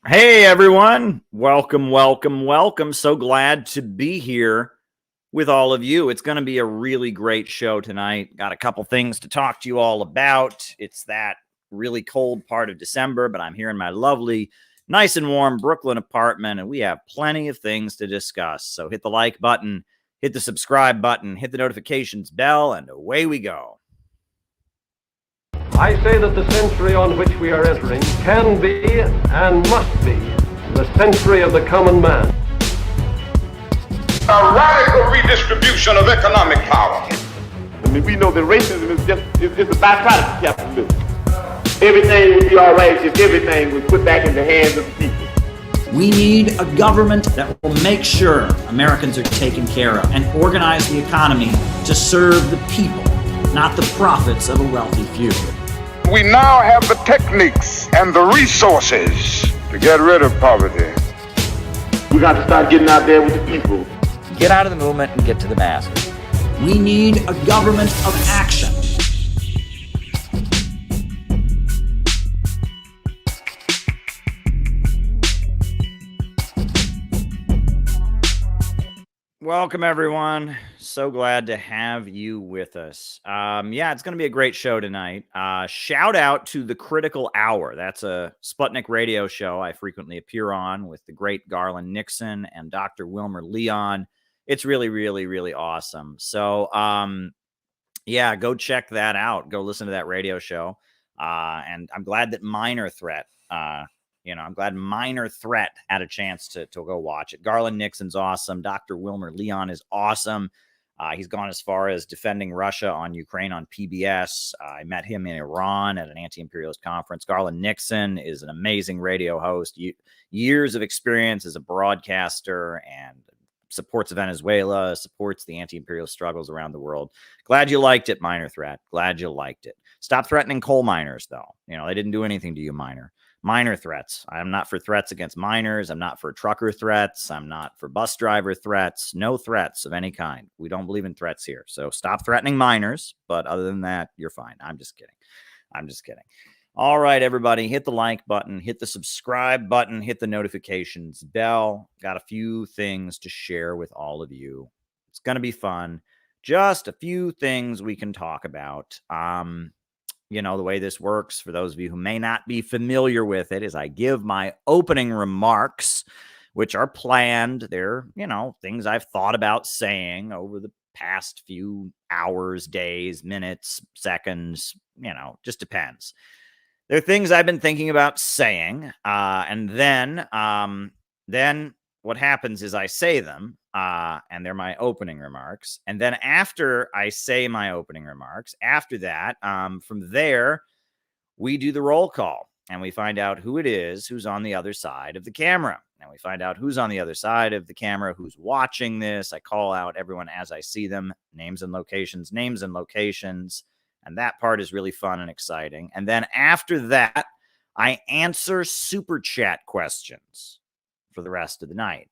Hey everyone, welcome, welcome, welcome. So glad to be here with all of you. It's going to be a really great show tonight. Got a couple things to talk to you all about. It's that really cold part of December, but I'm here in my lovely, nice and warm Brooklyn apartment, and we have plenty of things to discuss. So hit the like button, hit the subscribe button, hit the notifications bell, and away we go. I say that the century on which we are entering can be and must be the century of the common man. A radical redistribution of economic power. I mean, we know that racism is just a byproduct of capitalism. Everything would be all right if everything was put back in the hands of the people. We need a government that will make sure Americans are taken care of and organize the economy to serve the people, not the profits of a wealthy few. We now have the techniques and the resources to get rid of poverty. We got to start getting out there with the people. Get out of the movement and get to the masses. We need a government of action. Welcome, everyone. So glad to have you with us. It's going to be a great show tonight. Shout out to The Critical Hour. That's a Sputnik radio show I frequently appear on with the great Garland Nixon and Dr. Wilmer Leon. It's really, really, really awesome. So, go check that out. Go listen to that radio show. And I'm glad that Minor Threat had a chance to go watch it. Garland Nixon's awesome. Dr. Wilmer Leon is awesome. He's gone as far as defending Russia on Ukraine on PBS. I met him in Iran at an anti-imperialist conference. Garland Nixon is an amazing radio host. Years of experience as a broadcaster and supports Venezuela, supports the anti-imperialist struggles around the world. Glad you liked it, Minor Threat. Glad you liked it. Stop threatening coal miners, though. They didn't do anything to you, minor threats. I'm not for threats against miners. I'm not for trucker threats. I'm not for bus driver threats. No threats of any kind. We don't believe in threats here. So stop threatening miners. But other than that, you're fine. I'm just kidding. All right, everybody, hit the like button, hit the subscribe button, hit the notifications bell. Got a few things to share with all of you. It's going to be fun. Just a few things we can talk about. The way this works, for those of you who may not be familiar with it, is I give my opening remarks, which are planned. They're, things I've thought about saying over the past few hours, days, minutes, seconds, just depends. They're things I've been thinking about saying. And then what happens is I say them, and they're my opening remarks. And then after I say my opening remarks, after that, from there, we do the roll call and we find out who it is who's on the other side of the camera. And we find out who's on the other side of the camera, who's watching this. I call out everyone as I see them, names and locations. And that part is really fun and exciting. And then after that, I answer super chat questions for the rest of the night.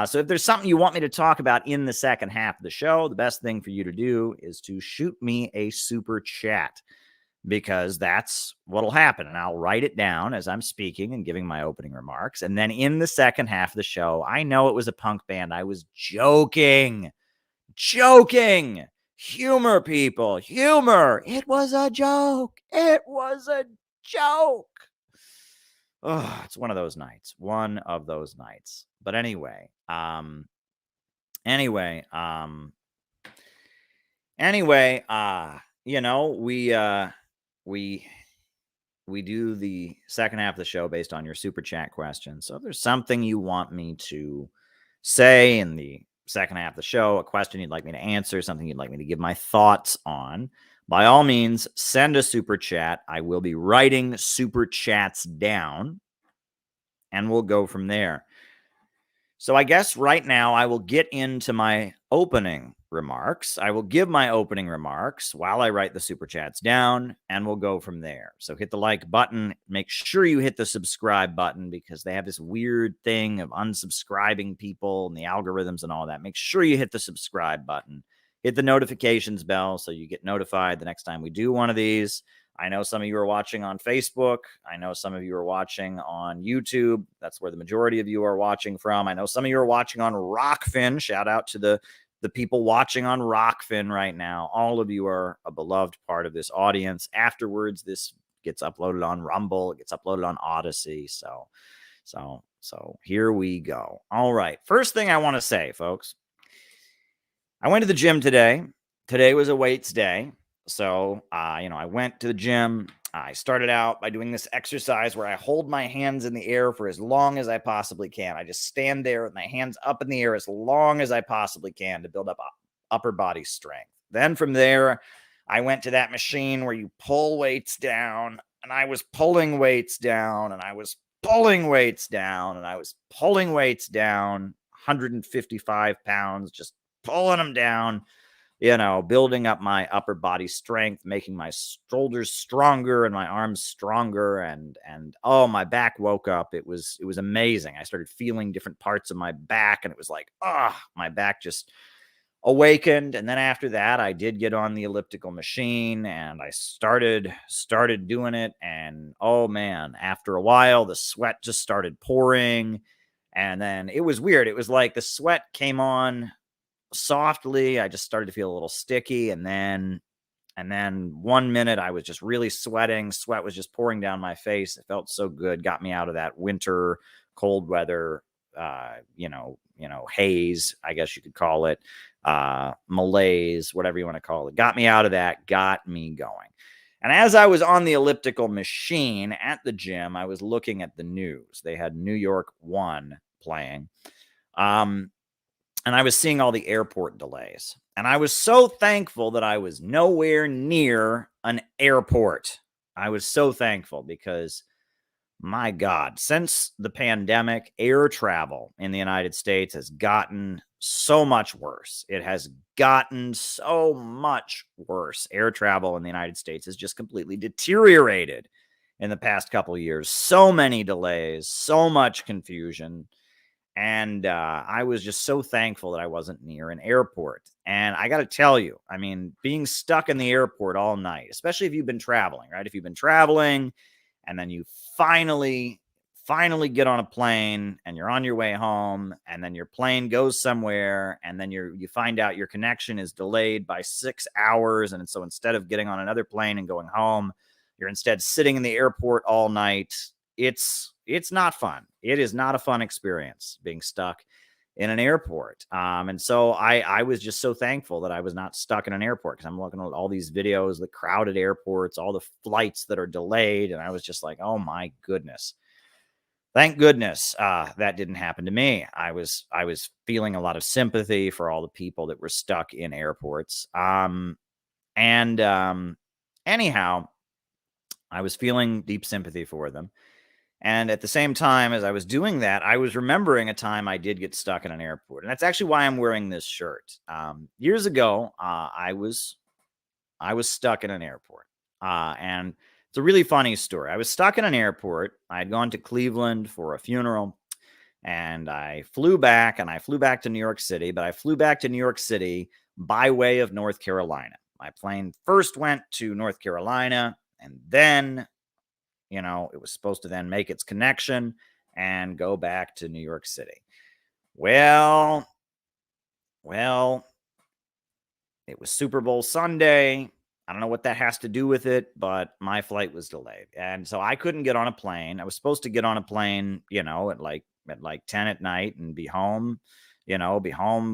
So if there's something you want me to talk about in the second half of the show, the best thing for you to do is to shoot me a super chat, because that's what'll happen. And I'll write it down as I'm speaking and giving my opening remarks. And then in the second half of the show, I know it was a punk band. I was joking. Humor, people. Humor. It was a joke. Oh, it's one of those nights. But anyway, we do the second half of the show based on your super chat questions. So if there's something you want me to say in the second half of the show, a question you'd like me to answer, something you'd like me to give my thoughts on, by all means, send a super chat. I will be writing super chats down, and we'll go from there. So I guess right now I will get into my opening remarks. I will give my opening remarks while I write the super chats down, and we'll go from there. So hit the like button. Make sure you hit the subscribe button, because they have this weird thing of unsubscribing people and the algorithms and all that. Make sure you hit the subscribe button. Hit the notifications bell so you get notified the next time we do one of these. I know some of you are watching on Facebook. I know some of you are watching on YouTube. That's where the majority of you are watching from. I know some of you are watching on Rockfin. Shout out to the people watching on Rockfin right now. All of you are a beloved part of this audience. Afterwards, this gets uploaded on Rumble. It gets uploaded on Odyssey. So here we go. All right. First thing I want to say, folks, I went to the gym today. Today was a weights day. So, I went to the gym. I started out by doing this exercise where I hold my hands in the air for as long as I possibly can. I just stand there with my hands up in the air as long as I possibly can to build up upper body strength. Then from there, I went to that machine where you pull weights down, and I was pulling weights down, and I was pulling weights down, and I was pulling weights down, 155 pounds, just pulling them down, building up my upper body strength, making my shoulders stronger and my arms stronger. And oh, my back woke up. It was amazing. I started feeling different parts of my back, and it was like, my back just awakened. And then after that, I did get on the elliptical machine, and I started doing it. And oh man, after a while, the sweat just started pouring. And then it was weird. It was like the sweat came on softly. I just started to feel a little sticky, and then 1 minute I was just really sweating. Sweat was just pouring down my face. It felt so good. Got me out of that winter cold weather haze, I guess you could call it, malaise, whatever you want to call it. Got me out of that, got me going. And as I was on the elliptical machine at the gym, I was looking at the news. They had New York 1 playing. And I was seeing all the airport delays. And I was so thankful that I was nowhere near an airport. I was so thankful because, my God, since the pandemic, air travel in the United States has gotten so much worse. It has gotten so much worse. Air travel in the United States has just completely deteriorated in the past couple of years. So many delays, so much confusion. And I was just so thankful that I wasn't near an airport. And I got to tell you, I mean, being stuck in the airport all night, especially if you've been traveling, right? If you've been traveling and then you finally get on a plane and you're on your way home, and then your plane goes somewhere, and then you find out your connection is delayed by 6 hours. And so instead of getting on another plane and going home, you're instead sitting in the airport all night. It's not fun. It is not a fun experience being stuck in an airport. And so I was just so thankful that I was not stuck in an airport, because I'm looking at all these videos, the crowded airports, all the flights that are delayed. And I was just like, oh my goodness. Thank goodness that didn't happen to me. I was feeling a lot of sympathy for all the people that were stuck in airports. Anyhow, I was feeling deep sympathy for them. And at the same time as I was doing that, I was remembering a time I did get stuck in an airport. And that's actually why I'm wearing this shirt. Years ago, I was stuck in an airport. And it's a really funny story. I was stuck in an airport. I had gone to Cleveland for a funeral, and I flew back to New York City, but I flew back to New York City by way of North Carolina. My plane first went to North Carolina, and then it was supposed to then make its connection and go back to New York City. Well, it was Super Bowl Sunday. I don't know what that has to do with it, but my flight was delayed. And so I couldn't get on a plane. I was supposed to get on a plane, at like 10 at night and be home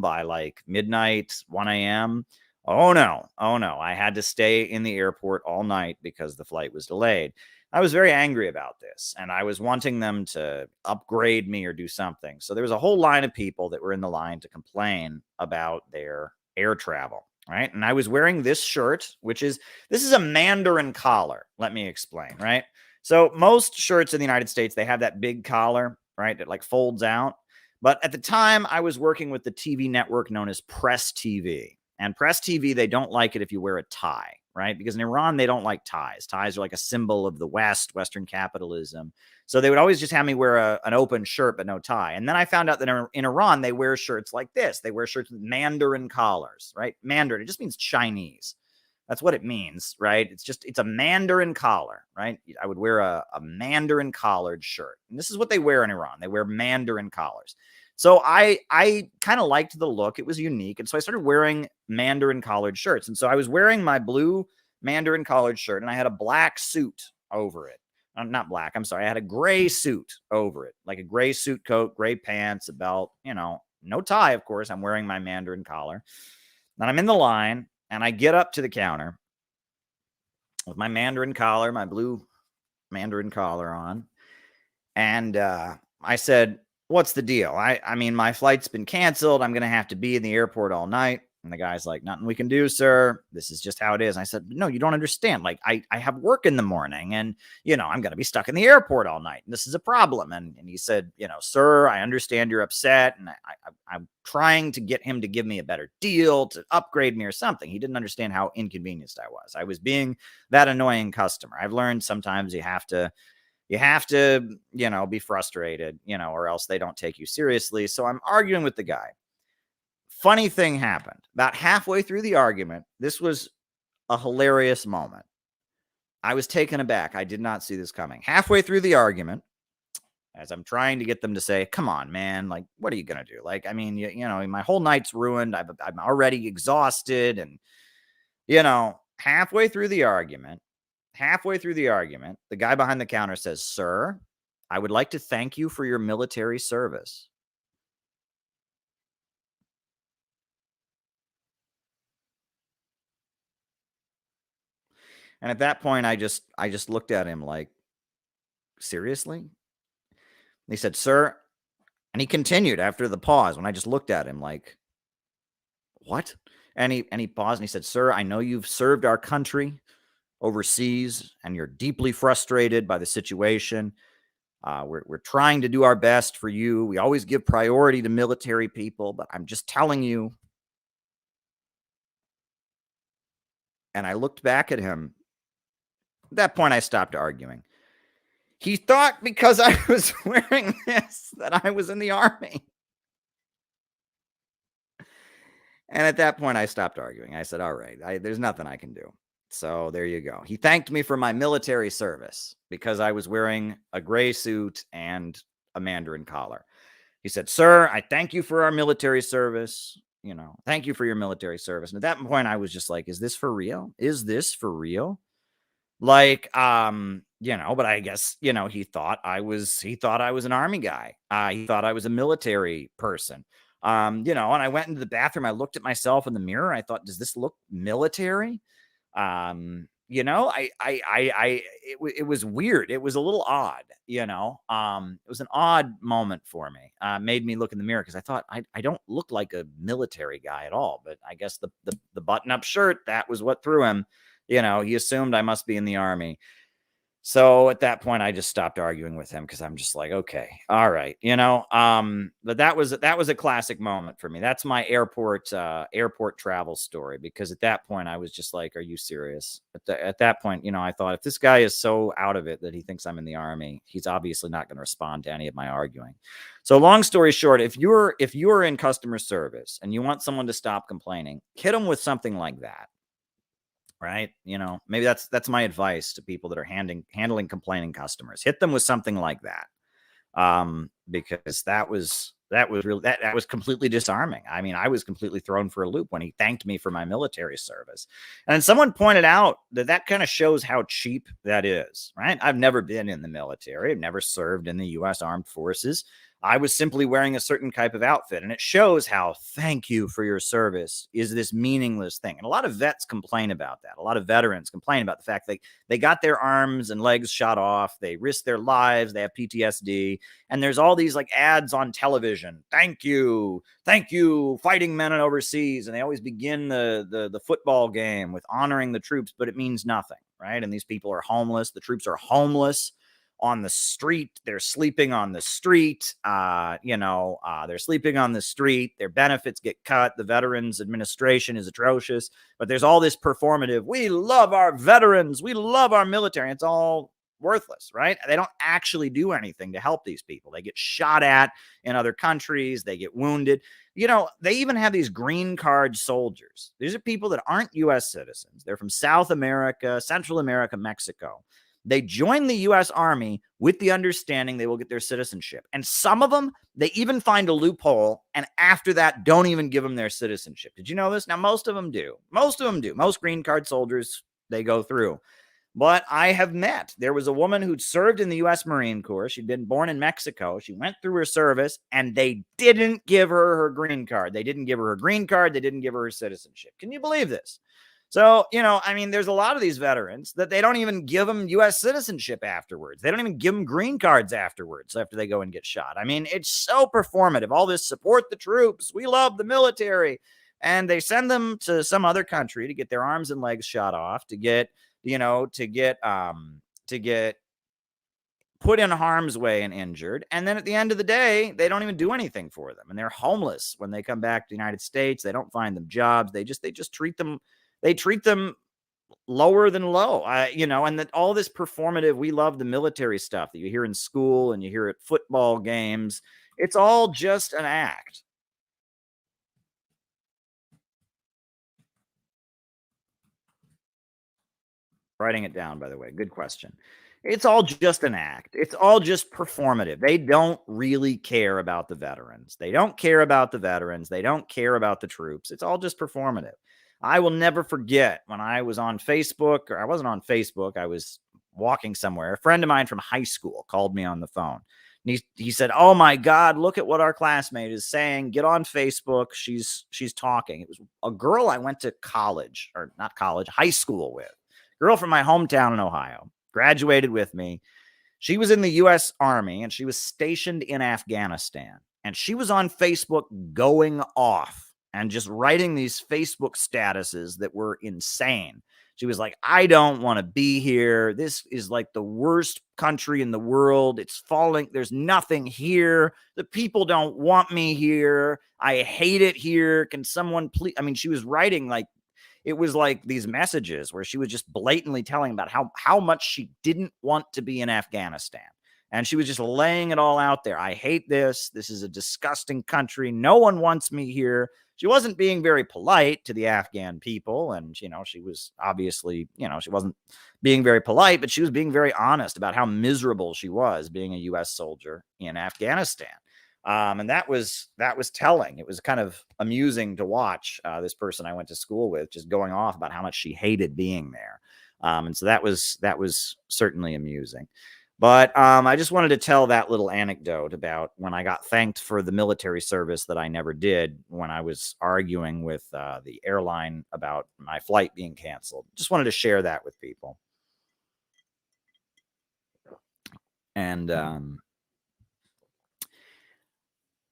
by like midnight, 1 a.m. Oh no. I had to stay in the airport all night because the flight was delayed. I was very angry about this, and I was wanting them to upgrade me or do something. So there was a whole line of people that were in the line to complain about their air travel, right? And I was wearing this shirt, this is a Mandarin collar. Let me explain, right? So most shirts in the United States, they have that big collar, right? That like folds out. But at the time, I was working with the TV network known as Press TV. And Press TV, they don't like it if you wear a tie, right? Because in Iran, they don't like ties. Ties are like a symbol of the West, Western capitalism. So they would always just have me wear an open shirt, but no tie. And then I found out that in Iran, they wear shirts like this. They wear shirts with Mandarin collars, right? Mandarin, it just means Chinese. That's what it means, right? It's a Mandarin collar, right? I would wear a Mandarin collared shirt. And this is what they wear in Iran. They wear Mandarin collars. So I kind of liked the look. It was unique. And so I started wearing Mandarin collared shirts. And so I was wearing my blue Mandarin collared shirt, and I had a black suit over it. Not black, I'm sorry. I had a gray suit over it, like a gray suit coat, gray pants, a belt, no tie, of course. I'm wearing my Mandarin collar. And I'm in the line, and I get up to the counter with my Mandarin collar, my blue Mandarin collar on. And I said, what's the deal? I mean, my flight's been canceled. I'm going to have to be in the airport all night. And the guy's like, nothing we can do, sir. This is just how it is. And I said, no, you don't understand. Like, I have work in the morning, and, I'm going to be stuck in the airport all night. And this is a problem. And he said, sir, I understand you're upset. And I'm trying to get him to give me a better deal, to upgrade me or something. He didn't understand how inconvenienced I was. I was being that annoying customer. I've learned sometimes you have to, be frustrated, or else they don't take you seriously. So I'm arguing with the guy. Funny thing happened. About halfway through the argument, this was a hilarious moment. I was taken aback. I did not see this coming. Halfway through the argument, as I'm trying to get them to say, come on, man, like, what are you going to do? Like, I mean, my whole night's ruined. I'm already exhausted. And, halfway through the argument, the guy behind the counter says, sir, I would like to thank you for your military service. And at that point, I just looked at him like, seriously? And he said, sir, and he continued after the pause when I just looked at him like, what? And he paused and he said, sir, I know you've served our country overseas and you're deeply frustrated by the situation. We're trying to do our best for you. We always give priority to military people, but I'm just telling you. And I looked back at him. At that point, I stopped arguing. He thought because I was wearing this that I was in the army. And at that point, I stopped arguing. I said, all right, there's nothing I can do. So there you go. He thanked me for my military service because I was wearing a gray suit and a Mandarin collar. He said, sir, I thank you for our military service. Thank you for your military service. And at that point, I was just like, is this for real? Is this for real? Like, but I guess, he thought I was an army guy. He thought I was a military person. And I went into the bathroom. I looked at myself in the mirror. I thought, does this look military? It was weird. It was a little odd, it was an odd moment for me. Made me look in the mirror because I thought I don't look like a military guy at all, but I guess the button-up shirt, that was what threw him. He assumed I must be in the army. So at that point, I just stopped arguing with him because I'm just like, okay, all right, but that was a classic moment for me. That's my airport travel story, because at that point I was just like, are you serious? At that point, I thought, if this guy is so out of it that he thinks I'm in the army, he's obviously not going to respond to any of my arguing. So long story short, if you're in customer service and you want someone to stop complaining, hit them with something like that. Right. Maybe that's my advice to people that are handling complaining customers. Hit them with something like that. Because that was really, that was completely disarming. I mean, I was completely thrown for a loop when he thanked me for my military service. And someone pointed out that kind of shows how cheap that is, right? I've never been in the military. I've never served in the U.S. Armed Forces. I was simply wearing a certain type of outfit, and it shows how thank you for your service is this meaningless thing. And a lot of vets complain about that. A lot of veterans complain about the fact that they got their arms and legs shot off. They risked their lives. They have PTSD. And there's all these like ads on television. Thank you, fighting men overseas. And they always begin the football game with honoring the troops, but it means nothing, right? And these people are homeless. The troops are homeless. On the street, they're sleeping on the street. They're sleeping on the street. Their benefits get cut. The Veterans Administration is atrocious. But there's all this performative. We love our veterans. We love our military. It's all worthless, right? They don't actually do anything to help these people. They get shot at in other countries. They get wounded. They even have these green card soldiers. These are people that aren't U.S. citizens. They're from South America, Central America, Mexico. They join the U.S. Army with the understanding they will get their citizenship. And some of them, they even find a loophole, and after that, don't even give them their citizenship. Did you know this? Now, most of them do. Most green card soldiers, they go through. But I have there was a woman who'd served in the U.S. Marine Corps. She'd been born in Mexico. She went through her service, and they didn't give her green card. They didn't give her her green card. They didn't give her her citizenship. Can you believe this? So, there's a lot of these veterans that they don't even give them U.S. citizenship afterwards. They don't even give them green cards afterwards after they go and get shot. It's so performative. All this support the troops. We love the military. And they send them to some other country to get their arms and legs shot off, to get put in harm's way and injured. And then at the end of the day, they don't even do anything for them. And they're homeless when they come back to the United States. They don't find them jobs. They just treat them lower than low, and that all this performative, we love the military stuff that you hear in school and you hear at football games. It's all just an act. Writing it down, by the way. Good question. It's all just an act. It's all just performative. They don't really care about the veterans. They don't care about the veterans. They don't care about the troops. It's all just performative. I will never forget when I was on Facebook, or I wasn't on Facebook. I was walking somewhere. A friend of mine from high school called me on the phone. And he said, "Oh my God, look at what our classmate is saying. Get on Facebook. She's talking." It was a girl I went to college, or not college, high school with. Girl from my hometown in Ohio. Graduated with me. She was in the U.S. Army, and she was stationed in Afghanistan. And she was on Facebook going off and just writing these Facebook statuses that were insane. She was like, "I don't want to be here. This is like the worst country in the world. It's falling. There's nothing here. The people don't want me here. I hate it here. Can someone please?" She was writing it was like these messages where she was just blatantly telling about how much she didn't want to be in Afghanistan. And she was just laying it all out there. "I hate this. This is a disgusting country. No one wants me here." She wasn't being very polite to the Afghan people. And, she was obviously, she wasn't being very polite, but she was being very honest about how miserable she was being a U.S. soldier in Afghanistan. And that was telling. It was kind of amusing to watch this person I went to school with just going off about how much she hated being there. And so that was certainly amusing. But I just wanted to tell that little anecdote about when I got thanked for the military service that I never did when I was arguing with the airline about my flight being canceled. Just wanted to share that with people. And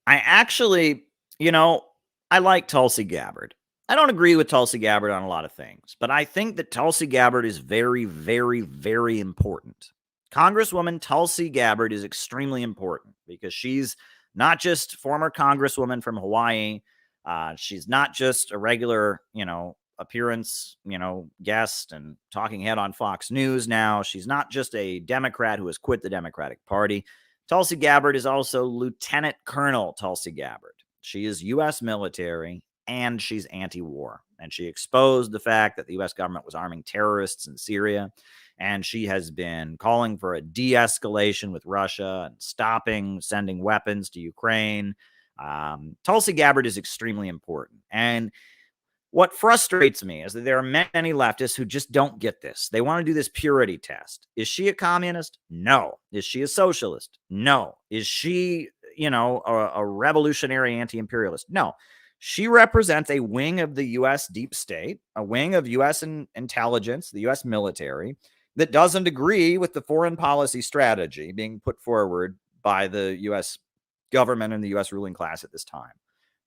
I actually, I like Tulsi Gabbard. I don't agree with Tulsi Gabbard on a lot of things, but I think that Tulsi Gabbard is very, very, very important. Congresswoman Tulsi Gabbard is extremely important because she's not just former Congresswoman from Hawaii. She's not just a regular, appearance, guest and talking head on Fox News now. She's not just a Democrat who has quit the Democratic Party. Tulsi Gabbard is also Lieutenant Colonel Tulsi Gabbard. She is U.S. military and she's anti-war. And she exposed the fact that the U.S. government was arming terrorists in Syria. And she has been calling for a de-escalation with Russia and stopping sending weapons to Ukraine. Tulsi Gabbard is extremely important. And what frustrates me is that there are many leftists who just don't get this. They want to do this purity test. Is she a communist? No. Is she a socialist? No. Is she, a revolutionary anti-imperialist? No. She represents a wing of the U.S. deep state, a wing of U.S. intelligence, the U.S. military, that doesn't agree with the foreign policy strategy being put forward by the U.S. government and the U.S. ruling class at this time.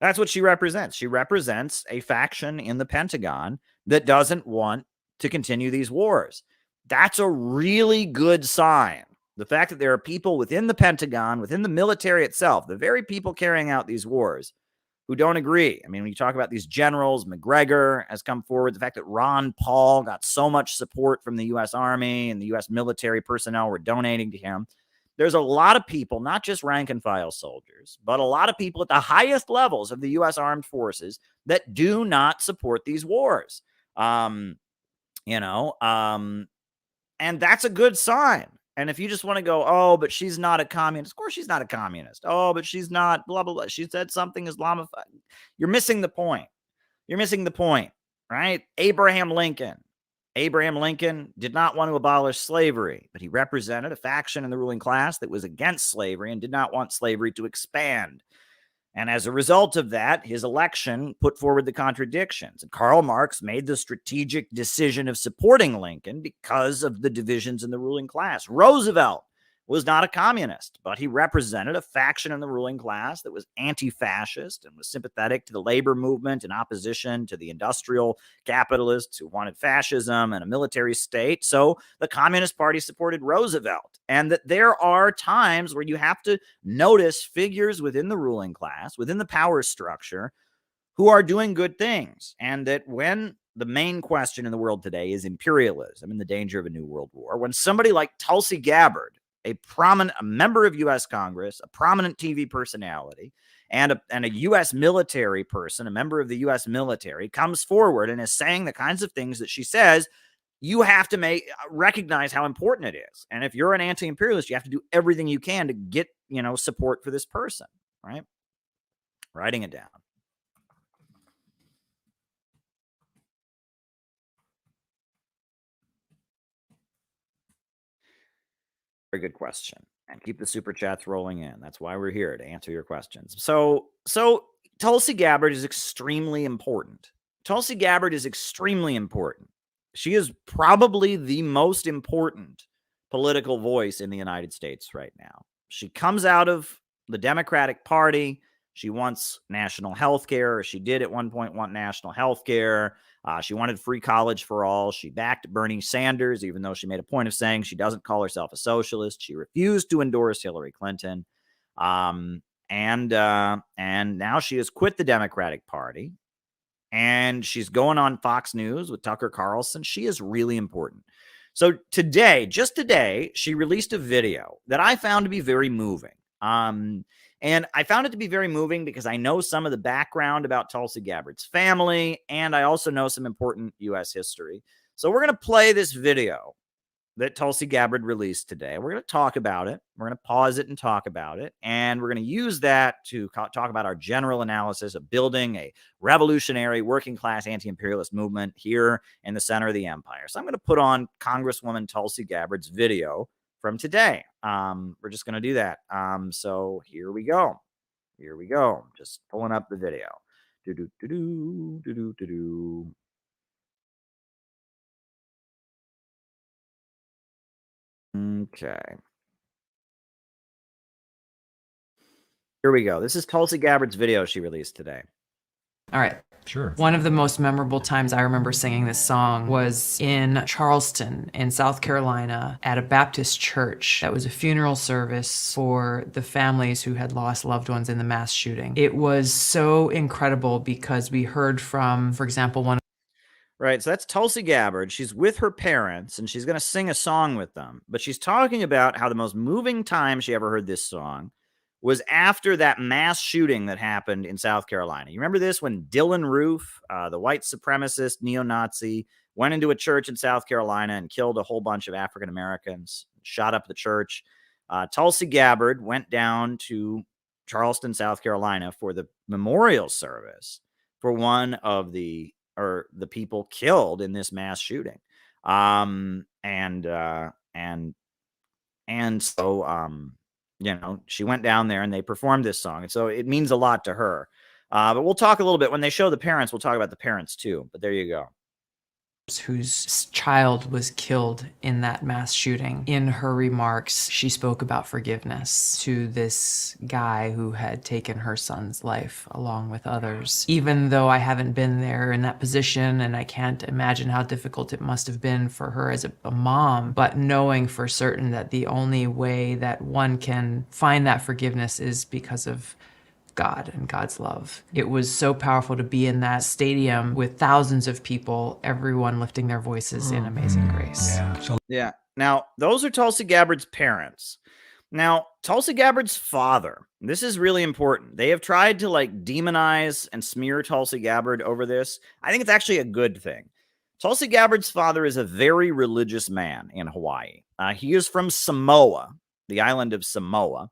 That's what she represents. She represents a faction in the Pentagon that doesn't want to continue these wars. That's a really good sign. The fact that there are people within the Pentagon, within the military itself, the very people carrying out these wars, who don't agree. I mean, when you talk about these generals, McGregor has come forward. The fact that Ron Paul got so much support from the U.S. Army and the U.S. military personnel were donating to him. There's a lot of people, not just rank and file soldiers, but a lot of people at the highest levels of the U.S. armed forces that do not support these wars. And that's a good sign. And if you just want to go, oh, but she's not a communist. Of course she's not a communist. Oh, but she's not blah, blah, blah. She said something Islamified. You're missing the point. You're missing the point, right? Abraham Lincoln did not want to abolish slavery, but he represented a faction in the ruling class that was against slavery and did not want slavery to expand. And as a result of that, his election put forward the contradictions. And Karl Marx made the strategic decision of supporting Lincoln because of the divisions in the ruling class. Roosevelt was not a communist, but he represented a faction in the ruling class that was anti-fascist and was sympathetic to the labor movement in opposition to the industrial capitalists who wanted fascism and a military state. So the Communist Party supported Roosevelt. And that there are times where you have to notice figures within the ruling class, within the power structure, who are doing good things. And that when the main question in the world today is imperialism and the danger of a new world war, when somebody like Tulsi Gabbard, a member of U.S. Congress, a prominent TV personality, and a U.S. military person, a member of the U.S. military, comes forward and is saying the kinds of things that she says, you have to recognize how important it is. And if you're an anti-imperialist, you have to do everything you can to get, support for this person, right? Writing it down. Very good question. And keep the super chats rolling in. That's why we're here, to answer your questions. So Tulsi Gabbard is extremely important. Tulsi Gabbard is extremely important. She is probably the most important political voice in the United States right now. She comes out of the Democratic Party. She wants national health care. She did at one point want national health care. She wanted free college for all. She backed Bernie Sanders, even though she made a point of saying she doesn't call herself a socialist. She refused to endorse Hillary Clinton. And now she has quit the Democratic Party. And she's going on Fox News with Tucker Carlson. She is really important. So today, just today, she released a video that I found to be very moving. And I found it to be very moving because I know some of the background about Tulsi Gabbard's family, and I also know some important U.S. history. So we're going to play this video that Tulsi Gabbard released today. We're going to talk about it. We're going to pause it and talk about it. And we're going to use that to talk about our general analysis of building a revolutionary working-class anti-imperialist movement here in the center of the empire. So I'm going to put on Congresswoman Tulsi Gabbard's video from today. We're just going to do that. So here we go. Here we go. Just pulling up the video. Okay. Here we go. This is Tulsi Gabbard's video she released today. All right. Sure. One of the most memorable times I remember singing this song was in Charleston in South Carolina at a Baptist church. That was a funeral service for the families who had lost loved ones in the mass shooting. It was so incredible because we heard from, for example, one. Right, so that's Tulsi Gabbard. She's with her parents, and she's going to sing a song with them. But she's talking about how the most moving time she ever heard this song was after that mass shooting that happened in South Carolina. You remember this when Dylan Roof, the white supremacist neo-Nazi, went into a church in South Carolina and killed a whole bunch of African Americans, shot up the church. Tulsi Gabbard went down to Charleston, South Carolina for the memorial service for one of the people killed in this mass shooting. So she went down there and they performed this song. And so it means a lot to her. But we'll talk a little bit when they show the parents. We'll talk about the parents too. But there you go. Whose child was killed in that mass shooting. In her remarks, she spoke about forgiveness to this guy who had taken her son's life along with others. Even though I haven't been there in that position and I can't imagine how difficult it must have been for her as a mom, but knowing for certain that the only way that one can find that forgiveness is because of God and God's love. It was so powerful to be in that stadium with thousands of people, everyone lifting their voices in Amazing Grace. Yeah. Now, those are Tulsi Gabbard's parents. Now, Tulsi Gabbard's father, this is really important. They have tried to like demonize and smear Tulsi Gabbard over this. I think it's actually a good thing. Tulsi Gabbard's father is a very religious man in Hawaii. He is from Samoa, the island of Samoa.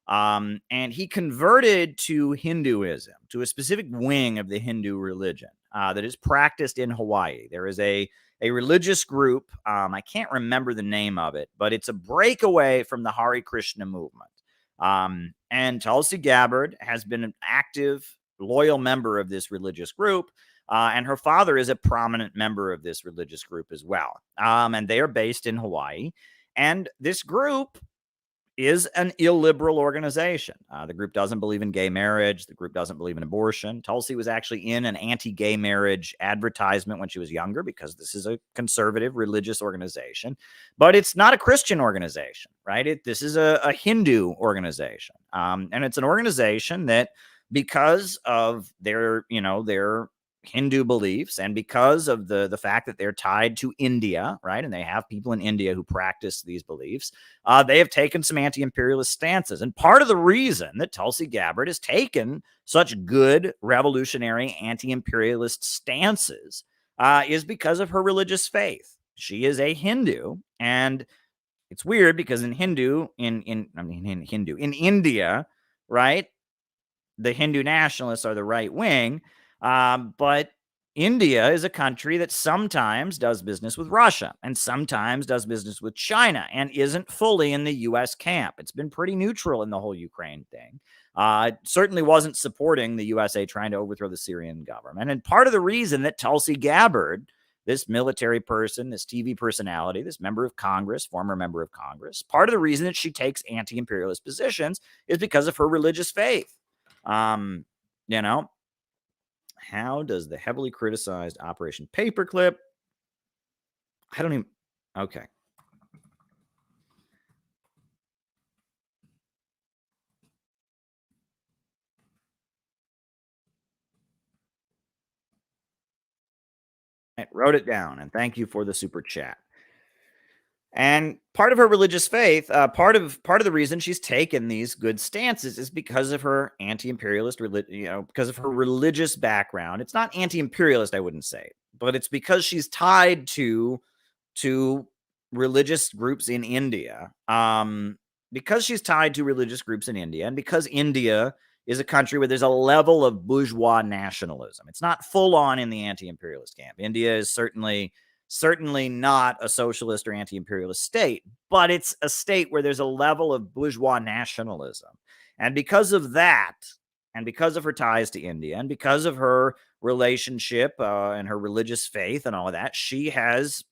And he converted to Hinduism, to a specific wing of the Hindu religion that is practiced in Hawaii. There is a religious group, I can't remember the name of it, but it's a breakaway from the Hare Krishna movement. And Tulsi Gabbard has been an active, loyal member of this religious group, and her father is a prominent member of this religious group as well. And they are based in Hawaii. And this group is an illiberal organization. The group doesn't believe in gay marriage. The group doesn't believe in abortion. Tulsi was actually in an anti-gay marriage advertisement when she was younger because this is a conservative religious organization, but it's not a Christian organization, right? This is a Hindu organization. And it's an organization that, because of their Hindu beliefs and because of the fact that they're tied to India, right? And they have people in India who practice these beliefs. They have taken some anti-imperialist stances. And part of the reason that Tulsi Gabbard has taken such good revolutionary anti-imperialist stances is because of her religious faith. She is a Hindu, and it's weird because in India, right? The Hindu nationalists are the right wing. But India is a country that sometimes does business with Russia and sometimes does business with China and isn't fully in the U.S. camp. It's been pretty neutral in the whole Ukraine thing. It certainly wasn't supporting the USA trying to overthrow the Syrian government. And part of the reason that Tulsi Gabbard, this military person, this TV personality, this member of Congress, former member of Congress, part of the reason that she takes anti-imperialist positions is because of her religious faith. How does the heavily criticized Operation Paperclip? I don't even. Okay. I wrote it down, and thank you for the super chat. And part of her religious faith, part of the reason she's taken these good stances is because of her anti-imperialist, because of her religious background. It's not anti-imperialist, I wouldn't say, but it's because she's tied to religious groups in India. Because she's tied to religious groups in India, and because India is a country where there's a level of bourgeois nationalism. It's not full on in the anti-imperialist camp. India is certainly not a socialist or anti-imperialist state, but it's a state where there's a level of bourgeois nationalism. And because of that, and because of her ties to India, and because of her relationship and her religious faith and all of that, she has,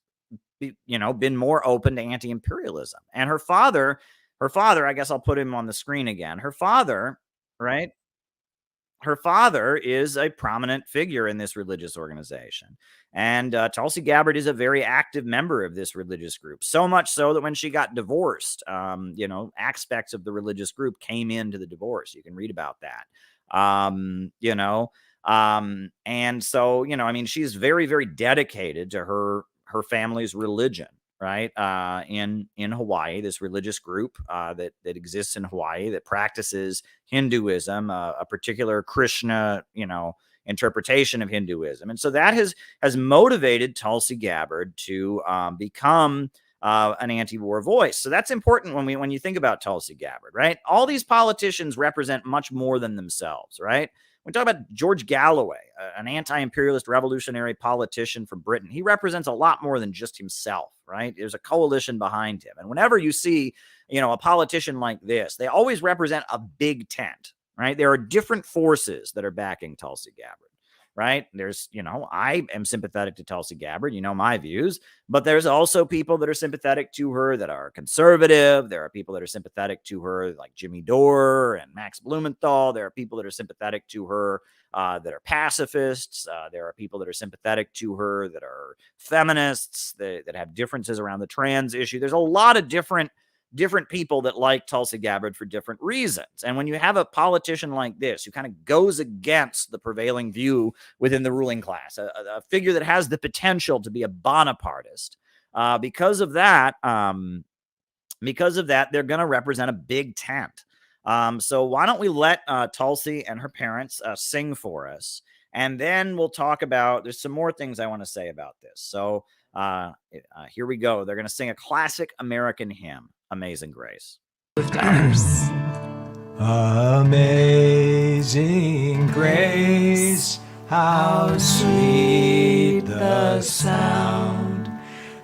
been more open to anti-imperialism. And her father, I guess I'll put him on the screen again. Her father, right? Her father is a prominent figure in this religious organization. And Tulsi Gabbard is a very active member of this religious group. So much so that when she got divorced, aspects of the religious group came into the divorce. You can read about that. And so, she's very, very dedicated to her family's religion. Right. In Hawaii, this religious group that exists in Hawaii that practices Hinduism, a particular Krishna, interpretation of Hinduism. And so that has motivated Tulsi Gabbard to become an anti-war voice. So that's important when you think about Tulsi Gabbard, right? All these politicians represent much more than themselves, right? When we talk about George Galloway, an anti-imperialist revolutionary politician from Britain, he represents a lot more than just himself, right? There's a coalition behind him. And whenever you see, a politician like this, they always represent a big tent, right? There are different forces that are backing Tulsi Gabbard, right? There's, I am sympathetic to Tulsi Gabbard, my views, but there's also people that are sympathetic to her that are conservative. There are people that are sympathetic to her like Jimmy Dore and Max Blumenthal. There are people that are sympathetic to her that are pacifists. There are people that are sympathetic to her that are feminists, that have differences around the trans issue. There's a lot of different different people that like Tulsi Gabbard for different reasons. And when you have a politician like this who kind of goes against the prevailing view within the ruling class, a figure that has the potential to be a Bonapartist, because of that, they're going to represent a big tent. So why don't we let Tulsi and her parents sing for us, and then we'll talk about, there's some more things I want to say about this. So here we go. They're going to sing a classic American hymn, Amazing Grace. Amazing grace, how sweet the sound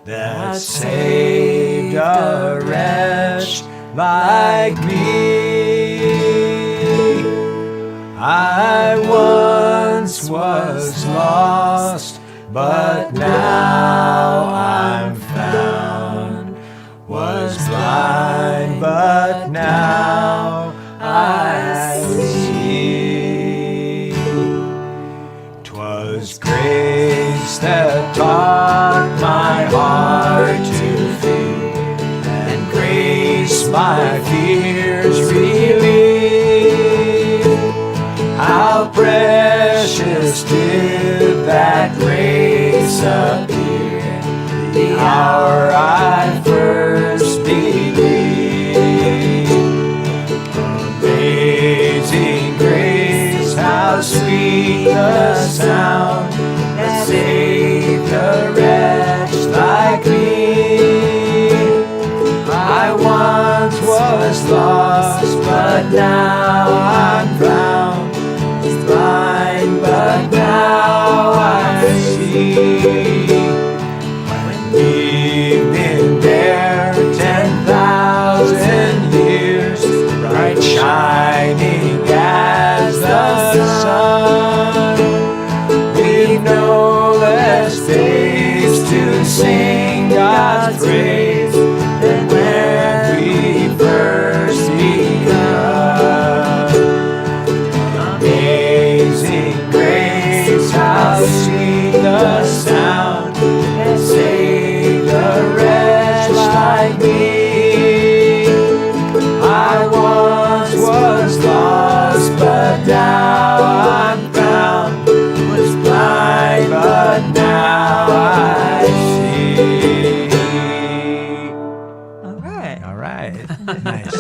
that saved a wretch like me. I once was lost, but now I'm found. Was blind, but now I see. 'Twas grace that taught my heart to feel, and grace my fears relieved. How precious did that grace appear the hour I first believed. Amazing grace, how sweet the sound that saved a wretch like me. I once was lost, but now I'm found. Was blind, but now I see. When we've been there 10,000 years, bright shining as the sun, we've no less days to sing God's praise than when we first begun. Amazing grace, how sweet the sound that saved a wretch like me. I once was lost, but now I'm found. Was blind, but now I see. All right. Nice.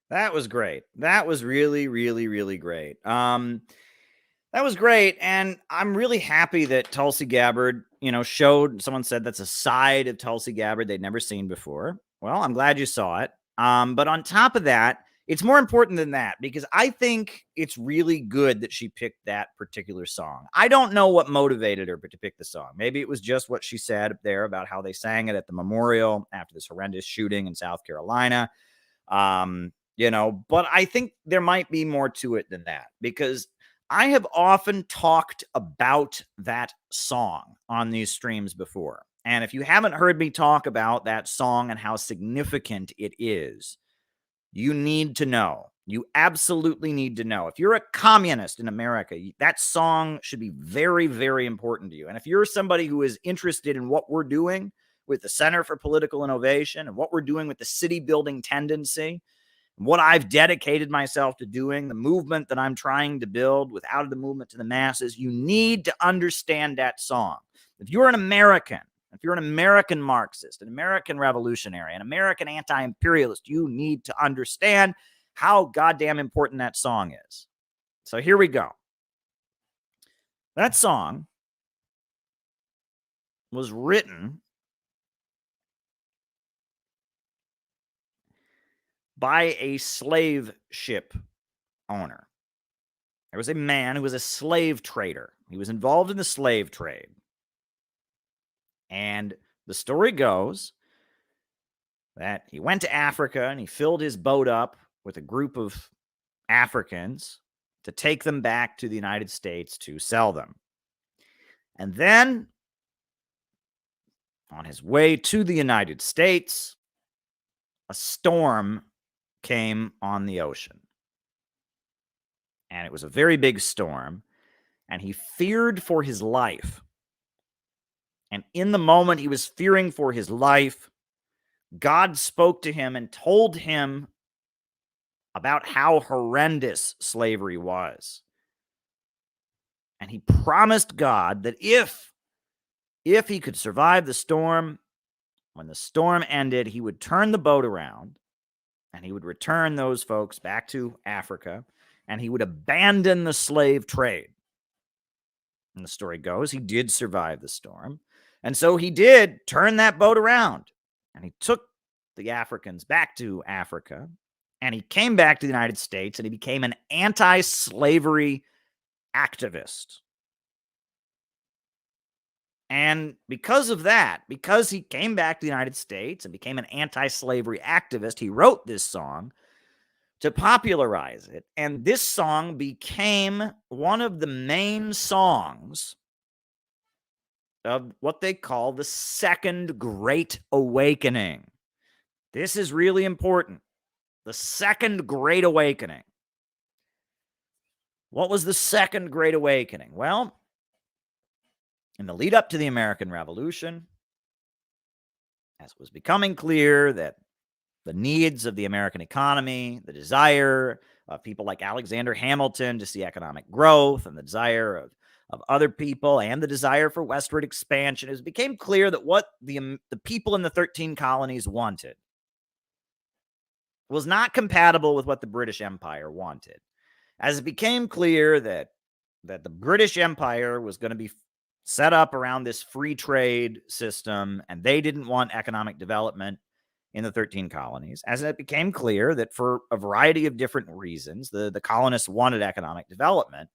That was great. That was really, really, really great. That was great. And I'm really happy that Tulsi Gabbard, showed, someone said that's a side of Tulsi Gabbard they'd never seen before. Well, I'm glad you saw it. But on top of that, it's more important than that, because I think it's really good that she picked that particular song. I don't know what motivated her to pick the song. Maybe it was just what she said up there about how they sang it at the memorial after this horrendous shooting in South Carolina. But I think there might be more to it than that, because I have often talked about that song on these streams before. And if you haven't heard me talk about that song and how significant it is, you need to know. You absolutely need to know. If you're a communist in America, that song should be very, very important to you. And if you're somebody who is interested in what we're doing with the Center for Political Innovation and what we're doing with the city building tendency, what I've dedicated myself to doing, the movement that I'm trying to build without the movement to the masses, you need to understand that song. If you're an American, if you're an American Marxist, an American revolutionary, an American anti-imperialist, you need to understand how goddamn important that song is. So here we go. That song was written by a slave ship owner. There was a man who was a slave trader. He was involved in the slave trade. And the story goes that he went to Africa and he filled his boat up with a group of Africans to take them back to the United States to sell them. And then, on his way to the United States, a storm came on the ocean. And it was a very big storm, and he feared for his life. And in the moment he was fearing for his life, God spoke to him and told him about how horrendous slavery was. And he promised God that if he could survive the storm, when the storm ended, he would turn the boat around and he would return those folks back to Africa and he would abandon the slave trade. And the story goes, he did survive the storm. And so he did turn that boat around and he took the Africans back to Africa and he came back to the United States and he became an anti-slavery activist. And because of that, because he came back to the United States and became an anti-slavery activist, he wrote this song to popularize it. And this song became one of the main songs of what they call the Second Great Awakening. This is really important. The Second Great Awakening. What was the Second Great Awakening? Well, in the lead up to the American Revolution, as it was becoming clear that the needs of the American economy, the desire of people like Alexander Hamilton to see economic growth, and the desire of other people, and the desire for westward expansion, it became clear that what the people in the 13 colonies wanted was not compatible with what the British Empire wanted. As it became clear that the British Empire was going to be set up around this free trade system, and they didn't want economic development in the 13 colonies, as it became clear that for a variety of different reasons, the colonists wanted economic development,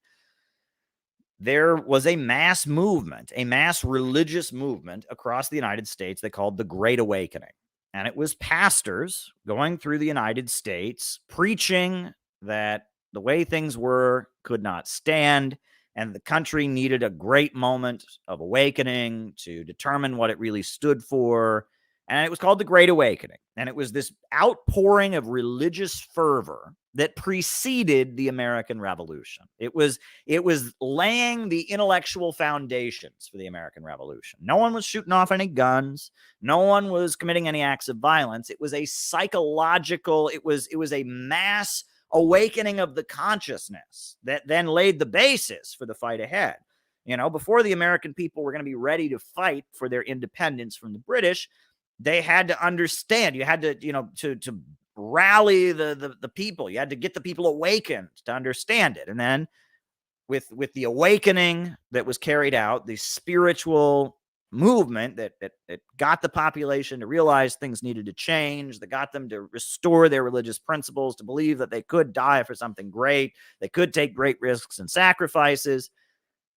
there was a mass movement, a mass religious movement across the United States they called the Great Awakening. And it was pastors going through the United States preaching that the way things were could not stand, and the country needed a great moment of awakening to determine what it really stood for. And it was called the Great Awakening. And it was this outpouring of religious fervor that preceded the American Revolution. It was laying the intellectual foundations for the American Revolution. No one was shooting off any guns. No one was committing any acts of violence. It was a psychological, it was a mass awakening of the consciousness that then laid the basis for the fight ahead. You know, before the American people were going to be ready to fight for their independence from the British, they had to understand, you had to, to rally the people. You had to get the people awakened to understand it. And then with the awakening that was carried out, the spiritual movement that got the population to realize things needed to change, that got them to restore their religious principles, to believe that they could die for something great, they could take great risks and sacrifices.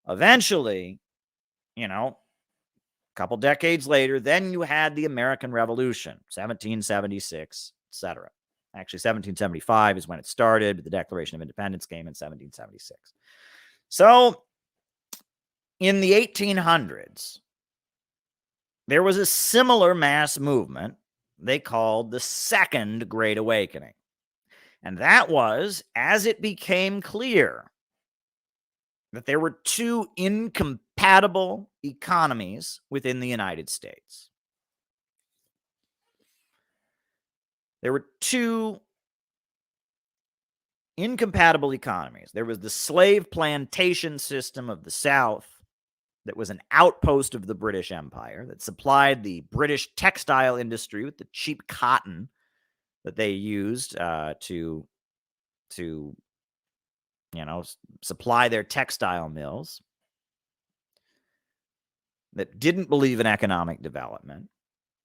Eventually, a couple decades later, then you had the American Revolution, 1776, etc. Actually, 1775 is when it started, but the Declaration of Independence came in 1776. So, in the 1800s, there was a similar mass movement they called the Second Great Awakening. And that was as it became clear that there were two incompatible economies within the United States. There were two incompatible economies. There was the slave plantation system of the South that was an outpost of the British Empire that supplied the British textile industry with the cheap cotton that they used to supply their textile mills, that didn't believe in economic development,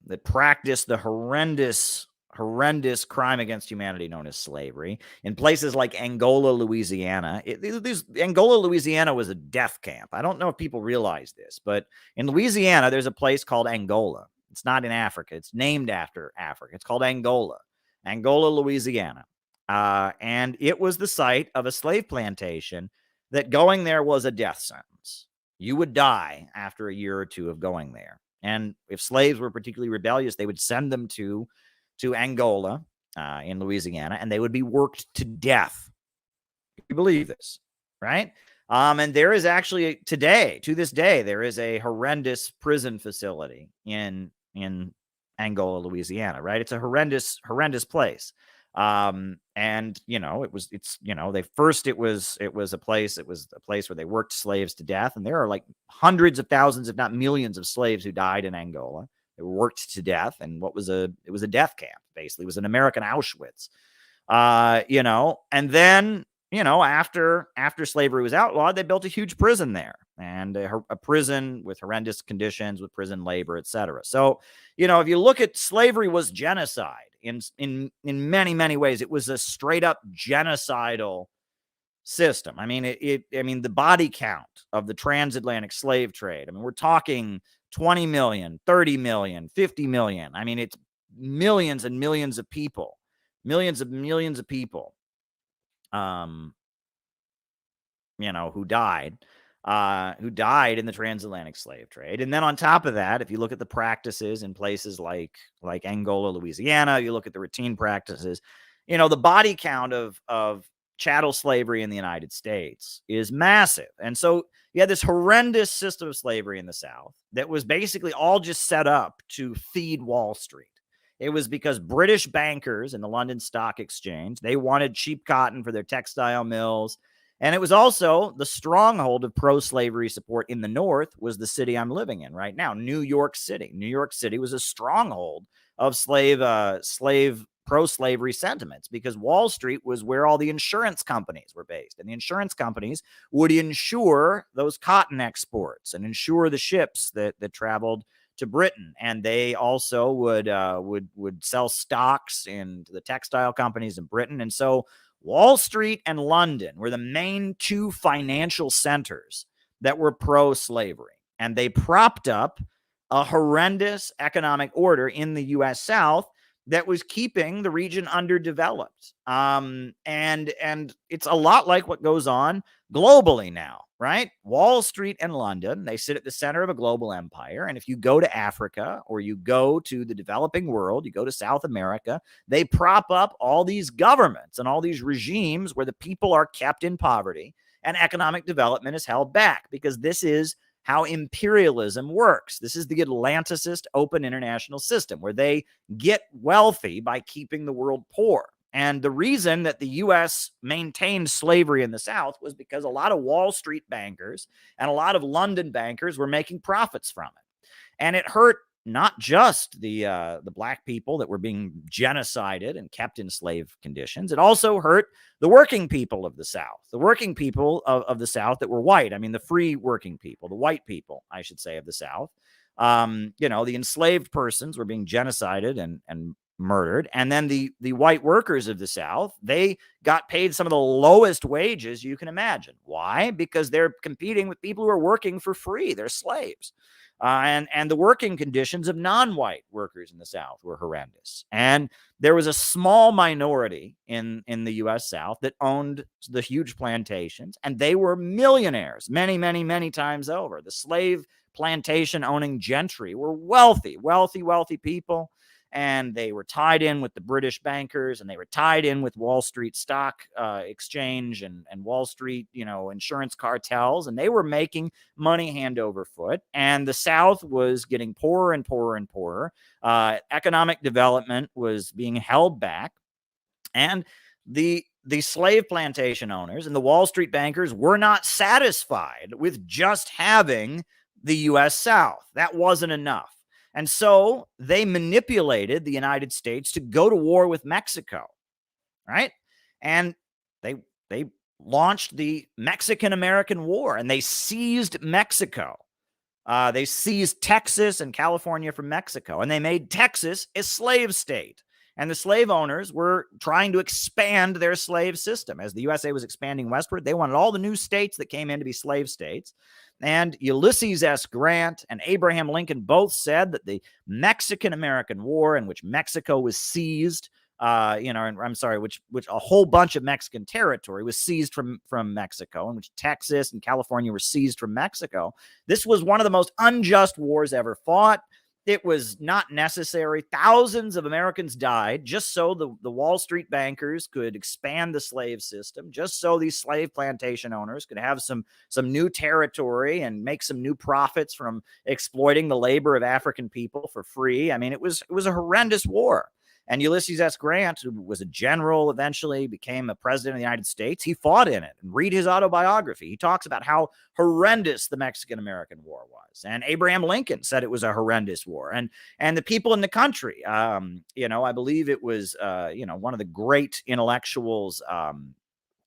that practiced the horrendous crime against humanity known as slavery in places like Angola, Louisiana. Angola, Louisiana was a death camp. I don't know if people realize this, but in Louisiana, there's a place called Angola. It's not in Africa. It's named after Africa. It's called Angola, Louisiana. And it was the site of a slave plantation that going there was a death sentence. You would die after a year or two of going there. And if slaves were particularly rebellious, they would send them to Angola in Louisiana, and they would be worked to death. You believe this, right? And there is actually today, to this day, there is a horrendous prison facility in Angola, Louisiana, right? It's a horrendous place. And you know, it was a place where they worked slaves to death. And there are like hundreds of thousands, if not millions of slaves who died in Angola. They were worked to death. And it was a death camp, basically. It was an American Auschwitz. You know, and then, you know, after slavery was outlawed, they built a huge prison there, and a prison with horrendous conditions, with prison labor, etc. So, you know, if you look at slavery was genocide in many, many ways. It was a straight up genocidal system. I mean, the body count of the transatlantic slave trade. I mean, we're talking 20 million, 30 million, 50 million. I mean, it's millions and millions of people, millions of people. You know, who died in the transatlantic slave trade. And then on top of that, if you look at the practices in places like Angola, Louisiana, you look at the routine practices, you know, the body count of chattel slavery in the United States is massive. And so you had this horrendous system of slavery in the South that was basically all just set up to feed Wall Street. It was because British bankers in the London Stock Exchange, they wanted cheap cotton for their textile mills. And it was also the stronghold of pro-slavery support in the North was the city I'm living in right now, New York City. New York City was a stronghold of pro-slavery sentiments because Wall Street was where all the insurance companies were based. And the insurance companies would insure those cotton exports and insure the ships that traveled to Britain. And they also would sell stocks into the textile companies in Britain. And so Wall Street and London were the main two financial centers that were pro-slavery, and they propped up a horrendous economic order in the U.S. South that was keeping the region underdeveloped. And it's a lot like what goes on globally now, right? Wall Street and London, they sit at the center of a global empire. And if you go to Africa or you go to the developing world, you go to South America, they prop up all these governments and all these regimes where the people are kept in poverty and economic development is held back, because this is how imperialism works. This is the Atlanticist open international system where they get wealthy by keeping the world poor. And the reason that the U.S. maintained slavery in the South was because a lot of Wall Street bankers and a lot of London bankers were making profits from it. And it hurt not just the black people that were being genocided and kept in slave conditions. It also hurt the working people of the South, the working people of the South that were white. I mean, the free working people, the white people, I should say, of the South. You know, the enslaved persons were being genocided and murdered. And then the white workers of the South, they got paid some of the lowest wages you can imagine. Why? Because they're competing with people who are working for free. They're slaves. And the working conditions of non-white workers in the South were horrendous. And there was a small minority in the U.S. South that owned the huge plantations, and they were millionaires many, many, many times over. The slave plantation owning gentry were wealthy people. And they were tied in with the British bankers, and they were tied in with Wall Street stock exchange and Wall Street, you know, insurance cartels. And they were making money hand over foot. And the South was getting poorer and poorer and poorer. Economic development was being held back. And the slave plantation owners and the Wall Street bankers were not satisfied with just having the U.S. South. That wasn't enough. And so they manipulated the United States to go to war with Mexico, right? And they launched the Mexican-American War, and they seized Mexico. They seized Texas and California from Mexico, and they made Texas a slave state. And the slave owners were trying to expand their slave system. As the USA was expanding westward, they wanted all the new states that came in to be slave states. And Ulysses S. Grant and Abraham Lincoln both said that the Mexican-American War, in which Mexico was seized, which a whole bunch of Mexican territory was seized from Mexico, in which Texas and California were seized from Mexico. This was one of the most unjust wars ever fought. It was not necessary. Thousands of Americans died just so the Wall Street bankers could expand the slave system, just so these slave plantation owners could have some new territory and make some new profits from exploiting the labor of African people for free. I mean, it was a horrendous war. And Ulysses S. Grant, who was a general, eventually became a president of the United States. He fought in it. And read his autobiography. He talks about how horrendous the Mexican-American War was. And Abraham Lincoln said it was a horrendous war. And the people in the country, I believe it was, one of the great intellectuals,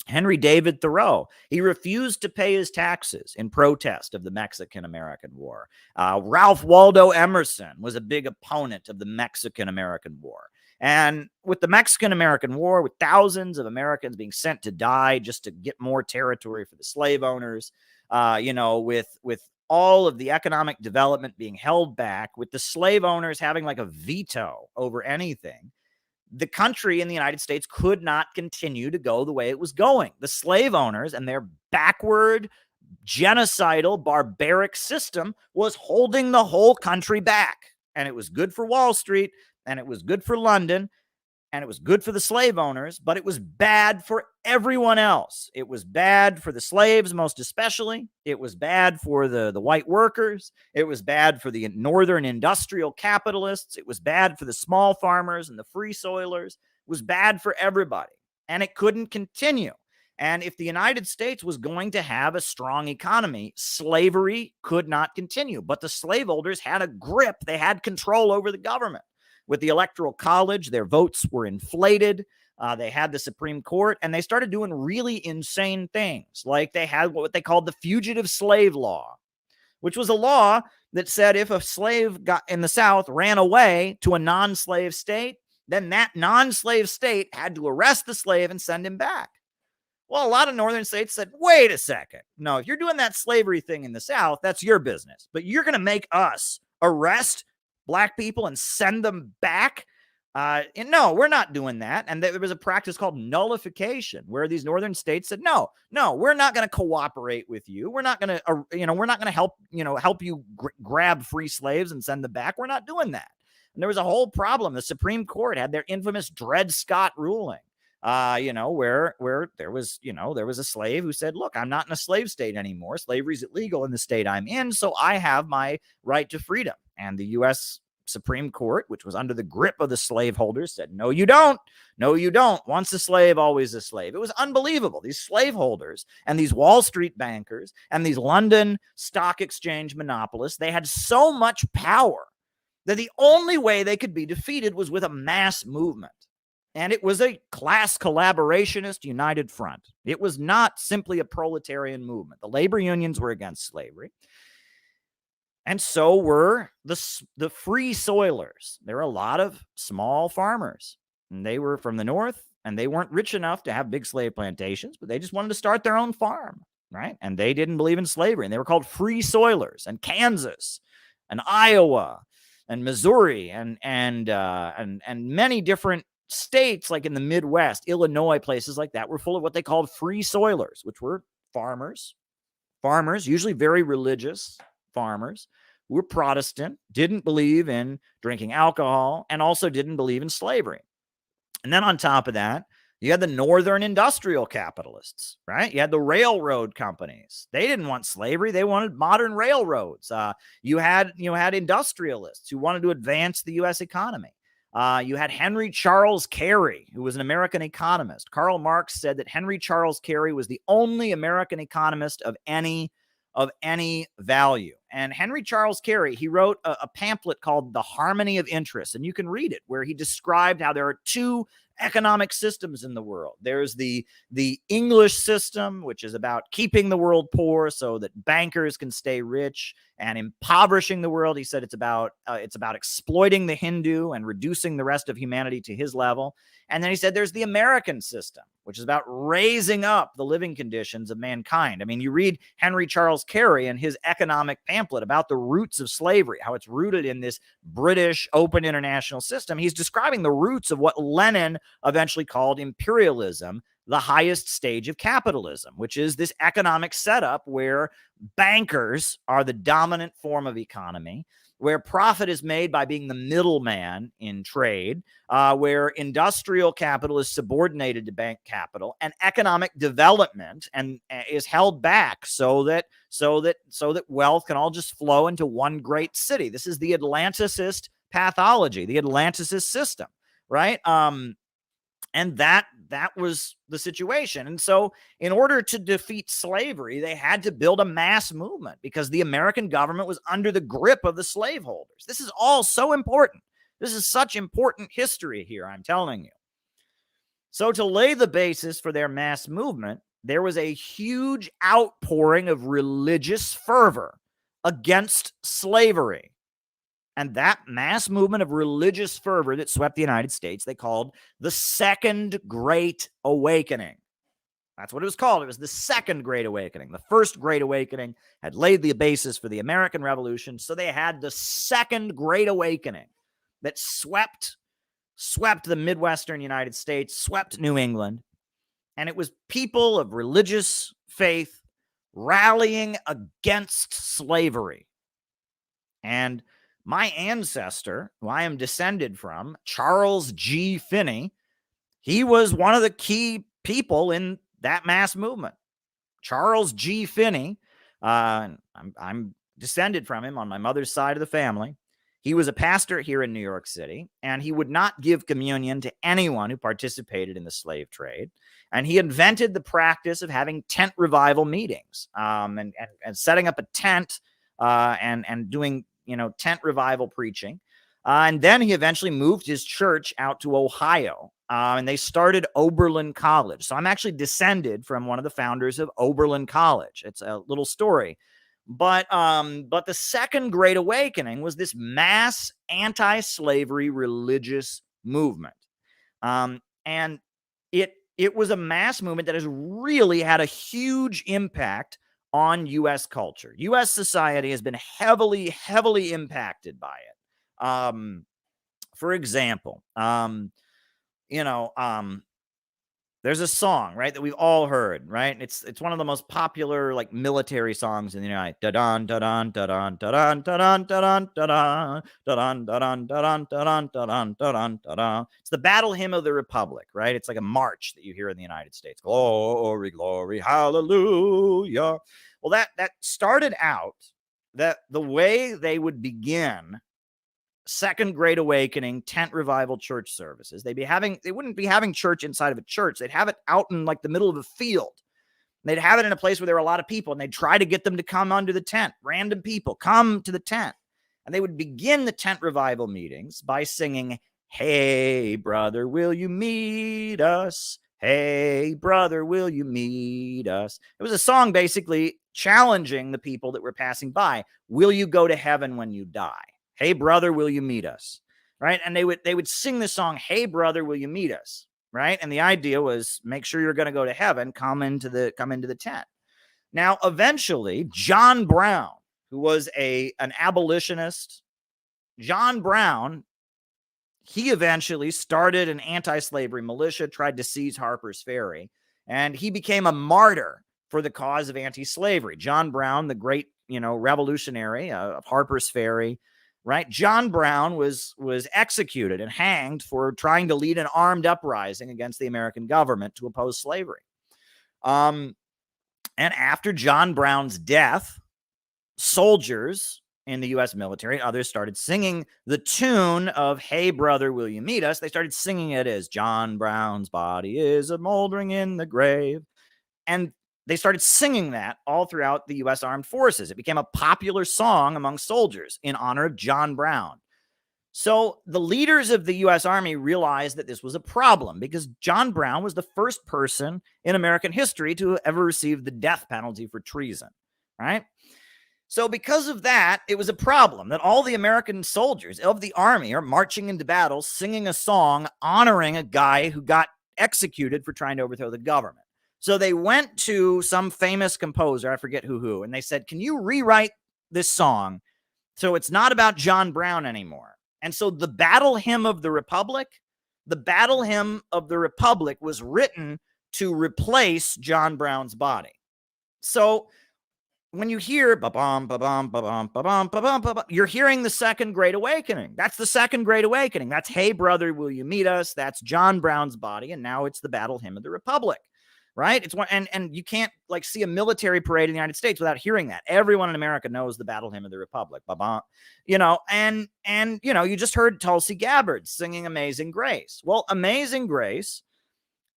Henry David Thoreau, he refused to pay his taxes in protest of the Mexican-American War. Ralph Waldo Emerson was a big opponent of the Mexican-American War. And with the Mexican-American War, with thousands of Americans being sent to die just to get more territory for the slave owners, with all of the economic development being held back, with the slave owners having like a veto over anything, the country in the United States could not continue to go the way it was going. The slave owners and their backward, genocidal, barbaric system was holding the whole country back. And it was good for Wall Street, and it was good for London, and it was good for the slave owners, but it was bad for everyone else. It was bad for the slaves, most especially. It was bad for the white workers. It was bad for the northern industrial capitalists. It was bad for the small farmers and the free soilers. It was bad for everybody, and it couldn't continue. And if the United States was going to have a strong economy, slavery could not continue. But the slaveholders had a grip. They had control over the government. With the Electoral College, their votes were inflated. They had the Supreme Court, and they started doing really insane things. Like they had what they called the Fugitive Slave Law, which was a law that said if a slave got in the South ran away to a non-slave state, then that non-slave state had to arrest the slave and send him back. Well, a lot of northern states said, wait a second. No, if you're doing that slavery thing in the South, that's your business. But you're going to make us arrest Black people and send them back? And no, we're not doing that. And there was a practice called nullification, where these northern states said, no, we're not going to cooperate with you. We're not going to, we're not going to help you grab free slaves and send them back. We're not doing that. And there was a whole problem. The Supreme Court had their infamous Dred Scott ruling, where there was a slave who said, look, I'm not in a slave state anymore. Slavery's illegal in the state I'm in, so I have my right to freedom. And the U.S. Supreme Court, which was under the grip of the slaveholders, said, no, you don't. No, you don't. Once a slave, always a slave. It was unbelievable. These slaveholders and these Wall Street bankers and these London stock exchange monopolists, they had so much power that the only way they could be defeated was with a mass movement. And it was a class collaborationist united front. It was not simply a proletarian movement. The labor unions were against slavery. And so were the free soilers. There were a lot of small farmers, and they were from the north, and they weren't rich enough to have big slave plantations, but they just wanted to start their own farm, right? And they didn't believe in slavery, and they were called free soilers. And Kansas and Iowa and Missouri and many different states, like in the Midwest, Illinois, places like that, were full of what they called free soilers, which were farmers, usually very religious farmers, who were Protestant, didn't believe in drinking alcohol, and also didn't believe in slavery. And then on top of that, you had the northern industrial capitalists, right? You had the railroad companies. They didn't want slavery. They wanted modern railroads. You had industrialists who wanted to advance the U.S. economy. You had Henry Charles Carey, who was an American economist. Karl Marx said that Henry Charles Carey was the only American economist of any value. And Henry Charles Carey, he wrote a pamphlet called The Harmony of Interest, and you can read it, where he described how there are two economic systems in the world. There's the English system, which is about keeping the world poor so that bankers can stay rich, and impoverishing the world. He said it's about exploiting the Hindu and reducing the rest of humanity to his level. And then he said there's the American system, which is about raising up the living conditions of mankind. I mean, you read Henry Charles Carey and his economic pamphlet about the roots of slavery, how it's rooted in this British open international system. He's describing the roots of what Lenin eventually called imperialism, the highest stage of capitalism, which is this economic setup where bankers are the dominant form of economy, where profit is made by being the middleman in trade, where industrial capital is subordinated to bank capital, and economic development and is held back so that wealth can all just flow into one great city. This is the Atlanticist pathology, the Atlanticist system, right? And that was the situation. And so in order to defeat slavery, they had to build a mass movement because the American government was under the grip of the slaveholders. This is all so important. This is such important history here, I'm telling you. So to lay the basis for their mass movement, there was a huge outpouring of religious fervor against slavery. And that mass movement of religious fervor that swept the United States, they called the Second Great Awakening. That's what it was called. It was the Second Great Awakening. The First Great Awakening had laid the basis for the American Revolution. So they had the Second Great Awakening that swept the Midwestern United States, swept New England. And it was people of religious faith rallying against slavery. And my ancestor, who I am descended from, Charles G. Finney, he was one of the key people in that mass movement. Charles G. Finney, I'm descended from him on my mother's side of the family. He was a pastor here in New York City, and he would not give communion to anyone who participated in the slave trade. And he invented the practice of having tent revival meetings, and setting up a tent and doing tent revival preaching. And then he eventually moved his church out to Ohio, and they started Oberlin College. So I'm actually descended from one of the founders of Oberlin College. It's a little story. But the Second Great Awakening was this mass anti-slavery religious movement. And it was a mass movement that has really had a huge impact on U.S. culture. U.S. society has been heavily, heavily impacted by it. For example, there's a song, right, that we've all heard, right? It's one of the most popular like military songs in the United States. Da-dun, da-dun, da-dun, da-dun, da-dun, da-dun, da-dun, da-dun, da-dun, da-dun, da-dun, da-dun, da-dun, da-dun. It's the battle hymn of the Republic, right? It's like a march that you hear in the United States. Glory, glory, hallelujah. Well, that started out that the way they would begin Second Great Awakening tent revival church services, they wouldn't be having church inside of a church. They'd have it out in like the middle of a field. They'd have it in a place where there were a lot of people, and they'd try to get them to come under the tent. Random people come to the tent, and they would begin the tent revival meetings by singing, "Hey brother, will you meet us? Hey brother, will you meet us?" It was a song basically challenging the people that were passing by. Will you go to heaven when you die? Hey brother, will you meet us? Right? And they would sing the song, "Hey brother, will you meet us?" Right? And the idea was, make sure you're going to go to heaven, come into the tent. Now, eventually, John Brown, who was an abolitionist, John Brown, he eventually started an anti-slavery militia, tried to seize Harper's Ferry, and he became a martyr for the cause of anti-slavery. John Brown, the great, revolutionary of Harper's Ferry, right? John Brown was executed and hanged for trying to lead an armed uprising against the American government to oppose slavery. And after John Brown's death, soldiers in the U.S. military and others started singing the tune of "Hey brother, will you meet us?" They started singing it as "John Brown's body is a moldering in the grave." And they started singing that all throughout the U.S. Armed Forces. It became a popular song among soldiers in honor of John Brown. So the leaders of the U.S. Army realized that this was a problem because John Brown was the first person in American history to ever receive the death penalty for treason, right? So because of that, it was a problem that all the American soldiers of the Army are marching into battle, singing a song honoring a guy who got executed for trying to overthrow the government. So they went to some famous composer, I forget who, and they said, "Can you rewrite this song so it's not about John Brown anymore?" And so the battle hymn of the Republic was written to replace John Brown's body. So when you hear ba-bum, ba-bum, ba-bum, ba-bum, ba-bum, ba-bum, you're hearing the Second Great Awakening. That's the Second Great Awakening. That's Hey Brother, Will You Meet Us? That's John Brown's Body, and now it's the Battle Hymn of the Republic, right? It's one, and you can't like see a military parade in the United States without hearing that. Everyone in America knows the Battle Hymn of the Republic, ba-bum, you know, and you know, you just heard Tulsi Gabbard singing Amazing Grace. Well, Amazing Grace,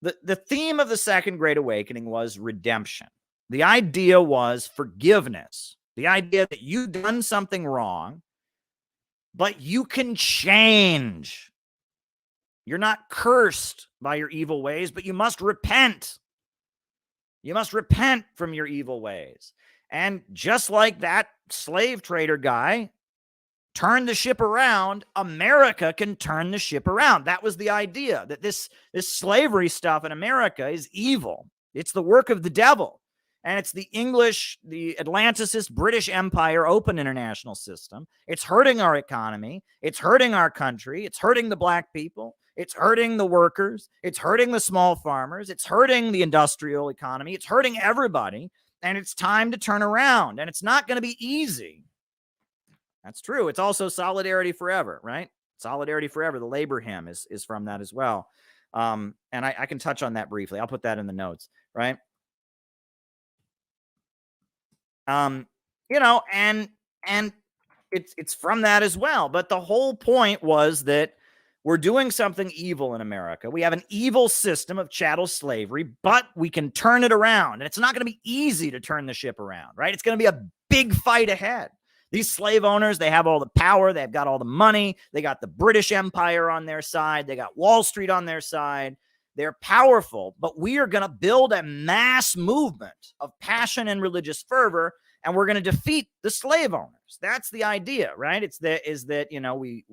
the theme of the Second Great Awakening was redemption. The idea was forgiveness. The idea that you've done something wrong, but you can change. You're not cursed by your evil ways, but you must repent. You must repent from your evil ways. And just like that slave trader guy turned the ship around, America can turn the ship around. That was the idea, that this slavery stuff in America is evil. It's the work of the devil. And it's the English, the Atlanticist British Empire open international system. It's hurting our economy. It's hurting our country. It's hurting the black people. It's hurting the workers. It's hurting the small farmers. It's hurting the industrial economy. It's hurting everybody. And it's time to turn around. And it's not going to be easy. That's true. It's also Solidarity Forever, right? Solidarity Forever. The labor hymn is from that as well. And I can touch on that briefly. I'll put that in the notes, right? You know, and it's from that as well. But the whole point was that we're doing something evil in America. We have an evil system of chattel slavery, but we can turn it around. And it's not going to be easy to turn the ship around, right? It's going to be a big fight ahead. These slave owners, they have all the power. They've got all the money. They got the British Empire on their side. They got Wall Street on their side. They're powerful, but we are going to build a mass movement of passion and religious fervor, and we're going to defeat the slave owners. That's the idea, right? Is that, you know, we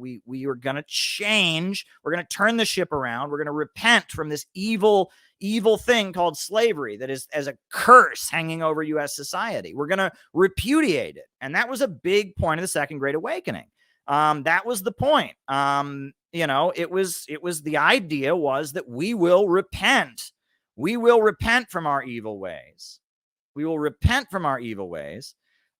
are going to change. We're going to turn the ship around. We're going to repent from this evil thing called slavery that is as a curse hanging over U.S. society. We're going to repudiate it. And that was a big point of the Second Great Awakening. That was the point. You know, it was the idea was that we will repent. We will repent from our evil ways. We will repent from our evil ways.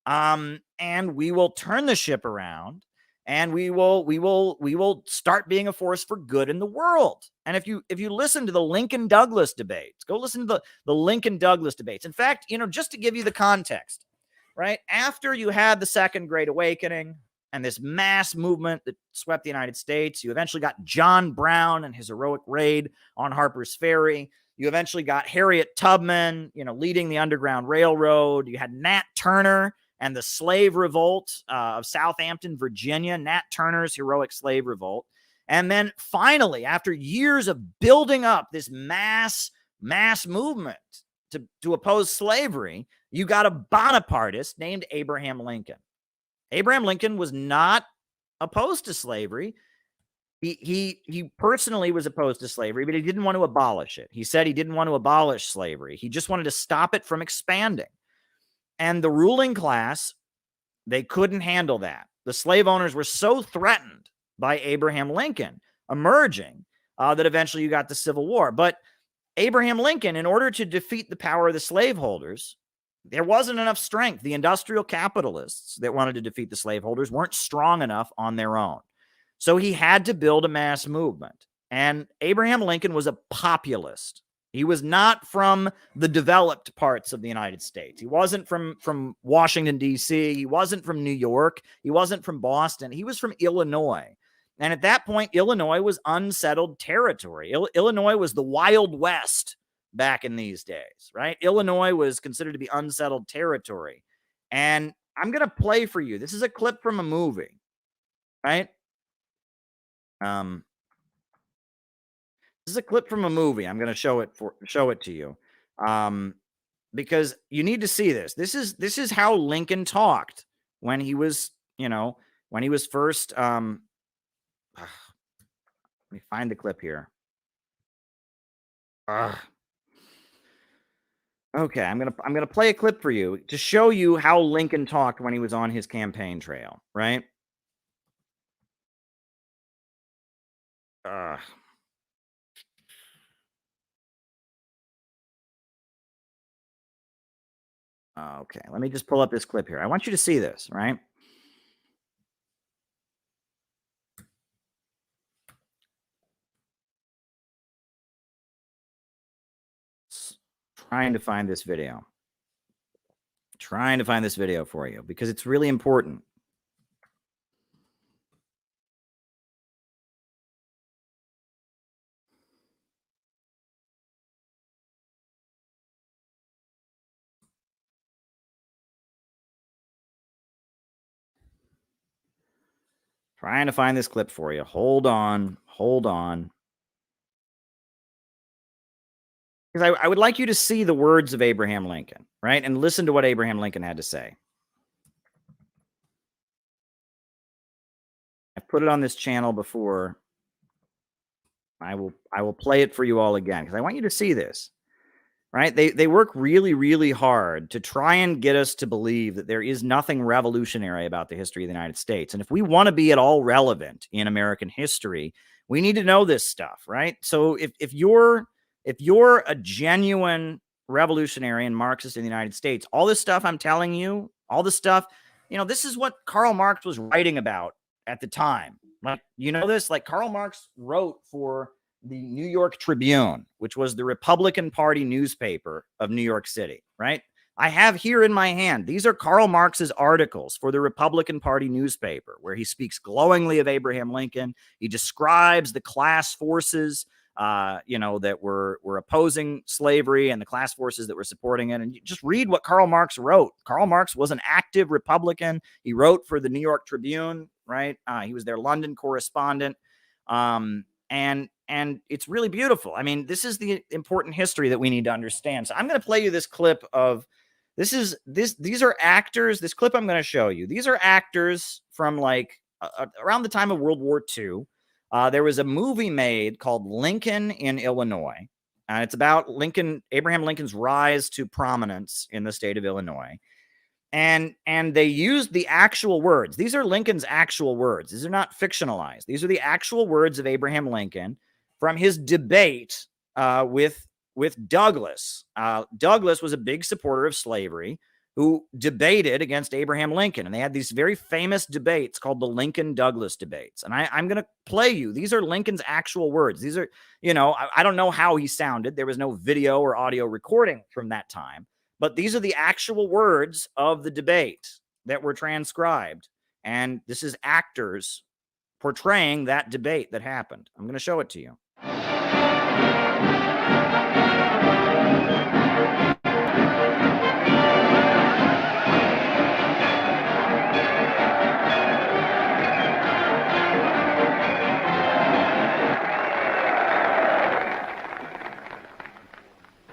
And we will turn the ship around, and we will start being a force for good in the world. And if you listen to the Lincoln Douglas debates, go listen to the Lincoln Douglas debates. In fact, you know, just to give you the context, right? After you had the Second Great Awakening and this mass movement that swept the United States, you eventually got John Brown and his heroic raid on Harper's Ferry. You eventually got Harriet Tubman, you know, leading the Underground Railroad. You had Nat Turner and the slave revolt of Southampton, Virginia, Nat Turner's heroic slave revolt. And then finally, after years of building up this mass movement to oppose slavery, you got a Bonapartist named Abraham Lincoln. Abraham Lincoln was not opposed to slavery. He personally was opposed to slavery, but he didn't want to abolish it. He said he didn't want to abolish slavery. He just wanted to stop it from expanding. And the ruling class, they couldn't handle that. The slave owners were so threatened by Abraham Lincoln emerging that eventually you got the Civil War. But Abraham Lincoln, in order to defeat the power of the slaveholders, there wasn't enough strength. The industrial capitalists that wanted to defeat the slaveholders weren't strong enough on their own. So he had to build a mass movement. And Abraham Lincoln was a populist. He was not from the developed parts of the United States. He wasn't from Washington, D.C. He wasn't from New York. He wasn't from Boston. He was from Illinois. And at that point, Illinois was unsettled territory. Illinois was the Wild West back in these days, right? Illinois was considered to be unsettled territory. And I'm going to play for you. This is a clip from a movie, right? This is a clip from a movie. I'm going to show it to you. Because you need to see this. This is how Lincoln talked when he was, you know, when he was first let me find the clip here. Okay, I'm gonna play a clip for you to show you how Lincoln talked when he was on his campaign trail, right? Okay, let me just pull up this clip here. I want you to see this, right? Trying to find this video. Trying to find this video for you because it's really important. Trying to find this clip for you. Hold on. Hold on. Because I would like you to see the words of Abraham Lincoln, right? And listen to what Abraham Lincoln had to say. I've put it on this channel before. I will play it for you all again because I want you to see this, right? They work really, really hard to try and get us to believe that there is nothing revolutionary about the history of the United States. And if we want to be at all relevant in American history, we need to know this stuff, right? So if you're a genuine revolutionary and Marxist in the United States, all this stuff I'm telling you, all this stuff, this is what Karl Marx was writing about at the time. Like, this, like Karl Marx wrote for the New York Tribune, which was the Republican Party newspaper of New York City, right? I have here in my hand, these are Karl Marx's articles for the Republican Party newspaper, where he speaks glowingly of Abraham Lincoln. He describes the class forces that were opposing slavery and the class forces that were supporting it. And you just read what Karl Marx wrote. Karl Marx was an active Republican. He wrote for the New York Tribune, right? He was their London correspondent. And it's really beautiful. I mean, this is the important history that we need to understand. So I'm going to play you this clip of these are actors. This clip I'm going to show you. These are actors from like around the time of World War II. There was a movie made called Lincoln in Illinois. And it's about Abraham Lincoln's rise to prominence in the state of Illinois. And they used the actual words. These are Lincoln's actual words. These are not fictionalized. These are the actual words of Abraham Lincoln from his debate with Douglas. Douglas was a big supporter of slavery who debated against Abraham Lincoln. And they had these very famous debates called the Lincoln-Douglas debates. And I'm going to play you. These are Lincoln's actual words. These are, I don't know how he sounded. There was no video or audio recording from that time. But these are the actual words of the debate that were transcribed. And this is actors portraying that debate that happened. I'm going to show it to you.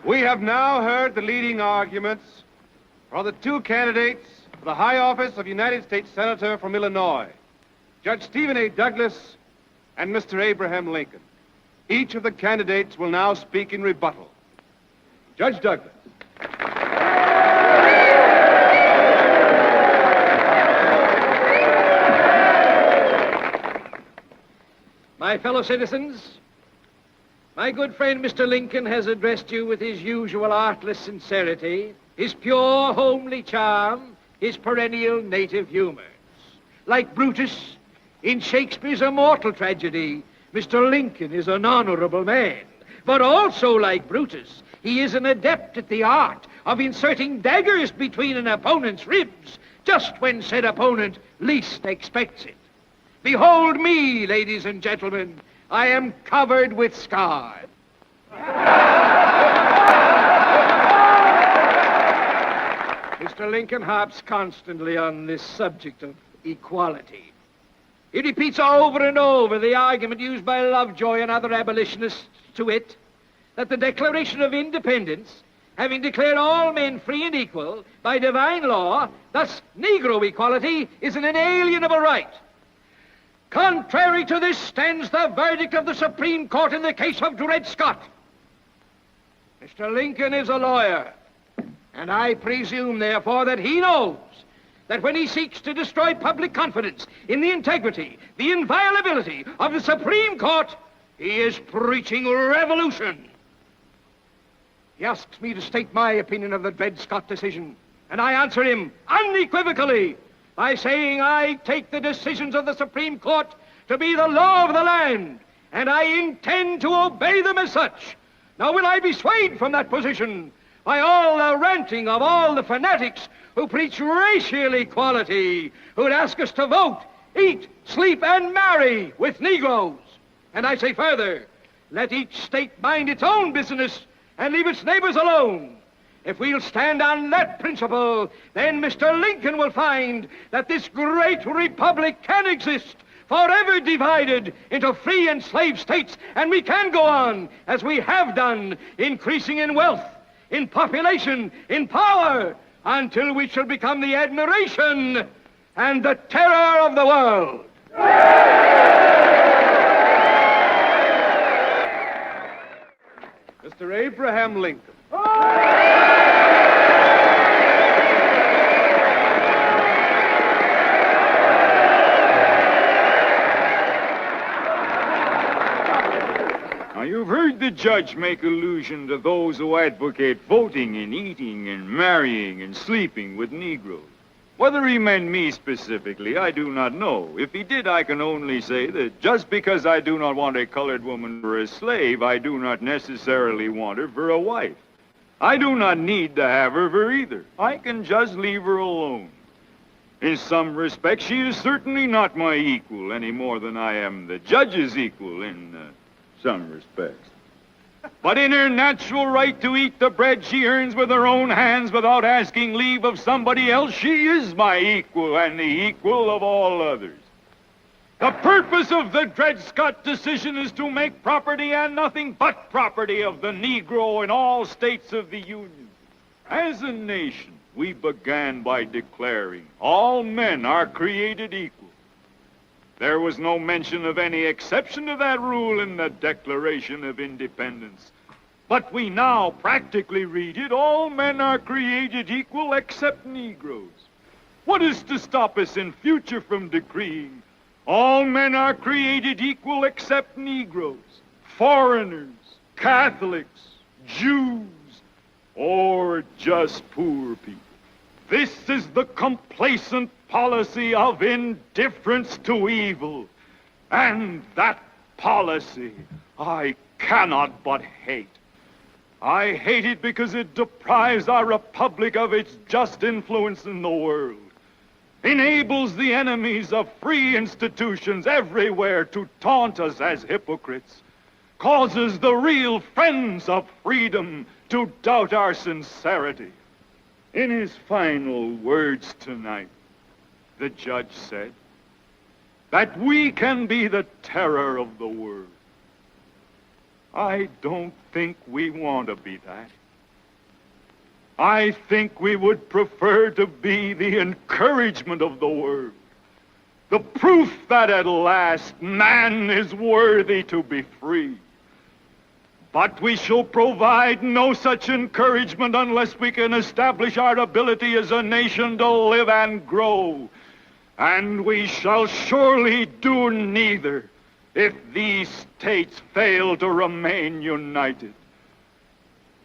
We have now heard the leading arguments for the two candidates for the high office of United States Senator from Illinois, Judge Stephen A. Douglas and Mr. Abraham Lincoln. Each of the candidates will now speak in rebuttal. Judge Douglas. My fellow citizens, my good friend Mr. Lincoln has addressed you with his usual artless sincerity, his pure, homely charm, his perennial native humors. Like Brutus in Shakespeare's immortal tragedy, Mr. Lincoln is an honorable man. But also like Brutus, he is an adept at the art of inserting daggers between an opponent's ribs just when said opponent least expects it. Behold me, ladies and gentlemen. I am covered with scars. Mr. Lincoln harps constantly on this subject of equality. He repeats over and over the argument used by Lovejoy and other abolitionists, to wit, that the Declaration of Independence, having declared all men free and equal by divine law, thus Negro equality, is an inalienable right. Contrary to this stands the verdict of the Supreme Court in the case of Dred Scott. Mr. Lincoln is a lawyer, and I presume, therefore, that he knows that when he seeks to destroy public confidence in the integrity, the inviolability of the Supreme Court, he is preaching revolution. He asks me to state my opinion of the Dred Scott decision. And I answer him unequivocally by saying I take the decisions of the Supreme Court to be the law of the land, and I intend to obey them as such. Now, will I be swayed from that position by all the ranting of all the fanatics who preach racial equality, who'd ask us to vote, eat, sleep, and marry with Negroes? And I say further, let each state mind its own business and leave its neighbors alone. If we'll stand on that principle, then Mr. Lincoln will find that this great republic can exist, forever divided into free and slave states, and we can go on, as we have done, increasing in wealth, in population, in power, until we shall become the admiration and the terror of the world. Mr. Abraham Lincoln. Now, you've heard the judge make allusion to those who advocate voting and eating and marrying and sleeping with Negroes. Whether he meant me specifically, I do not know. If he did, I can only say that just because I do not want a colored woman for a slave, I do not necessarily want her for a wife. I do not need to have her for either. I can just leave her alone. In some respects, she is certainly not my equal any more than I am the judge's equal in some respects. But in her natural right to eat the bread she earns with her own hands without asking leave of somebody else, she is my equal and the equal of all others. The purpose of the Dred Scott decision is to make property and nothing but property of the Negro in all states of the Union. As a nation, we began by declaring all men are created equal. There was no mention of any exception to that rule in the Declaration of Independence. But we now practically read it, all men are created equal except Negroes. What is to stop us in future from decreeing all men are created equal except Negroes, foreigners, Catholics, Jews, or just poor people? This is the complacent policy of indifference to evil. And that policy I cannot but hate. I hate it because it deprives our republic of its just influence in the world, enables the enemies of free institutions everywhere to taunt us as hypocrites, causes the real friends of freedom to doubt our sincerity. In his final words tonight, the judge said that we can be the terror of the world. I don't think we want to be that. I think we would prefer to be the encouragement of the world, the proof that at last man is worthy to be free. But we shall provide no such encouragement unless we can establish our ability as a nation to live and grow. And we shall surely do neither if these states fail to remain united.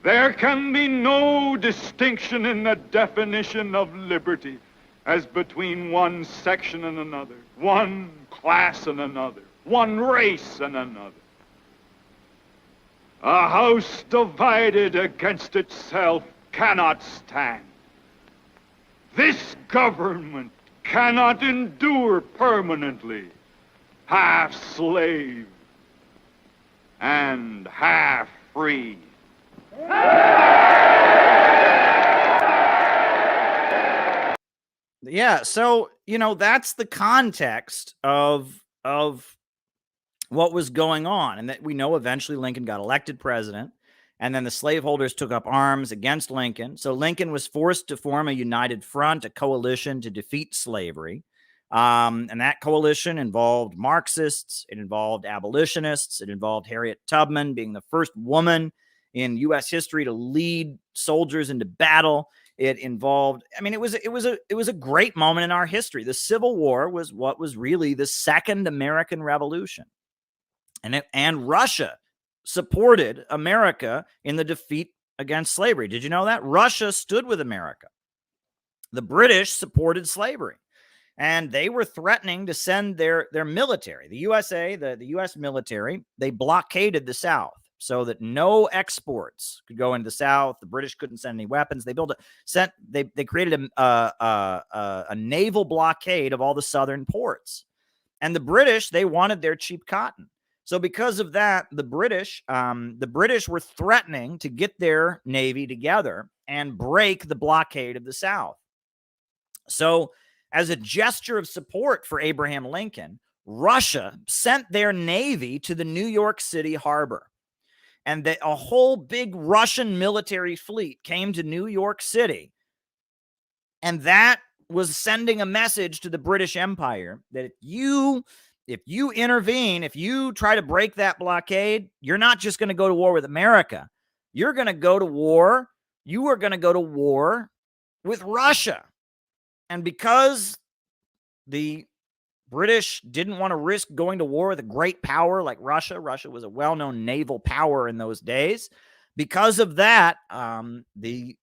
There can be no distinction in the definition of liberty as between one section and another, one class and another, one race and another. A house divided against itself cannot stand. This government cannot endure permanently, half slave and half free. Yeah, so, that's the context of what was going on, and that we know eventually Lincoln got elected president, and then the slaveholders took up arms against Lincoln. So Lincoln was forced to form a united front, a coalition to defeat slavery. And that coalition involved Marxists, it involved abolitionists, it involved Harriet Tubman being the first woman in U.S. history to lead soldiers into battle. It involved, it was a great moment in our history. The Civil War was what was really the second American Revolution. And Russia supported America in the defeat against slavery. Did you know that? Russia stood with America. the British supported slavery. And they were threatening to send their military, the USA, the U.S. military, they blockaded the South so that no exports could go into the South. The British couldn't send any weapons. They created a naval blockade of all the southern ports. And the British, they wanted their cheap cotton. So because of that, the British were threatening to get their navy together and break the blockade of the South. So as a gesture of support for Abraham Lincoln, Russia sent their navy to the New York City harbor. And a whole big Russian military fleet came to New York City. And that was sending a message to the British Empire that if you intervene, if you try to break that blockade, you're not just going to go to war with America. You're going to go to war. You are going to go to war with Russia. And because the British didn't want to risk going to war with a great power like Russia, Russia was a well-known naval power in those days. Because of that, the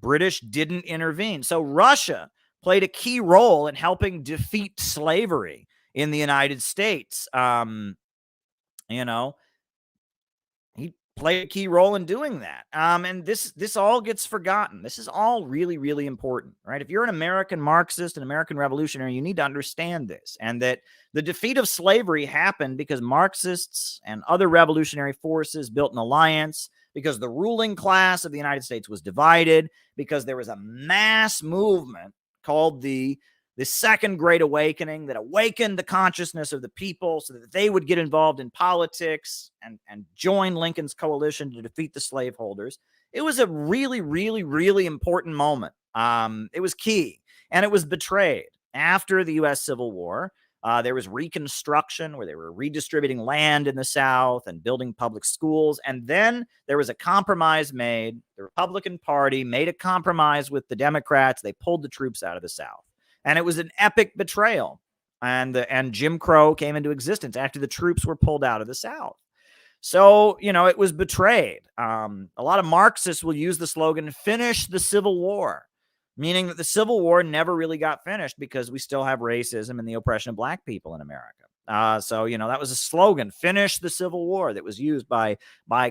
British didn't intervene. So Russia played a key role in helping defeat slavery in the United States. He played a key role in doing that. And this all gets forgotten. This is all really, really important, right? If you're an American Marxist, an American revolutionary, you need to understand this, and that the defeat of slavery happened because Marxists and other revolutionary forces built an alliance, because the ruling class of the United States was divided, because there was a mass movement called the Second Great Awakening that awakened the consciousness of the people so that they would get involved in politics and join Lincoln's coalition to defeat the slaveholders. It was a really, really, really important moment. It was key, and it was betrayed. After the U.S. Civil War, there was Reconstruction, where they were redistributing land in the South and building public schools. And then there was a compromise made. The Republican Party made a compromise with the Democrats. They pulled the troops out of the South. And it was an epic betrayal. And Jim Crow came into existence after the troops were pulled out of the South. So, it was betrayed. A lot of Marxists will use the slogan, "Finish the Civil War," meaning that the Civil War never really got finished because we still have racism and the oppression of black people in America. So that was a slogan, "Finish the Civil War," that was used by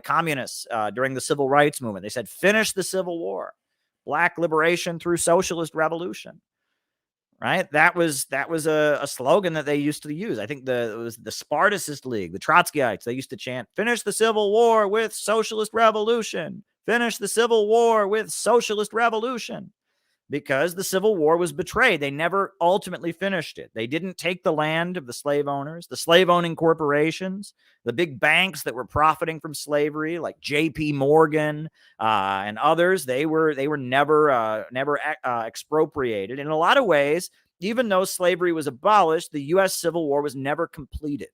communists during the Civil Rights Movement. They said, "Finish the Civil War, black liberation through socialist revolution." Right? That was a slogan that they used to use. I think it was the Spartacist League, the Trotskyites. They used to chant, "Finish the Civil War with socialist revolution. Finish the Civil War with socialist revolution." Because the Civil War was betrayed. They never ultimately finished it. They didn't take the land of the slave owners, the slave-owning corporations, the big banks that were profiting from slavery, like J.P. Morgan and others. They were never expropriated. In a lot of ways, even though slavery was abolished, the U.S. Civil War was never completed.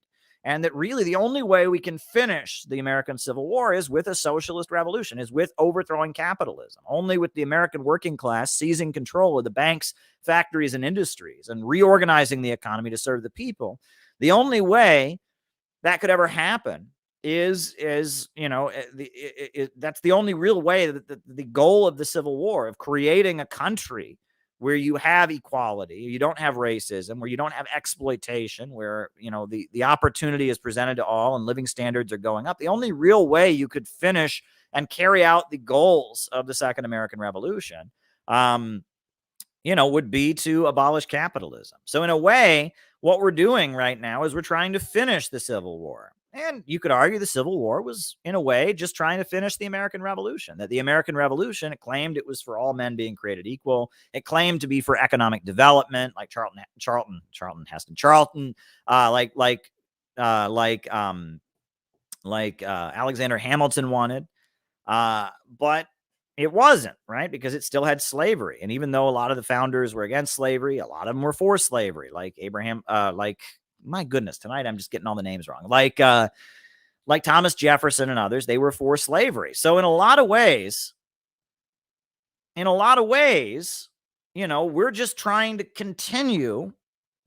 And that really the only way we can finish the American Civil War is with a socialist revolution, is with overthrowing capitalism. Only with the American working class seizing control of the banks, factories, and industries and reorganizing the economy to serve the people. The only way that could ever happen is that's the only real way that the goal of the Civil War, of creating a country where you have equality, you don't have racism, where you don't have exploitation, where, the opportunity is presented to all and living standards are going up. The only real way you could finish and carry out the goals of the Second American Revolution, would be to abolish capitalism. So in a way, what we're doing right now is we're trying to finish the Civil War. And you could argue the Civil War was, in a way, just trying to finish the American Revolution. That the American Revolution, it claimed it was for all men being created equal. It claimed to be for economic development, like Alexander Hamilton wanted. But it wasn't, right? Because it still had slavery. And even though a lot of the founders were against slavery, a lot of them were for slavery, like Abraham, my goodness, tonight I'm just getting all the names wrong. Like Thomas Jefferson and others, they were for slavery. So in a lot of ways, we're just trying to continue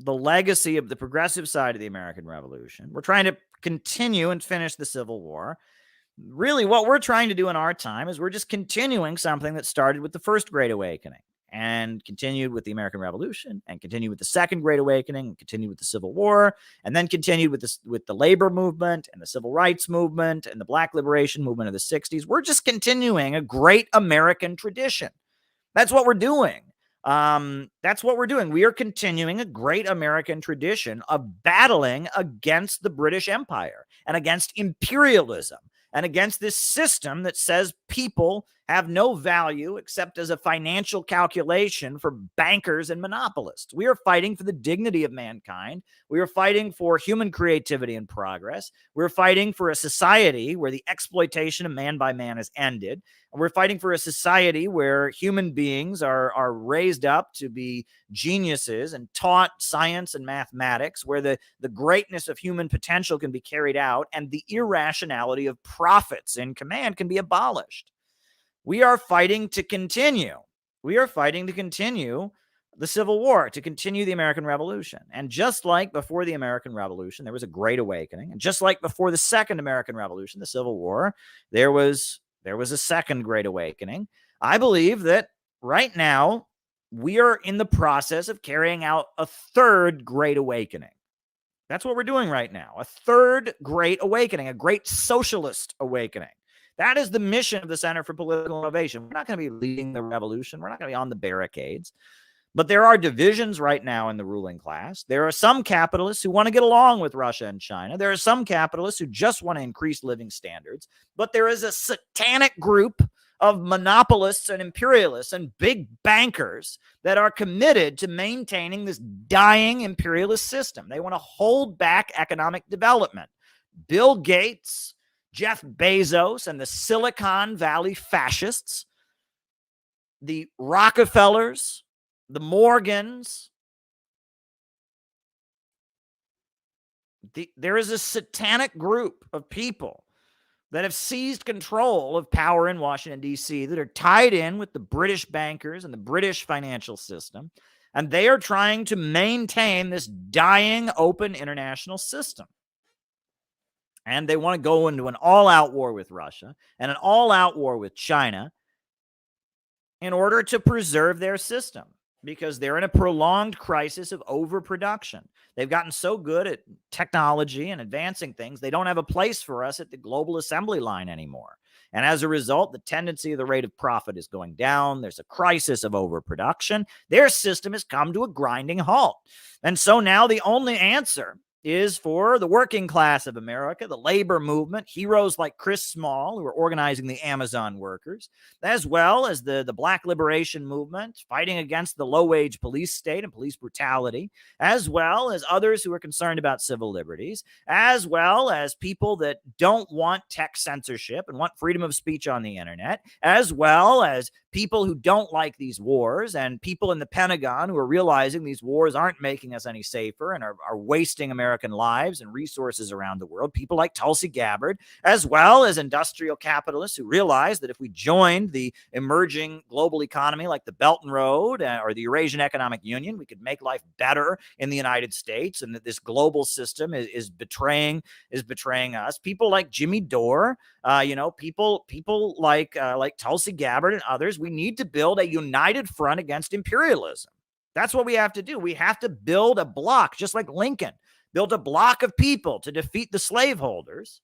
the legacy of the progressive side of the American Revolution. We're trying to continue and finish the Civil War. Really, what we're trying to do in our time is we're just continuing something that started with the First Great Awakening. and continued with the American Revolution, and continued with the Second Great Awakening, and continued with the Civil War, and then continued with the labor movement and the civil rights movement and the Black liberation movement of the 60s. We're just continuing a great American tradition. That's what we're doing. That's what we're doing. We are continuing a great American tradition of battling against the British Empire and against imperialism and against this system that says people have no value except as a financial calculation for bankers and monopolists. We are fighting for the dignity of mankind. We are fighting for human creativity and progress. We're fighting for a society where the exploitation of man by man is ended. And we're fighting for a society where human beings are raised up to be geniuses and taught science and mathematics, where the greatness of human potential can be carried out and the irrationality of profits in command can be abolished. We are fighting to continue. We are fighting to continue the Civil War, to continue the American Revolution. And just like before the American Revolution, there was a Great Awakening. And just like before the Second American Revolution, the Civil War, there was a Second Great Awakening. I believe that right now we are in the process of carrying out a Third Great Awakening. That's what we're doing right now. A Third Great Awakening, a great socialist awakening. That is the mission of the Center for Political Innovation. We're not going to be leading the revolution. We're not going to be on the barricades. But there are divisions right now in the ruling class. There are some capitalists who want to get along with Russia and China. There are some capitalists who just want to increase living standards. But there is a satanic group of monopolists and imperialists and big bankers that are committed to maintaining this dying imperialist system. They want to hold back economic development. Bill Gates, Jeff Bezos, and the Silicon Valley fascists, the Rockefellers, the Morgans. There is a satanic group of people that have seized control of power in Washington, D.C., that are tied in with the British bankers and the British financial system, and they are trying to maintain this dying open international system. And they want to go into an all-out war with Russia and an all-out war with China in order to preserve their system, because they're in a prolonged crisis of overproduction. They've gotten so good at technology and advancing things, they don't have a place for us at the global assembly line anymore. And as a result, the tendency of the rate of profit is going down. There's a crisis of overproduction. Their system has come to a grinding halt. And so now the only answer is for the working class of America, the labor movement, heroes like Chris Small, who are organizing the Amazon workers, as well as the Black liberation movement, fighting against the low-wage police state and police brutality, as well as others who are concerned about civil liberties, as well as people that don't want tech censorship and want freedom of speech on the internet, as well as people who don't like these wars, and people in the Pentagon who are realizing these wars aren't making us any safer and are wasting American lives and resources around the world. People like Tulsi Gabbard, as well as industrial capitalists who realize that if we joined the emerging global economy like the Belt and Road or the Eurasian Economic Union, we could make life better in the United States, and that this global system is betraying us. People like Jimmy Dore, people like Tulsi Gabbard and others. We need to build a united front against imperialism. That's what we have to do. We have to build a block, just like Lincoln built a block of people to defeat the slaveholders.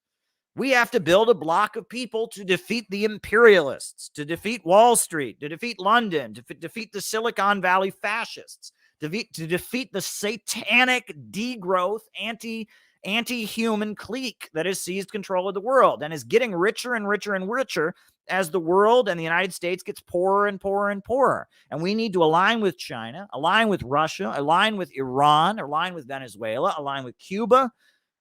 We have to build a block of people to defeat the imperialists, to defeat Wall Street, to defeat London, to defeat the Silicon Valley fascists, to defeat the satanic degrowth, anti-human clique that has seized control of the world and is getting richer and richer and richer as the world and the United States gets poorer and poorer and poorer. And we need to align with China, align with Russia, align with Iran, align with Venezuela, align with Cuba,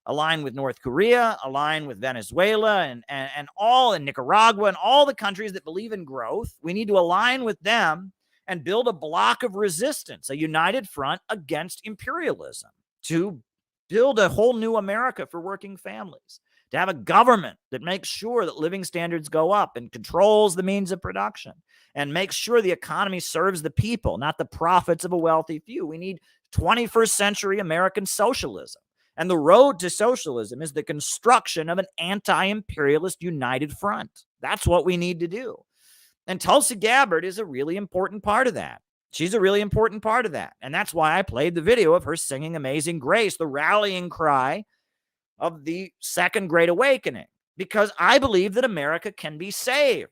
align with North Korea, align with Venezuela and all in Nicaragua and all the countries that believe in growth. We need to align with them and build a block of resistance, a united front against imperialism, to build a whole new America for working families, to have a government that makes sure that living standards go up and controls the means of production and makes sure the economy serves the people, not the profits of a wealthy few. We need 21st century American socialism. And the road to socialism is the construction of an anti-imperialist united front. That's what we need to do. And Tulsi Gabbard is a really important part of that. She's a really important part of that. And that's why I played the video of her singing Amazing Grace, the rallying cry of the Second Great Awakening, because I believe that America can be saved.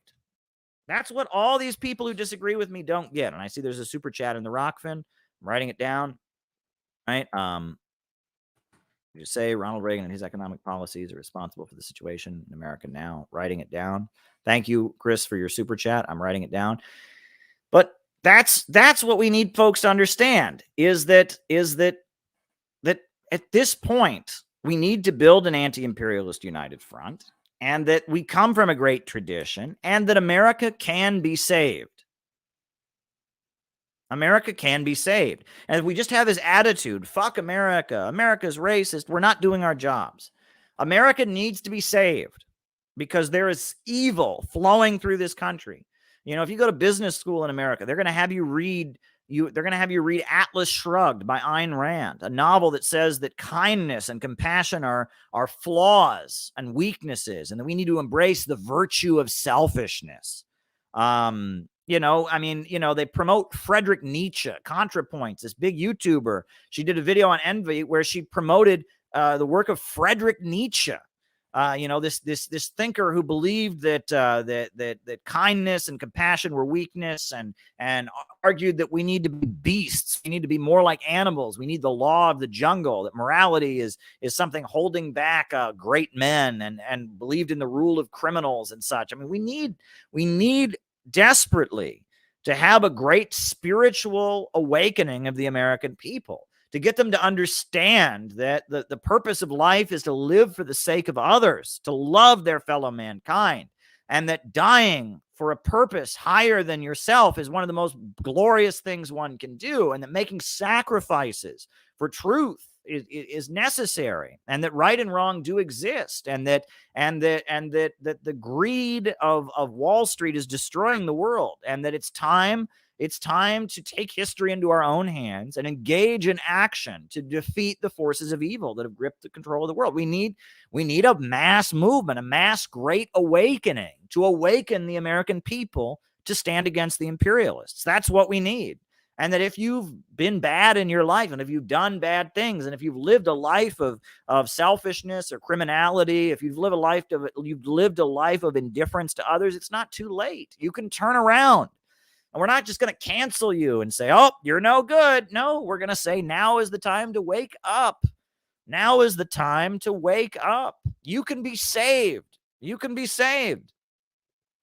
That's what all these people who disagree with me don't get. And I see there's a super chat in the Rockfin. I'm writing it down. Right? You say Ronald Reagan and his economic policies are responsible for the situation in America now. Writing it down. Thank you, Chris, for your super chat. I'm writing it down. But that's what we need folks to understand is that at this point, we need to build an anti-imperialist united front, and that we come from a great tradition, and that America can be saved. America can be saved. And if we just have this attitude, fuck America, America's racist, we're not doing our jobs. America needs to be saved because there is evil flowing through this country. You know, if you go to business school in America, they're going to have you read Atlas Shrugged by Ayn Rand, a novel that says that kindness and compassion are flaws and weaknesses, and that we need to embrace the virtue of selfishness. They promote Friedrich Nietzsche, ContraPoints, this big YouTuber. She did a video on Envy where she promoted the work of Friedrich Nietzsche. This thinker who believed that kindness and compassion were weakness, and argued that we need to be beasts. We need to be more like animals. We need the law of the jungle, that morality is something holding back great men, and believed in the rule of criminals and such. I mean, we need desperately to have a great spiritual awakening of the American people, to get them to understand that the purpose of life is to live for the sake of others, to love their fellow mankind, and that dying for a purpose higher than yourself is one of the most glorious things one can do, and that making sacrifices for truth is necessary, and that right and wrong do exist, and that the greed of Wall Street is destroying the world, and that it's time to take history into our own hands and engage in action to defeat the forces of evil that have gripped the control of the world. We need a mass movement, a mass great awakening to awaken the American people to stand against the imperialists. That's what we need. And that if you've been bad in your life, and if you've done bad things, and if you've lived a life of selfishness or criminality, if you've lived a life of indifference to others, it's not too late. You can turn around. And we're not just going to cancel you and say, oh, you're no good. No, we're going to say now is the time to wake up. Now is the time to wake up. You can be saved. You can be saved.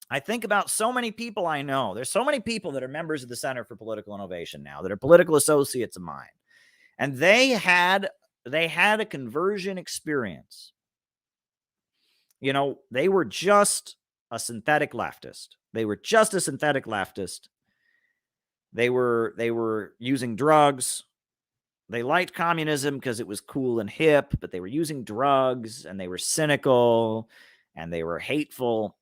I think about so many people I know. There's so many people that are members of the Center for Political Innovation now that are political associates of mine. And they had a conversion experience. You know, they were just a synthetic leftist. They were just a synthetic leftist. They were using drugs. They liked communism because it was cool and hip, but they were using drugs, and they were cynical, and they were hateful.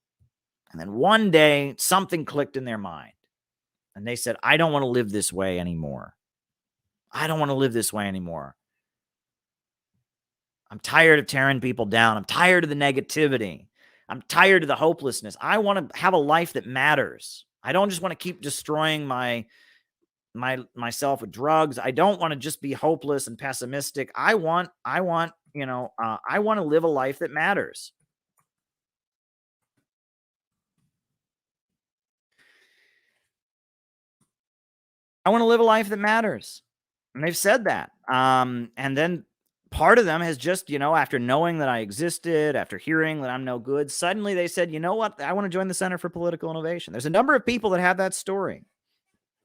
And then one day, something clicked in their mind. And they said, I don't want to live this way anymore. I don't want to live this way anymore. I'm tired of tearing people down. I'm tired of the negativity. I'm tired of the hopelessness. I want to have a life that matters. I don't just want to keep destroying myself with drugs. I don't want to just be hopeless and pessimistic. I want to live a life that matters. I want to live a life that matters. And they've said that. And then part of them has just, after knowing that I existed, after hearing that I'm no good, suddenly they said, you know what? I want to join the Center for Political Innovation. There's a number of people that have that story,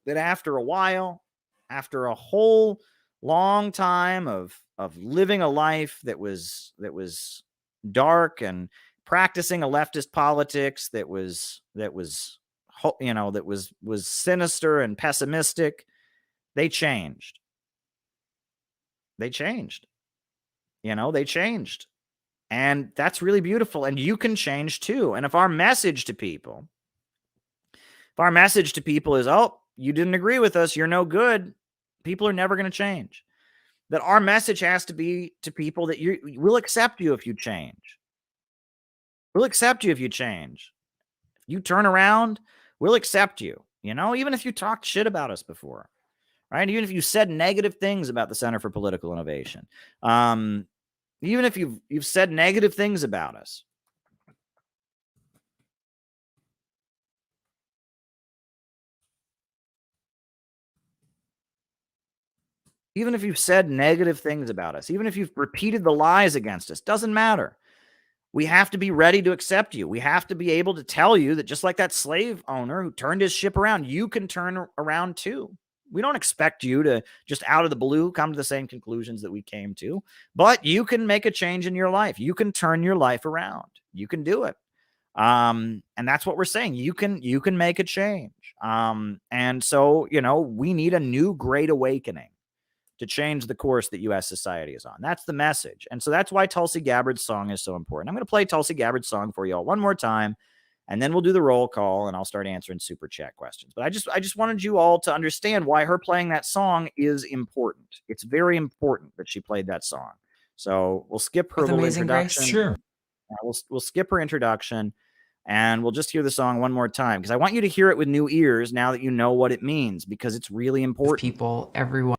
that after a while, after a whole long time of living a life that was dark and practicing a leftist politics that was sinister and pessimistic, they changed. They changed. They changed. And that's really beautiful. And you can change too. And if our message to people is, oh, you didn't agree with us, you're no good, people are never going to change. That our message has to be to people that we'll accept you if you change. We'll accept you if you change. If you turn around, we'll accept you. You know, even if you talked shit about us before, right? Even if you said negative things about the Center for Political Innovation, even if you've said negative things about us, even if you've said negative things about us, even if you've repeated the lies against us, doesn't matter. We have to be ready to accept you. We have to be able to tell you that just like that slave owner who turned his ship around, you can turn around too. We don't expect you to just out of the blue come to the same conclusions that we came to, but you can make a change in your life. You can turn your life around. You can do it. And that's what we're saying. You can make a change. And so, you know, we need a new great awakening to change the course that U.S. society is on. That's the message. And so that's why Tulsi Gabbard's song is so important. I'm going to play Tulsi Gabbard's song for you all one more time, and then we'll do the roll call, and I'll start answering super chat questions. But I just wanted you all to understand why her playing that song is important. It's very important that she played that song. So we'll skip her little introduction. Sure. We'll skip her introduction, and we'll just hear the song one more time, because I want you to hear it with new ears now that you know what it means, because it's really important. People, everyone.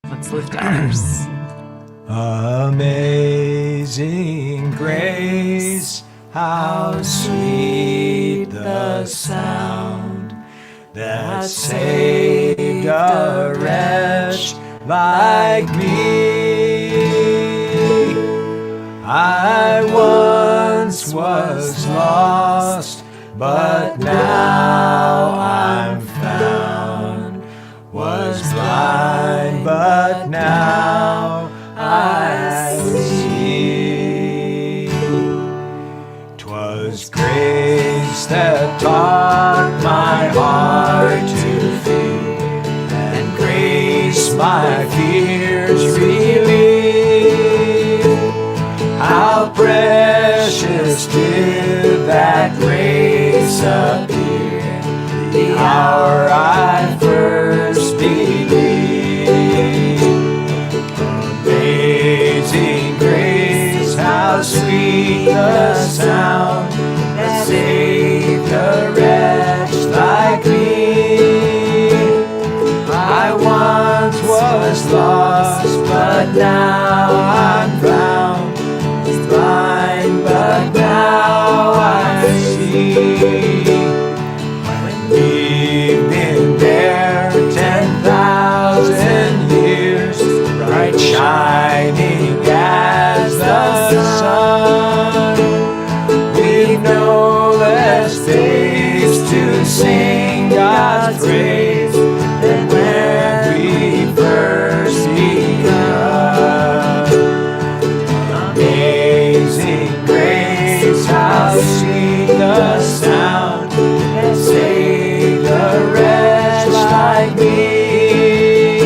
Let's lift others. Amazing grace, how sweet the sound that saved a wretch like me. I once was lost, but now I'm found. Was blind, but now I see. 'Twas grace that taught my heart to fear, and grace my fears relieved. How precious did that grace appear the hour I first believed. Amazing grace, how sweet the sound that saved a wretch like me. I once was lost, but now I'm found. Was blind, but now I see. We've been there 10,000 years, bright shining as the sun. We've no less days to sing God's praise than when we first begun. Amazing grace, how sweet the sound that saved a wretch like me.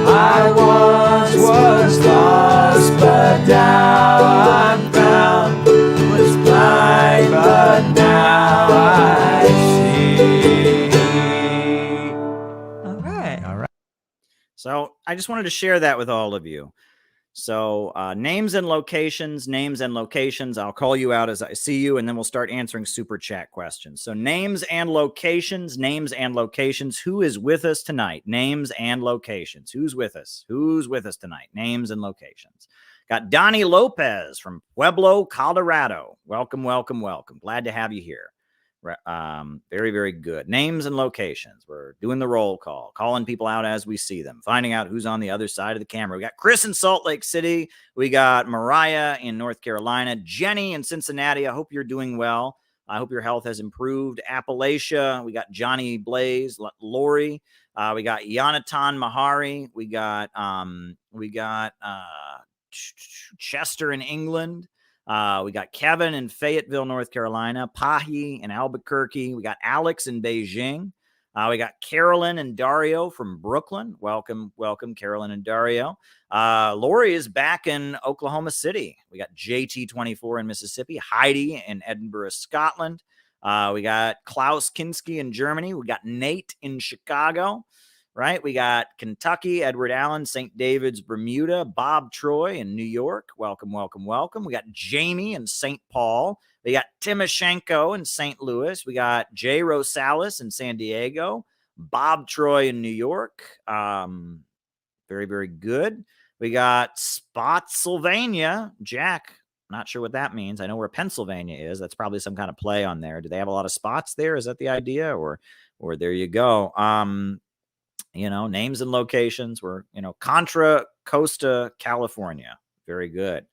I once was lost, but now I'm found. Was blind, but now I see. All right. All right. So I just wanted to share that with all of you. So names and locations. I'll call you out as I see you, and then we'll start answering super chat questions. So names and locations. Who is with us tonight? Names and locations. Who's with us? Who's with us tonight? Names and locations. Got Donnie Lopez from Pueblo, Colorado. Welcome. Glad to have you here. Very, very good. Names and locations. We're doing the roll call, calling people out as we see them, finding out who's on the other side of the camera. We got Chris in Salt Lake City. We got Mariah in North Carolina. Jenny in Cincinnati. I hope you're doing well. I hope your health has improved. Appalachia. We got Johnny Blaze, Lori. We got Yonatan Mahari. We got Chester in England. We got Kevin in Fayetteville, North Carolina, Pahi in Albuquerque. We got Alex in Beijing. We got Carolyn and Dario from Brooklyn. Welcome, Carolyn and Dario. Lori is back in Oklahoma City. We got JT24 in Mississippi, Heidi in Edinburgh, Scotland. We got Klaus Kinski in Germany. We got Nate in Chicago. Right, we got Kentucky, Edward Allen, St. David's, Bermuda, Bob Troy in New York. Welcome. We got Jamie in St. Paul. We got Timoshenko in St. Louis. We got Jay Rosales in San Diego. Bob Troy in New York. Very, very good. We got Spotsylvania. Jack, not sure what that means. I know where Pennsylvania is. That's probably some kind of play on there. Do they have a lot of spots there? Is that the idea? Or there you go. Names and locations were, Contra Costa, California. Very good.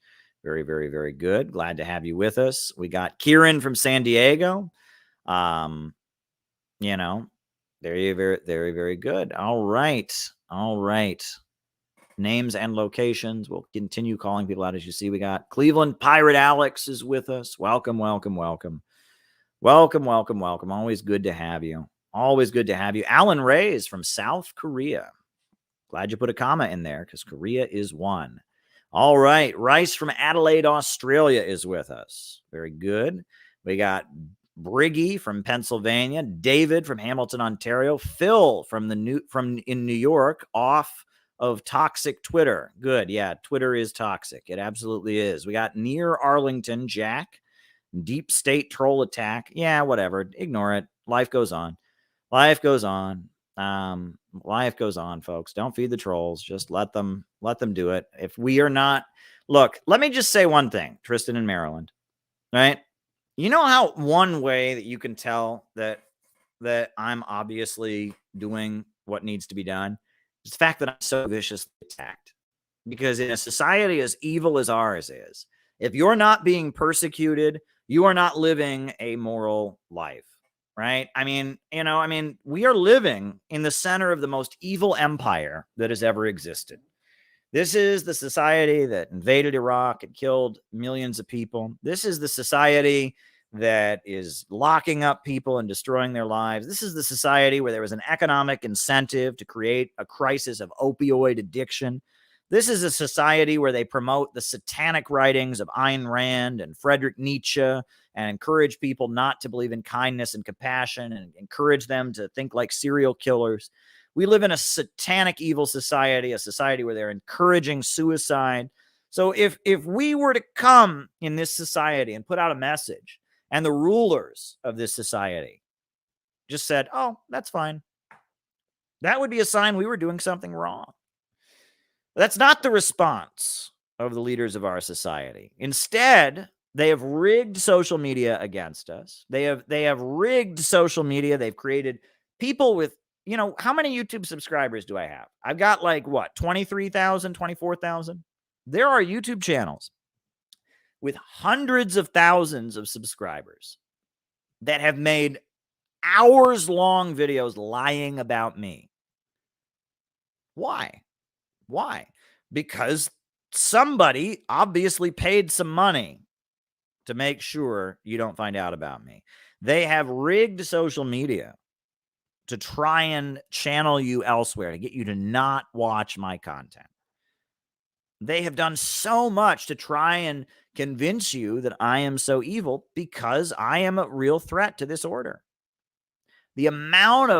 Very, very, very good. Glad to have you with us. We got Kieran from San Diego. Very, very, very, very good. All right. Names and locations. We'll continue calling people out as you see. We got Cleveland Pirate Alex is with us. Welcome, welcome, welcome. Welcome, welcome, welcome. Always good to have you. Always good to have you. Alan Ray is from South Korea. Glad you put a comma in there because Korea is one. All right. Rice from Adelaide, Australia is with us. Very good. We got Briggy from Pennsylvania. David from Hamilton, Ontario. Phil from in New York, off of toxic Twitter. Good. Yeah, Twitter is toxic. It absolutely is. We got near Arlington, Jack. Deep state troll attack. Yeah, whatever. Ignore it. Life goes on. Life goes on. Life goes on, folks. Don't feed the trolls. Just let them do it. If we are not, look, let me just say one thing, Tristan in Maryland, right? You know how one way that you can tell that I'm obviously doing what needs to be done is the fact that I'm so viciously attacked. Because in a society as evil as ours is, if you're not being persecuted, you are not living a moral life. Right? I mean, we are living in the center of the most evil empire that has ever existed. This is the society that invaded Iraq and killed millions of people. This is the society that is locking up people and destroying their lives. This is the society where there was an economic incentive to create a crisis of opioid addiction. This is a society where they promote the satanic writings of Ayn Rand and Friedrich Nietzsche and encourage people not to believe in kindness and compassion and encourage them to think like serial killers. We live in a satanic evil society, a society where they're encouraging suicide. So if we were to come in this society and put out a message and the rulers of this society just said, oh, that's fine, that would be a sign we were doing something wrong. That's not the response of the leaders of our society. Instead, they have rigged social media against us. They have rigged social media. They've created people with, how many YouTube subscribers do I have? I've got 23,000, 24,000. There are YouTube channels with hundreds of thousands of subscribers that have made hours-long videos lying about me. Why? Because somebody obviously paid some money to make sure you don't find out about me. They have rigged social media to try and channel you elsewhere, to get you to not watch my content. They have done so much to try and convince you that I am so evil because I am a real threat to this order. The amount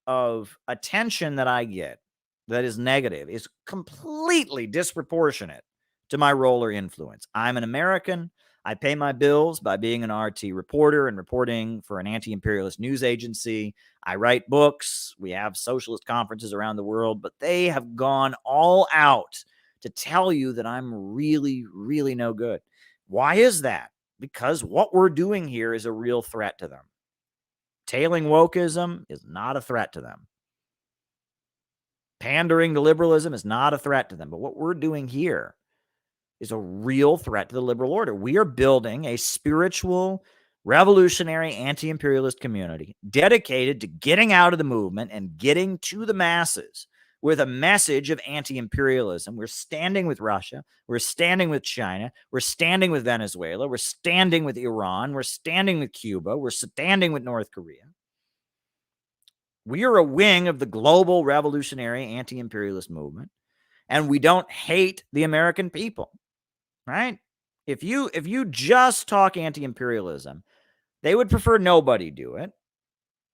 of attention that I get that is negative is completely disproportionate to my role or influence. I'm an American. I pay my bills by being an RT reporter and reporting for an anti-imperialist news agency. I write books. We have socialist conferences around the world, but they have gone all out to tell you that I'm really, really no good. Why is that? Because what we're doing here is a real threat to them. Tailing wokeism is not a threat to them. Pandering to liberalism is not a threat to them. But what we're doing here is a real threat to the liberal order. We are building a spiritual, revolutionary, anti-imperialist community dedicated to getting out of the movement and getting to the masses with a message of anti-imperialism. We're standing with Russia. We're standing with China. We're standing with Venezuela. We're standing with Iran. We're standing with Cuba. We're standing with North Korea. We are a wing of the global revolutionary anti-imperialist movement, and we don't hate the American people, right? If you just talk anti-imperialism, they would prefer nobody do it,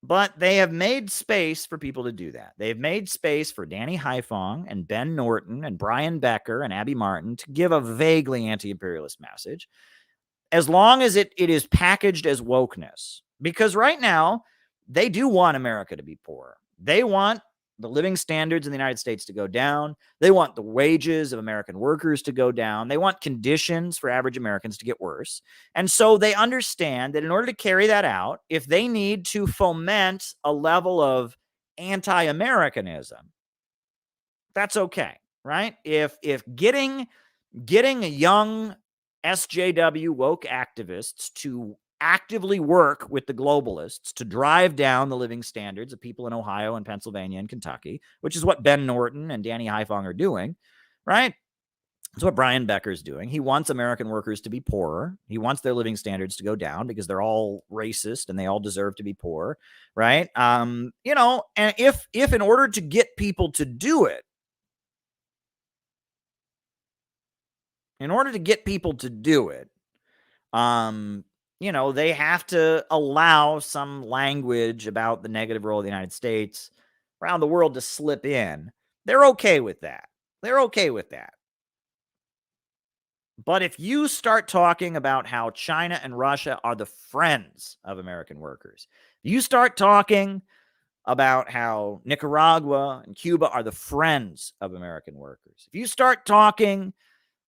but they have made space for people to do that. They've made space for Danny Haiphong and Ben Norton and Brian Becker and Abby Martin to give a vaguely anti-imperialist message. as long as it is packaged as wokeness. Because right now, they do want America to be poor. They want the living standards in the United States to go down. They want the wages of American workers to go down. They want conditions for average Americans to get worse. And so they understand that in order to carry that out, if they need to foment a level of anti-Americanism, that's okay, right? If getting a young SJW woke activists to actively work with the globalists to drive down the living standards of people in Ohio and Pennsylvania and Kentucky, which is what Ben Norton and Danny Haiphong are doing, right? That's what Brian Becker's doing. He wants American workers to be poorer. He wants their living standards to go down because they're all racist and they all deserve to be poor, right? And if in order to get people to do it, they have to allow some language about the negative role of the United States around the world to slip in. They're okay with that. But if you start talking about how China and Russia are the friends of American workers, you start talking about how Nicaragua and Cuba are the friends of American workers, if you start talking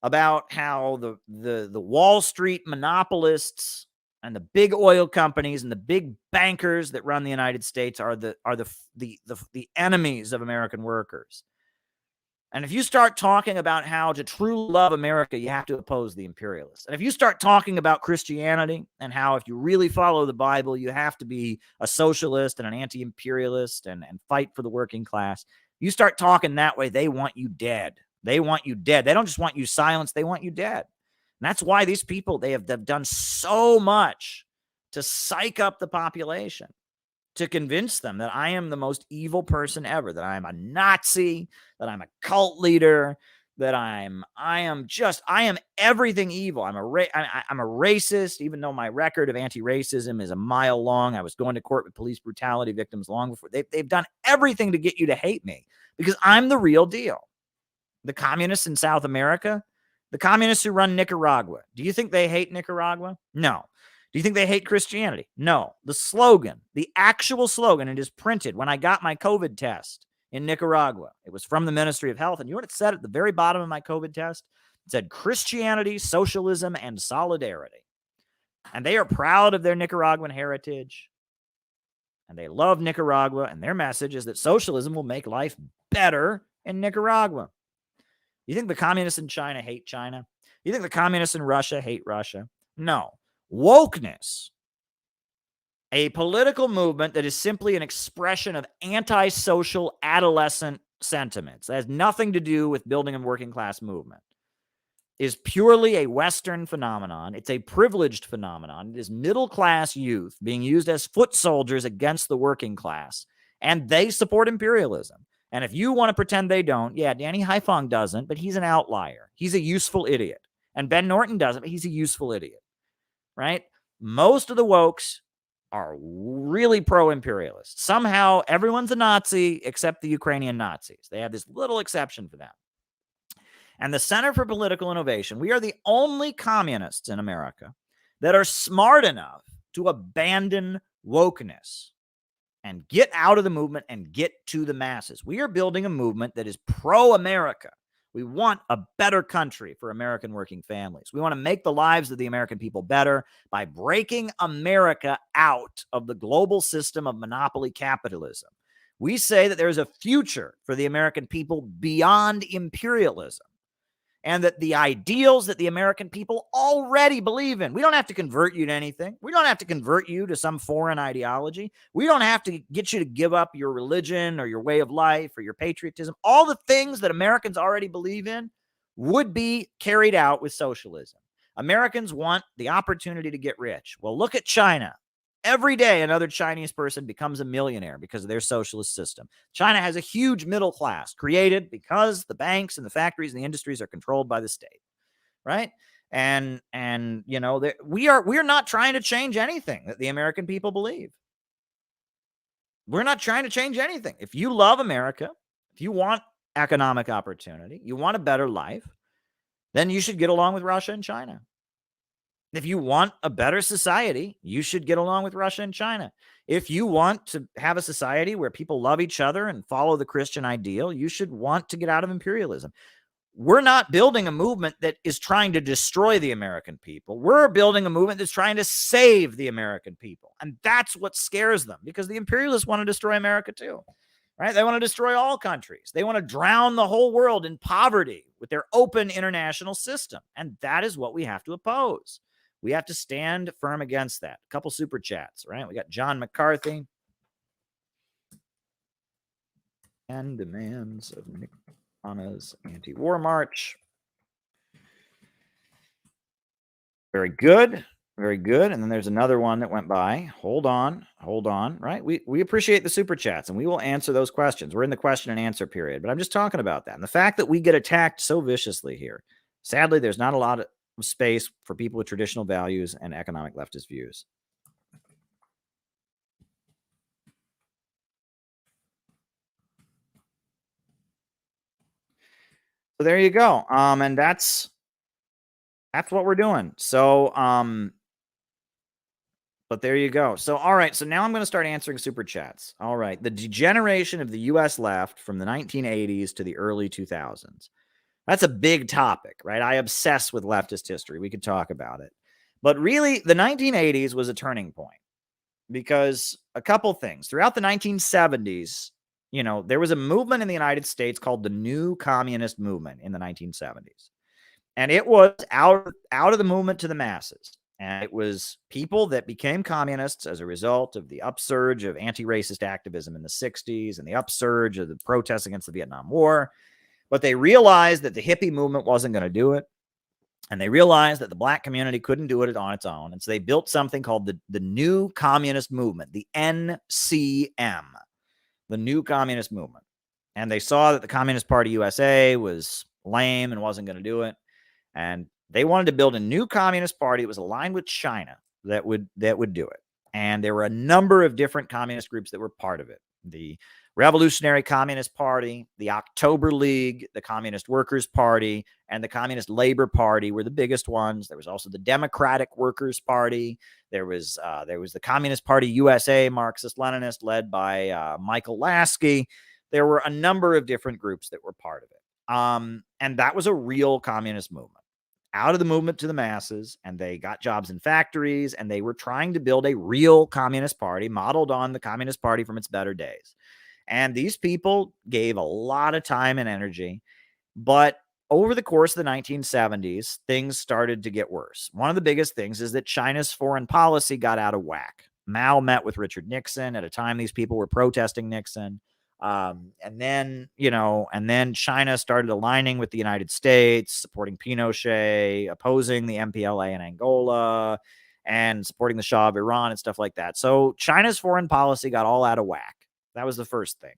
about how the Wall Street monopolists and the big oil companies and the big bankers that run the United States are the enemies of American workers. And if you start talking about how to truly love America, you have to oppose the imperialists. And if you start talking about Christianity and how if you really follow the Bible, you have to be a socialist and an anti-imperialist and fight for the working class, you start talking that way, they want you dead. They want you dead. They don't just want you silenced, they want you dead. And that's why these people, they've done so much to psych up the population, to convince them that I am the most evil person ever, that I am a Nazi, that I'm a cult leader, that I am everything evil. I'm a racist, even though my record of anti-racism is a mile long. I was going to court with police brutality victims long before. They've done everything to get you to hate me because I'm the real deal. The communists in South America, the communists who run Nicaragua, do you think they hate Nicaragua? No. Do you think they hate Christianity? No. The slogan, the actual slogan, it is printed when I got my COVID test in Nicaragua. It was from the Ministry of Health. And you know what it said at the very bottom of my COVID test? It said Christianity, socialism, and solidarity. And they are proud of their Nicaraguan heritage. And they love Nicaragua. And their message is that socialism will make life better in Nicaragua. You think the communists in China hate China? You think the communists in Russia hate Russia? No. Wokeness, a political movement that is simply an expression of antisocial adolescent sentiments that has nothing to do with building a working class movement, is purely a Western phenomenon. It's a privileged phenomenon. It is middle class youth being used as foot soldiers against the working class, and they support imperialism. And if you want to pretend they don't, yeah, Danny Haiphong doesn't, but he's an outlier. He's a useful idiot. And Ben Norton doesn't, but he's a useful idiot, right? Most of the wokes are really pro-imperialist. Somehow everyone's a Nazi except the Ukrainian Nazis. They have this little exception for them. And the Center for Political Innovation, we are the only communists in America that are smart enough to abandon wokeness and get out of the movement and get to the masses. We are building a movement that is pro-America. We want a better country for American working families. We want to make the lives of the American people better by breaking America out of the global system of monopoly capitalism. We say that there is a future for the American people beyond imperialism, and that the ideals that the American people already believe in. We don't have to convert you to anything. We don't have to convert you to some foreign ideology. We don't have to get you to give up your religion or your way of life or your patriotism. All the things that Americans already believe in would be carried out with socialism. Americans want the opportunity to get rich. Well, look at China. Every day, another Chinese person becomes a millionaire because of their socialist system. China has a huge middle class created because the banks and the factories and the industries are controlled by the state, right? And we're not trying to change anything that the American people believe. We're not trying to change anything. If you love America, if you want economic opportunity, you want a better life, then you should get along with Russia and China. If you want a better society, you should get along with Russia and China. If you want to have a society where people love each other and follow the Christian ideal, you should want to get out of imperialism. We're not building a movement that is trying to destroy the American people. We're building a movement that's trying to save the American people. And that's what scares them, because the imperialists want to destroy America too, right? They want to destroy all countries. They want to drown the whole world in poverty with their open international system. And that is what we have to oppose. We have to stand firm against that. A couple super chats, right? We got John McCarthy. And demands of Nick Anna's anti-war march. Very good. Very good. And then there's another one that went by. Hold on, right? We appreciate the super chats, and we will answer those questions. We're in the question and answer period, but I'm just talking about that. And the fact that we get attacked so viciously here. Sadly, there's not a lot of space for people with traditional values and economic leftist views. So there you go. And that's what we're doing. So, but there you go. So, all right. So now I'm going to start answering super chats. All right. The degeneration of the U.S. left from the 1980s to the early 2000s. That's a big topic, right? I obsess with leftist history. We could talk about it. But really, the 1980s was a turning point, because a couple things. Throughout the 1970s, there was a movement in the United States called the New Communist Movement in the 1970s. And it was out of the movement to the masses. And it was people that became communists as a result of the upsurge of anti-racist activism in the 60s and the upsurge of the protests against the Vietnam War. But they realized that the hippie movement wasn't going to do it. And they realized that the black community couldn't do it on its own. And so they built something called the New Communist Movement, the NCM, the New Communist Movement. And they saw that the Communist Party USA was lame and wasn't going to do it. And they wanted to build a new communist party that was aligned with China that would do it. And there were a number of different communist groups that were part of it. The Revolutionary Communist Party, the October League, the Communist Workers' Party, and the Communist Labor Party were the biggest ones. There was also the Democratic Workers' Party. There was the Communist Party USA, Marxist-Leninist, led by Michael Lasky. There were a number of different groups that were part of it. And that was a real communist movement. Out of the movement to the masses, and they got jobs in factories, and they were trying to build a real communist party modeled on the Communist Party from its better days. And these people gave a lot of time and energy, but over the course of the 1970s, things started to get worse. One of the biggest things is that China's foreign policy got out of whack. Mao met with Richard Nixon at a time these people were protesting Nixon. And then China started aligning with the United States, supporting Pinochet, opposing the MPLA in Angola, and supporting the Shah of Iran and stuff like that. So China's foreign policy got all out of whack. That was the first thing.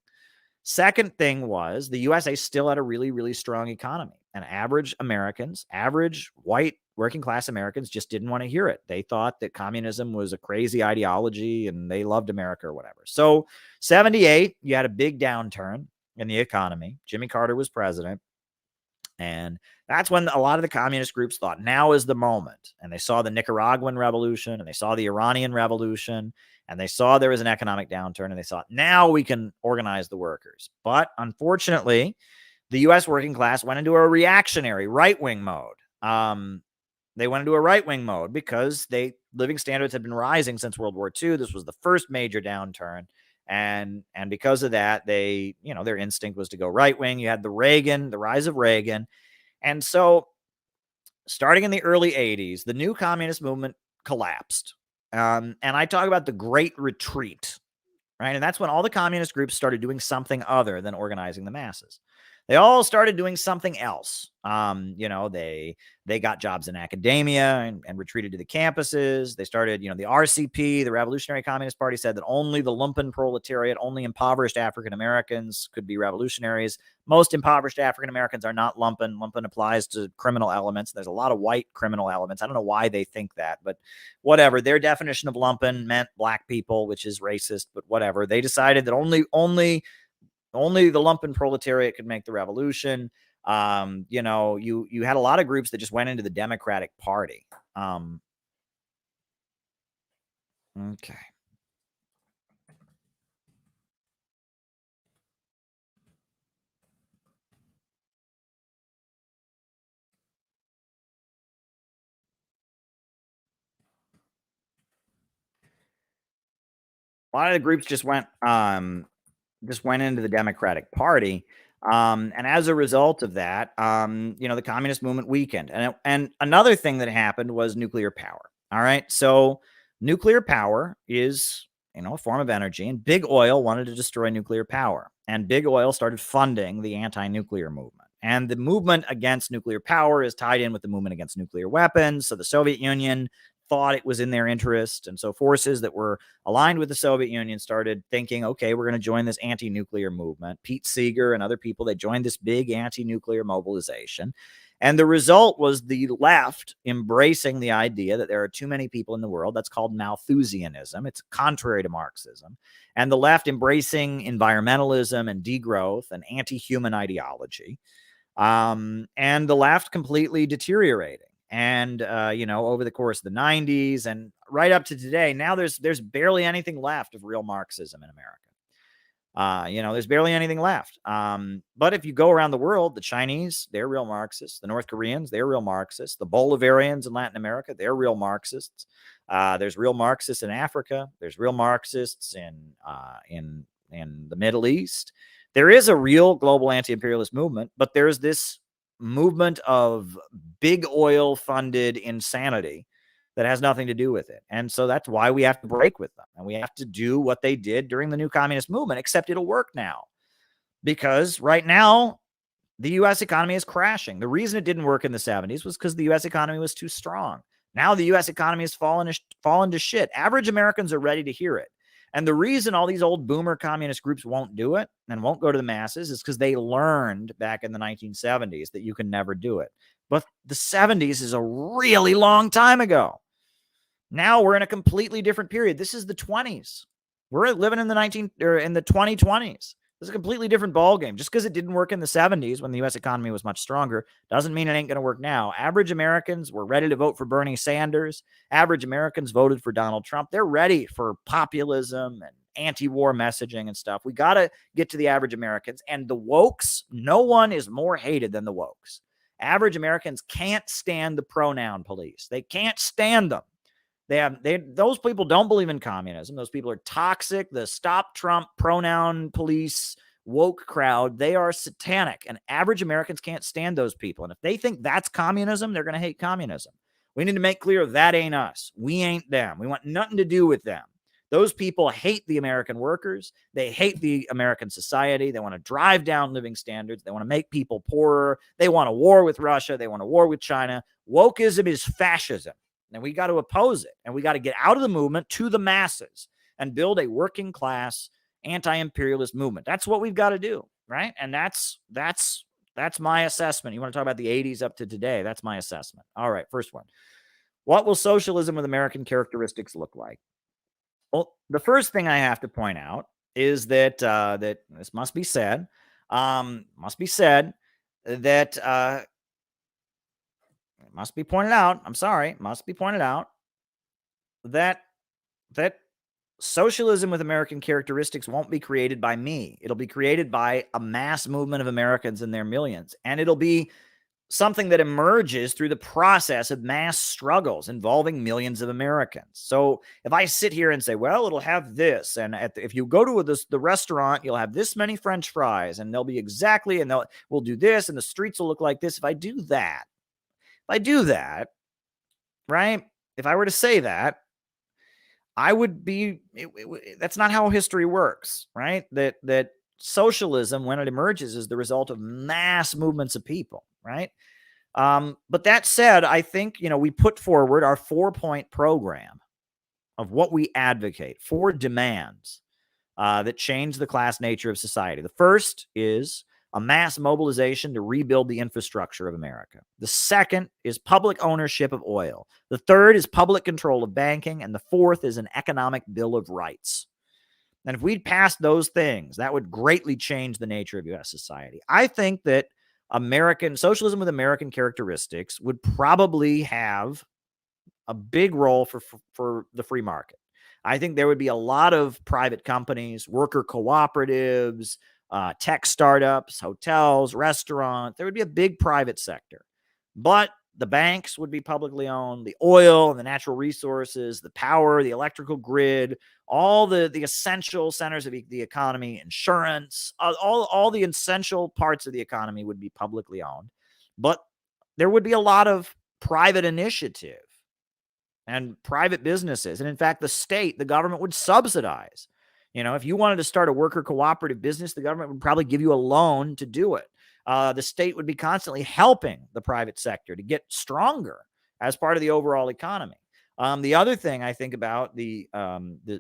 Second thing was the USA still had a really, really strong economy. And average Americans, average white working class Americans just didn't want to hear it. They thought that communism was a crazy ideology and they loved America or whatever. So 78, you had a big downturn in the economy. Jimmy Carter was president. And that's when a lot of the communist groups thought now is the moment. And they saw the Nicaraguan revolution, and they saw the Iranian revolution, and they saw there was an economic downturn, and they thought now we can organize the workers. But unfortunately, the U.S. working class went into a reactionary right-wing mode. They went into a right-wing mode because living standards had been rising since World War II. This was the first major downturn. And because of that, their instinct was to go right-wing. You had the rise of Reagan. And so starting in the early 80s, the new communist movement collapsed. And I talk about the Great Retreat, right? And that's when all the communist groups started doing something other than organizing the masses. They all started doing something else. They got jobs in academia and retreated to the campuses. They started, the RCP, the Revolutionary Communist Party, said that only the lumpen proletariat, only impoverished African Americans could be revolutionaries. Most impoverished African Americans are not lumpen. Lumpen applies to criminal elements. There's a lot of white criminal elements. I don't know why they think that, but whatever. Their definition of lumpen meant black people, which is racist, but whatever. They decided that only the lumpen proletariat could make the revolution. You had a lot of groups that just went into the Democratic Party. Okay. A lot of the groups just went into the Democratic Party. And as a result of that, the communist movement weakened. And another thing that happened was nuclear power. All right. So nuclear power is, a form of energy, and big oil wanted to destroy nuclear power. And big oil started funding the anti-nuclear movement. And the movement against nuclear power is tied in with the movement against nuclear weapons. So the Soviet Union thought it was in their interest. And so forces that were aligned with the Soviet Union started thinking, okay, we're going to join this anti-nuclear movement. Pete Seeger and other people, they joined this big anti-nuclear mobilization. And the result was the left embracing the idea that there are too many people in the world. That's called Malthusianism. It's contrary to Marxism. And the left embracing environmentalism and degrowth and anti-human ideology. And the left completely deteriorating. And, over the course of the 90s and right up to today, now there's barely anything left of real Marxism in America. There's barely anything left. But if you go around the world, the Chinese, they're real Marxists. The North Koreans, they're real Marxists. The Bolivarians in Latin America, they're real Marxists. There's real Marxists in Africa. There's real Marxists in the Middle East. There is a real global anti-imperialist movement, but there's this movement of big oil funded insanity that has nothing to do with it. And so that's why we have to break with them. And we have to do what they did during the new communist movement, except it'll work now. Because right now, the U.S. economy is crashing. The reason it didn't work in the 70s was because the U.S. economy was too strong. Now the U.S. economy has fallen to shit. Average Americans are ready to hear it. And the reason all these old boomer communist groups won't do it and won't go to the masses is because they learned back in the 1970s that you can never do it. But the 70s is a really long time ago. Now we're in a completely different period. This is the 20s. We're living in the 2020s. This is a completely different ballgame. Just because it didn't work in the 70s when the U.S. economy was much stronger doesn't mean it ain't going to work now. Average Americans were ready to vote for Bernie Sanders. Average Americans voted for Donald Trump. They're ready for populism and anti-war messaging and stuff. We got to get to the average Americans. And the wokes, no one is more hated than the wokes. Average Americans can't stand the pronoun police. They can't stand them. Those people don't believe in communism. Those people are toxic. The Stop Trump pronoun police woke crowd, they are satanic. And average Americans can't stand those people. And if they think that's communism, they're going to hate communism. We need to make clear that ain't us. We ain't them. We want nothing to do with them. Those people hate the American workers. They hate the American society. They want to drive down living standards. They want to make people poorer. They want a war with Russia. They want a war with China. Wokeism is fascism. And we got to oppose it. And we got to get out of the movement to the masses and build a working class anti-imperialist movement. That's what we've got to do, right? And that's my assessment. You want to talk about the 80s up to today? That's my assessment. All right, first one. What will socialism with American characteristics look like? Well, the first thing I have to point out is that that this must be said. It must be pointed out. I'm sorry. It must be pointed out that socialism with American characteristics won't be created by me. It'll be created by a mass movement of Americans in their millions. And it'll be something that emerges through the process of mass struggles involving millions of Americans. So if I sit here and say, well, it'll have this, and if you go to the restaurant, you'll have this many French fries, and they'll be exactly, and we'll do this, and the streets will look like this. If I do that, right? If I were to say that, I would be, that's not how history works, right? That socialism, when it emerges, is the result of mass movements of people, right? But that said, I think, we put forward our 4-point program of what we advocate, 4 demands that change the class nature of society. The first is a mass mobilization to rebuild the infrastructure of America. The second is public ownership of oil. The third is public control of banking. And the fourth is an economic bill of rights. And if we'd passed those things, that would greatly change the nature of U.S. society. I think that American socialism with American characteristics would probably have a big role for the free market. I think there would be a lot of private companies, worker cooperatives, tech startups, hotels, restaurants. There would be a big private sector. But the banks would be publicly owned, the oil and the natural resources, the power, the electrical grid, all the essential centers of the economy, insurance, all the essential parts of the economy would be publicly owned. But there would be a lot of private initiative and private businesses. And in fact, the state, the government would subsidize. If you wanted to start a worker cooperative business, the government would probably give you a loan to do it. The state would be constantly helping the private sector to get stronger as part of the overall economy. The other thing I think about the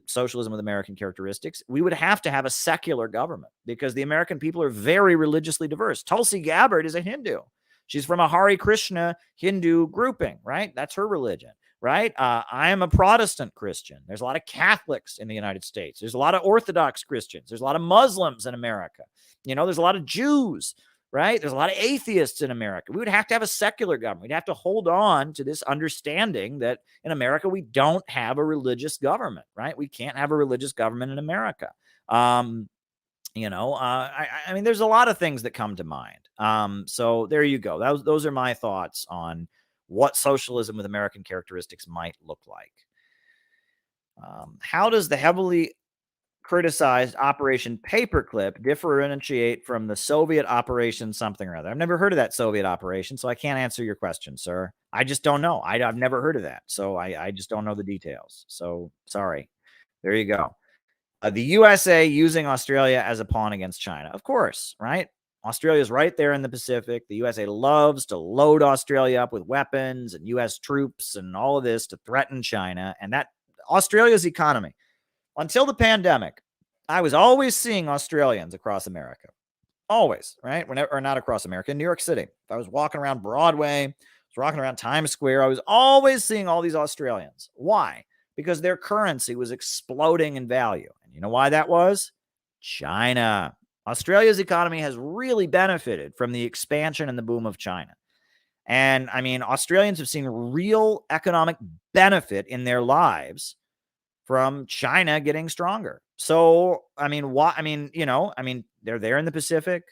socialism with American characteristics, we would have to have a secular government because the American people are very religiously diverse. Tulsi Gabbard is a Hindu. She's from a Hare Krishna Hindu grouping, right? That's her religion, right? I am a Protestant Christian. There's a lot of Catholics in the United States. There's a lot of Orthodox Christians. There's a lot of Muslims in America. There's a lot of Jews, right? There's a lot of atheists in America. We would have to have a secular government. We'd have to hold on to this understanding that in America, we don't have a religious government, right? We can't have a religious government in America. I mean, there's a lot of things that come to mind. So there you go. Those are my thoughts on what socialism with American characteristics might look like. How does the heavily criticized Operation Paperclip differentiate from the Soviet Operation something or other? I've never heard of that Soviet operation, so I can't answer your question, sir. I just don't know. I've never heard of that, so I just don't know the details. So sorry. There you go. The USA using Australia as a pawn against China. Of course, right? Australia's right there in the Pacific. The USA loves to load Australia up with weapons and US troops and all of this to threaten China. And that Australia's economy, until the pandemic, I was always seeing Australians across America. Always, right? Or not across America, in New York City. If I was walking around Broadway, I was walking around Times Square, I was always seeing all these Australians. Why? Because their currency was exploding in value. And you know why that was? China. Australia's economy has really benefited from the expansion and the boom of China. And I mean, Australians have seen real economic benefit in their lives from China getting stronger. So, I mean, they're there in the Pacific.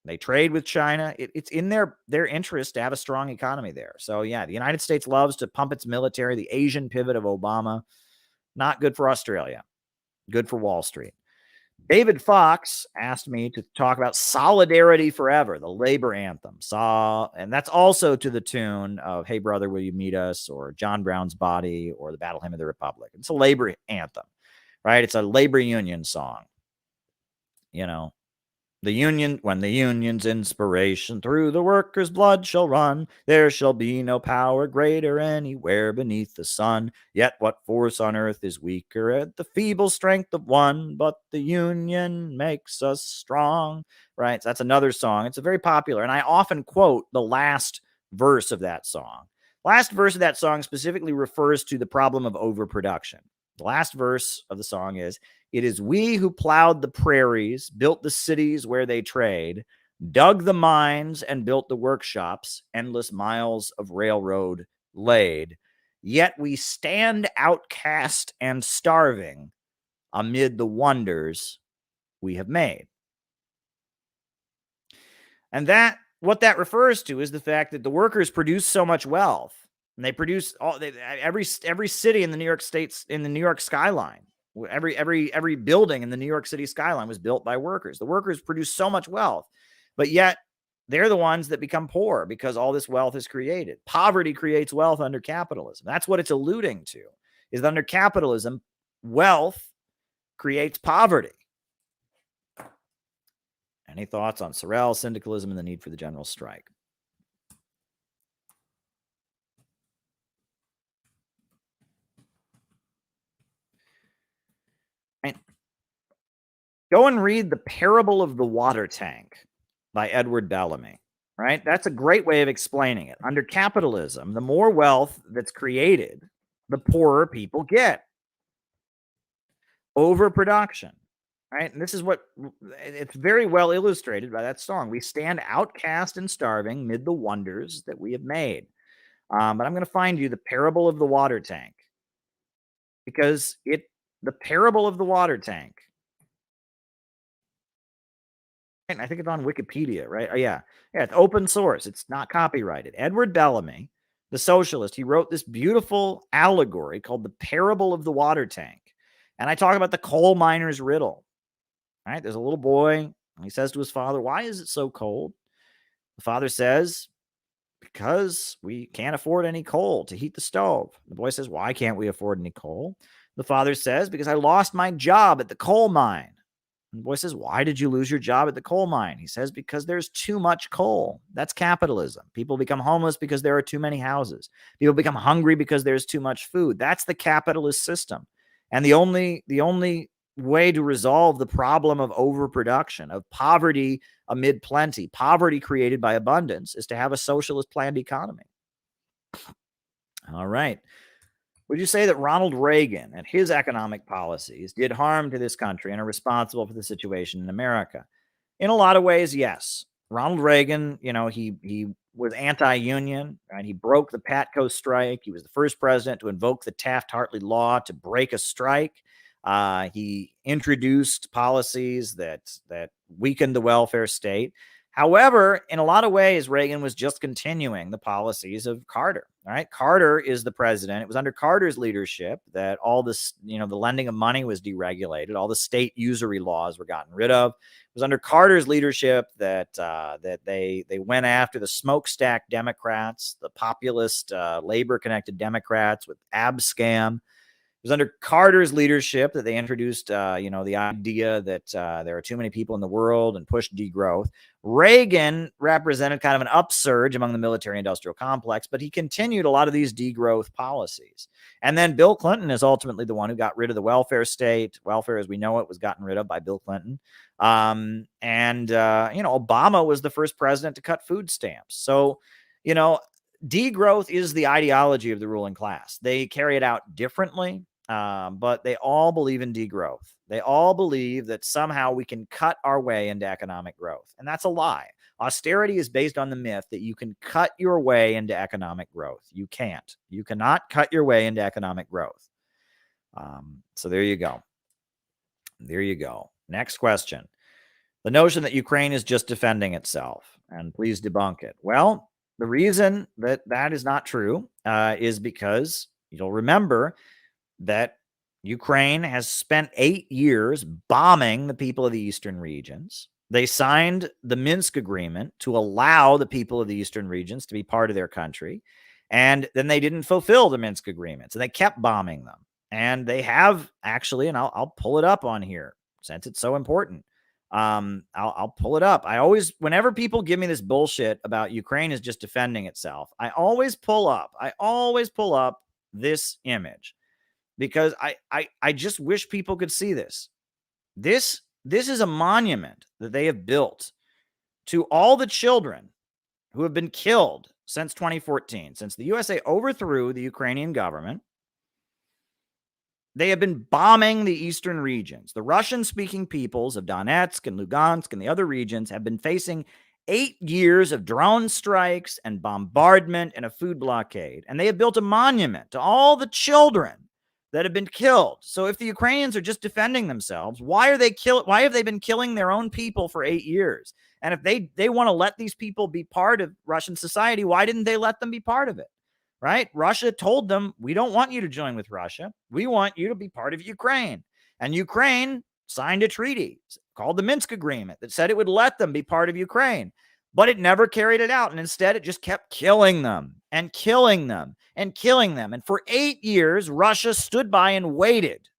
They trade with China. It's in their interest to have a strong economy there. So, yeah, the United States loves to pump its military, the Asian pivot of Obama. Not good for Australia. Good for Wall Street. David Fox asked me to talk about Solidarity Forever, the labor anthem. And that's also to the tune of Hey Brother, Will You Meet Us? Or John Brown's Body or the Battle Hymn of the Republic. It's a labor anthem, right? It's a labor union song. When the union's inspiration through the workers' blood shall run, there shall be no power greater anywhere beneath the sun. Yet what force on earth is weaker at the feeble strength of one? But the union makes us strong, right? So that's another song. It's a very popular, and I often quote the last verse of that song. Last verse of that song specifically refers to the problem of overproduction. The last verse of the song is, "It is we who plowed the prairies, built the cities where they trade, dug the mines and built the workshops, endless miles of railroad laid. Yet we stand outcast and starving amid the wonders we have made." And what that refers to is the fact that the workers produce so much wealth. And they produce every city in the New York States, in the New York skyline. Every building in the New York City skyline was built by workers. The workers produce so much wealth, but yet they're the ones that become poor because all this wealth is created. Poverty creates wealth under capitalism. That's what it's alluding to, is that under capitalism, wealth creates poverty. Any thoughts on Sorel, syndicalism, and the need for the general strike? Go and read The Parable of the Water Tank by Edward Bellamy, right? That's a great way of explaining it. Under capitalism, the more wealth that's created, the poorer people get. Overproduction, right? And this is it's very well illustrated by that song. We stand outcast and starving mid the wonders that we have made. But I'm going to find you The Parable of the Water Tank, because it The Parable of the Water Tank. And I think it's on Wikipedia, right? Oh, yeah. Yeah, it's open source. It's not copyrighted. Edward Bellamy, the socialist, he wrote this beautiful allegory called The Parable of the Water Tank. And I talk about the coal miner's riddle. All right, there's a little boy, and he says to his father, "Why is it so cold?" The father says, "Because we can't afford any coal to heat the stove." The boy says, "Why can't we afford any coal?" The father says, "Because I lost my job at the coal mine." And the boy says, "Why did you lose your job at the coal mine?" He says, "Because there's too much coal." That's capitalism. People become homeless because there are too many houses. People become hungry because there's too much food. That's the capitalist system. And the only way to resolve the problem of overproduction, of poverty amid plenty, poverty created by abundance, is to have a socialist planned economy. All right. Would you say that Ronald Reagan and his economic policies did harm to this country and are responsible for the situation in America? In a lot of ways, yes. Ronald Reagan, he was anti-union, and he broke the Patco strike. He was the first president to invoke the Taft-Hartley law to break a strike. He introduced policies that weakened the welfare state. However, in a lot of ways, Reagan was just continuing the policies of Carter. All right, Carter is the president. It was under Carter's leadership that all this, the lending of money was deregulated. All the state usury laws were gotten rid of. It was under Carter's leadership that they went after the smokestack Democrats, the populist labor-connected Democrats with abscam. It was under Carter's leadership that they introduced, the idea that there are too many people in the world and pushed degrowth. Reagan represented kind of an upsurge among the military-industrial complex, but he continued a lot of these degrowth policies. And then Bill Clinton is ultimately the one who got rid of the welfare state. Welfare, as we know it, was gotten rid of by Bill Clinton. Obama was the first president to cut food stamps. So, degrowth is the ideology of the ruling class. They carry it out differently. But they all believe in degrowth. They all believe that somehow we can cut our way into economic growth. And that's a lie. Austerity is based on the myth that you can cut your way into economic growth. You can't. You cannot cut your way into economic growth. So there you go. There you go. Next question. The notion that Ukraine is just defending itself, and please debunk it. Well, the reason that is not true is because you'll remember that Ukraine has spent 8 years bombing the people of the eastern regions. They signed the Minsk agreement to allow the people of the eastern regions to be part of their country. And then they didn't fulfill the Minsk agreements, and they kept bombing them. And they have actually, and I'll pull it up on here since it's so important. I'll pull it up. Whenever people give me this bullshit about Ukraine is just defending itself, I always pull up this image. Because I just wish people could see this. This is a monument that they have built to all the children who have been killed since 2014. Since the USA overthrew the Ukrainian government, they have been bombing the eastern regions. The Russian-speaking peoples of Donetsk and Lugansk and the other regions have been facing 8 years of drone strikes and bombardment and a food blockade. And they have built a monument to all the children that have been killed. So if the Ukrainians are just defending themselves, why have they been killing their own people for 8 years? And if they want to let these people be part of Russian society, why didn't they let them be part of it? Right? Russia told them, we don't want you to join with Russia. We want you to be part of Ukraine. And Ukraine signed a treaty called the Minsk Agreement that said it would let them be part of Ukraine. But it never carried it out. And instead, it just kept killing them and killing them and killing them. And for 8 years, Russia stood by and waited.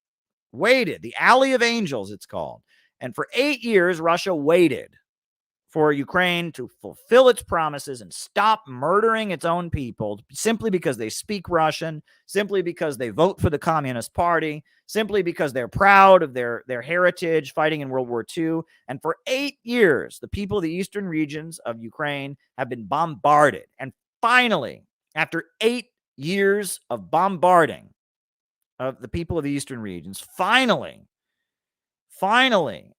The Alley of Angels, it's called. And for 8 years, Russia waited for Ukraine to fulfill its promises and stop murdering its own people simply because they speak Russian, simply because they vote for the Communist Party, simply because they're proud of their heritage fighting in World War II. And for 8 years, the people of the eastern regions of Ukraine have been bombarded. And finally, after 8 years of bombarding of the people of the eastern regions, finally,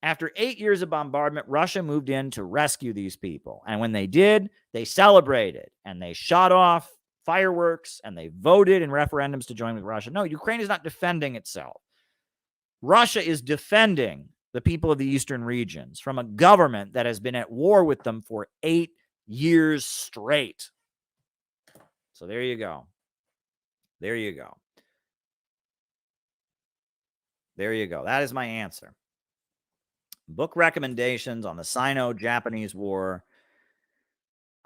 after 8 years of bombardment, Russia moved in to rescue these people. And when they did, they celebrated and they shot off fireworks and they voted in referendums to join with Russia. No, Ukraine is not defending itself. Russia is defending the people of the eastern regions from a government that has been at war with them for 8 years straight. So there you go. There you go. There you go. That is my answer. Book recommendations on the Sino-Japanese War.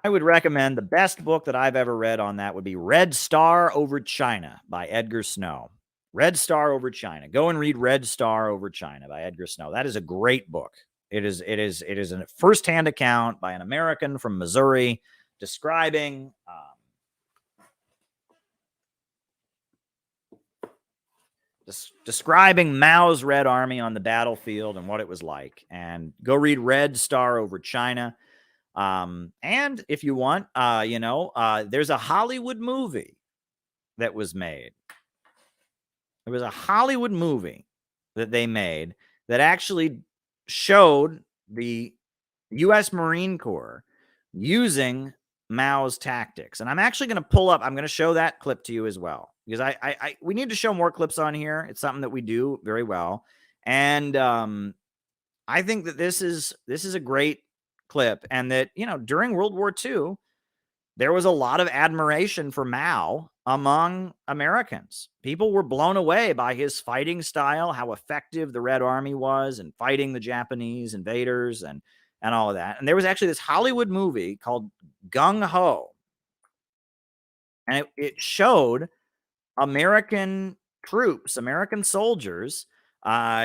I would recommend the best book that I've ever read on that would be Red Star Over China by Edgar Snow. Red Star Over China. Go and read Red Star Over China by Edgar Snow. That is a great book. It is a first-hand account by an American from Missouri describing describing Mao's Red Army on the battlefield and what it was like. And go read Red Star Over China. And if you want, there's a Hollywood movie that was made. There was a Hollywood movie that they made that actually showed the U.S. Marine Corps using Mao's tactics. And I'm actually going to pull up, I'm going to show that clip to you as well, because we need to show more clips on here. It's something that we do very well. And I think that this is a great clip, and that, during World War II, there was a lot of admiration for Mao among Americans. People were blown away by his fighting style, how effective the Red Army was in fighting the Japanese invaders and all of that. And there was actually this Hollywood movie called Gung Ho, and it showed American troops, American soldiers,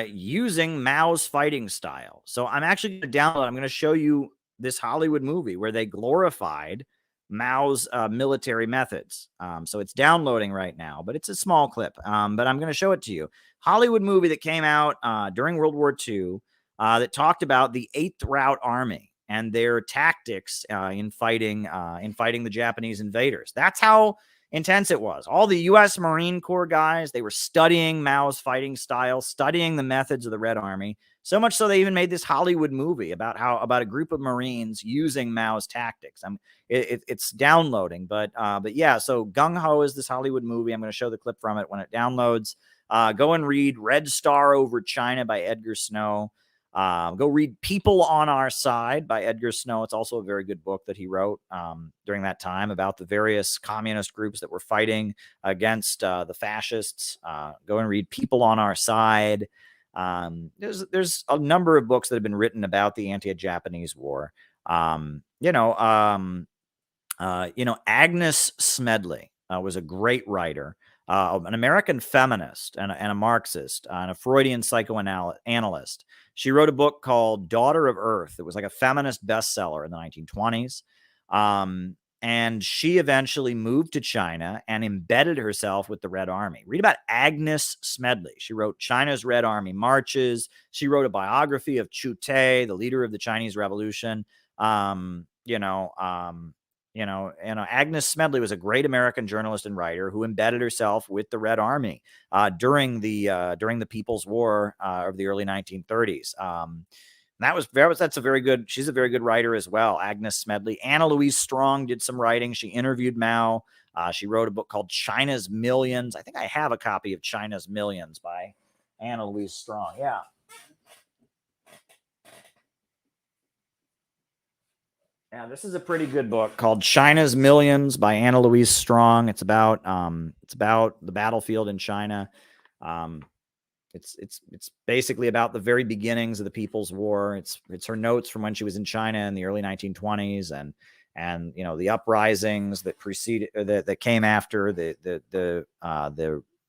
using Mao's fighting style. So I'm actually going to download, I'm going to show you this Hollywood movie where they glorified Mao's military methods. So it's downloading right now, but it's a small clip. But I'm going to show it to you. Hollywood movie that came out during World War II that talked about the 8th Route Army and their tactics in fighting the Japanese invaders. That's how intense it was. All the U.S. Marine Corps guys, they were studying Mao's fighting style, studying the methods of the Red Army. So much so they even made this Hollywood movie about a group of Marines using Mao's tactics. It's downloading, but yeah. So Gung Ho is this Hollywood movie. I'm going to show the clip from it when it downloads. Go and read Red Star Over China by Edgar Snow. Go read People on Our Side by Edgar Snow. It's also a very good book that he wrote during that time about the various communist groups that were fighting against the fascists. Go and read People on Our Side. There's a number of books that have been written about the anti-Japanese war. Agnes Smedley was a great writer, an American feminist and a Marxist, and a Freudian psychoanalyst. She wrote a book called Daughter of Earth. It was like a feminist bestseller in the 1920s. And she eventually moved to China and embedded herself with the Red Army. Read about Agnes Smedley. She wrote China's Red Army Marches. She wrote a biography of Chu Te, the leader of the Chinese Revolution. Agnes Smedley was a great American journalist and writer who embedded herself with the Red Army during the People's War of the early 1930s. That's a very good, she's a very good writer as well, Agnes Smedley. Anna Louise Strong did some writing. She interviewed Mao. She wrote a book called China's Millions. I think I have a copy of China's Millions by Anna Louise Strong. Yeah. Yeah, this is a pretty good book called China's Millions by Anna Louise Strong. It's about the battlefield in China. It's basically about the very beginnings of the People's War. It's her notes from when she was in China in the early 1920s, and the uprisings that preceded that came after the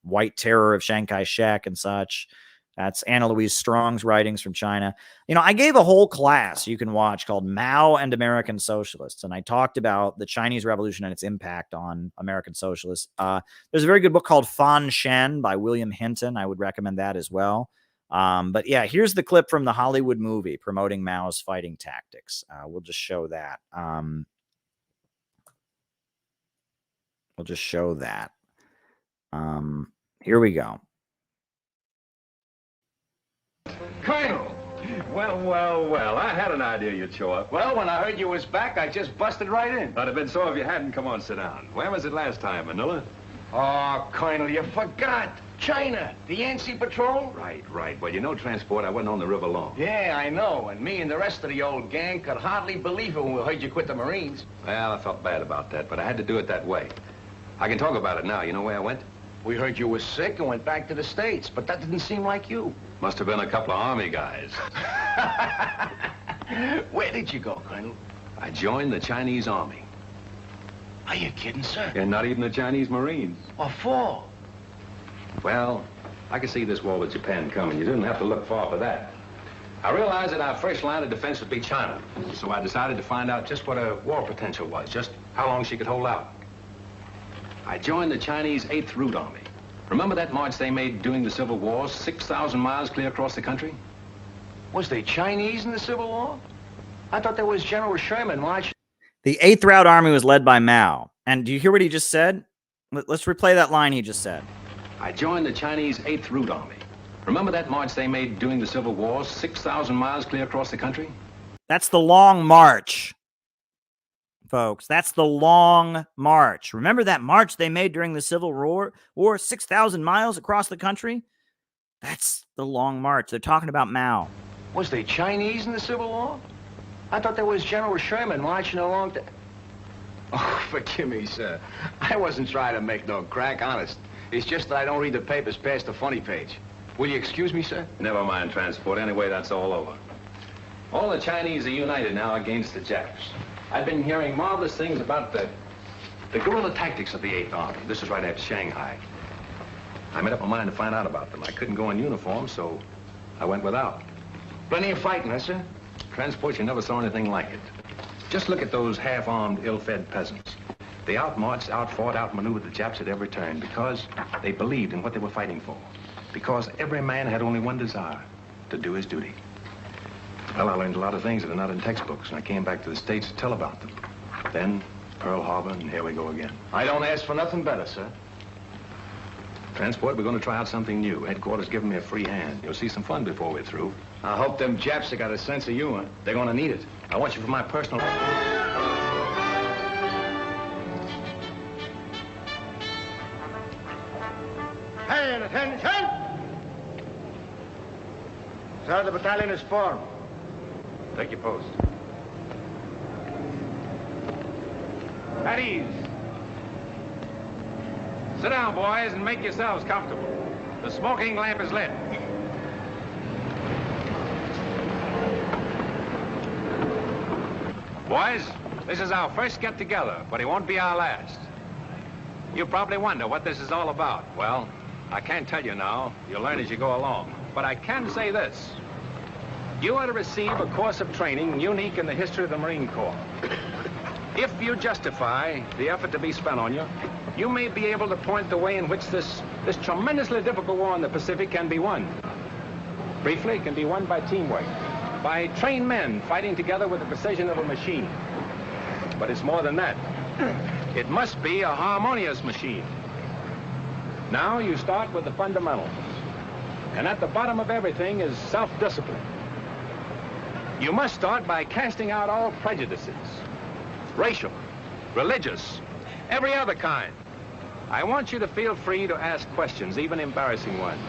White Terror of Chiang Kai-shek and such. That's Anna Louise Strong's writings from China. I gave a whole class you can watch called Mao and American Socialists, and I talked about the Chinese Revolution and its impact on American socialists. There's a very good book called Fan Shen by William Hinton. I would recommend that as well. But yeah, here's the clip from the Hollywood movie promoting Mao's fighting tactics. We'll just show that. Here we go. Colonel! Well, I had an idea you'd show up. Well, when I heard you was back, I just busted right in. I'd have been so if you hadn't. Come on, sit down. Where was it last time, Manila? Oh, Colonel, you forgot. China, the Yancy Patrol. Right. Well, you know, Transport, I wasn't on the river long. Yeah, I know. And me and the rest of the old gang could hardly believe it when we heard you quit the Marines. Well, I felt bad about that, but I had to do it that way. I can talk about it now. You know where I went? We heard you were sick and went back to the States, but that didn't seem like you. Must have been a couple of Army guys. Where did you go, Colonel? I joined the Chinese Army. Are you kidding, sir? And not even the Chinese Marines. What for? Well, I could see this war with Japan coming. You didn't have to look far for that. I realized that our first line of defense would be China. So I decided to find out just what her war potential was, just how long she could hold out. I joined the Chinese 8th Route Army. Remember that march they made during the Civil War, 6,000 miles clear across the country? Was they Chinese in the Civil War? I thought there was General Sherman marching. The 8th Route Army was led by Mao. And do you hear what he just said? Let's replay that line he just said. I joined the Chinese 8th Route Army. Remember that march they made during the Civil War, 6,000 miles clear across the country? That's the Long March, folks. That's the Long March. Remember that march they made during the Civil War, 6,000 miles across the country? That's the Long March. They're talking about Mao. Was they Chinese in the Civil War? I thought there was General Sherman marching along to... Oh, forgive me, sir. I wasn't trying to make no crack, honest. It's just that I don't read the papers past the funny page. Will you excuse me, sir? Never mind, Transport. Anyway, that's all over. All the Chinese are united now against the Japs. I've been hearing marvelous things about the guerrilla tactics of the 8th Army. This is right after Shanghai. I made up my mind to find out about them. I couldn't go in uniform, so I went without. Plenty of fighting, huh, sir? Transport, you never saw anything like it. Just look at those half-armed, ill-fed peasants. They outmarched, outfought, outmaneuvered the Japs at every turn because they believed in what they were fighting for. Because every man had only one desire, to do his duty. Well, I learned a lot of things that are not in textbooks, and I came back to the States to tell about them. Then, Pearl Harbor, and here we go again. I don't ask for nothing better, sir. Transport, we're going to try out something new. Headquarters giving me a free hand. You'll see some fun before we're through. I hope them Japs have got a sense of humor. They're going to need it. I want you for my personal... Hey, attention! Sir, the battalion is formed. Take your post. At ease. Sit down, boys, and make yourselves comfortable. The smoking lamp is lit. Boys, this is our first get-together, but it won't be our last. You probably wonder what this is all about. Well, I can't tell you now. You'll learn as you go along. But I can say this. You are to receive a course of training unique in the history of the Marine Corps. If you justify the effort to be spent on you, you may be able to point the way in which this tremendously difficult war in the Pacific can be won. Briefly, it can be won by teamwork, by trained men fighting together with the precision of a machine. But it's more than that. It must be a harmonious machine. Now you start with the fundamentals. And at the bottom of everything is self-discipline. You must start by casting out all prejudices. Racial, religious, every other kind. I want you to feel free to ask questions, even embarrassing ones.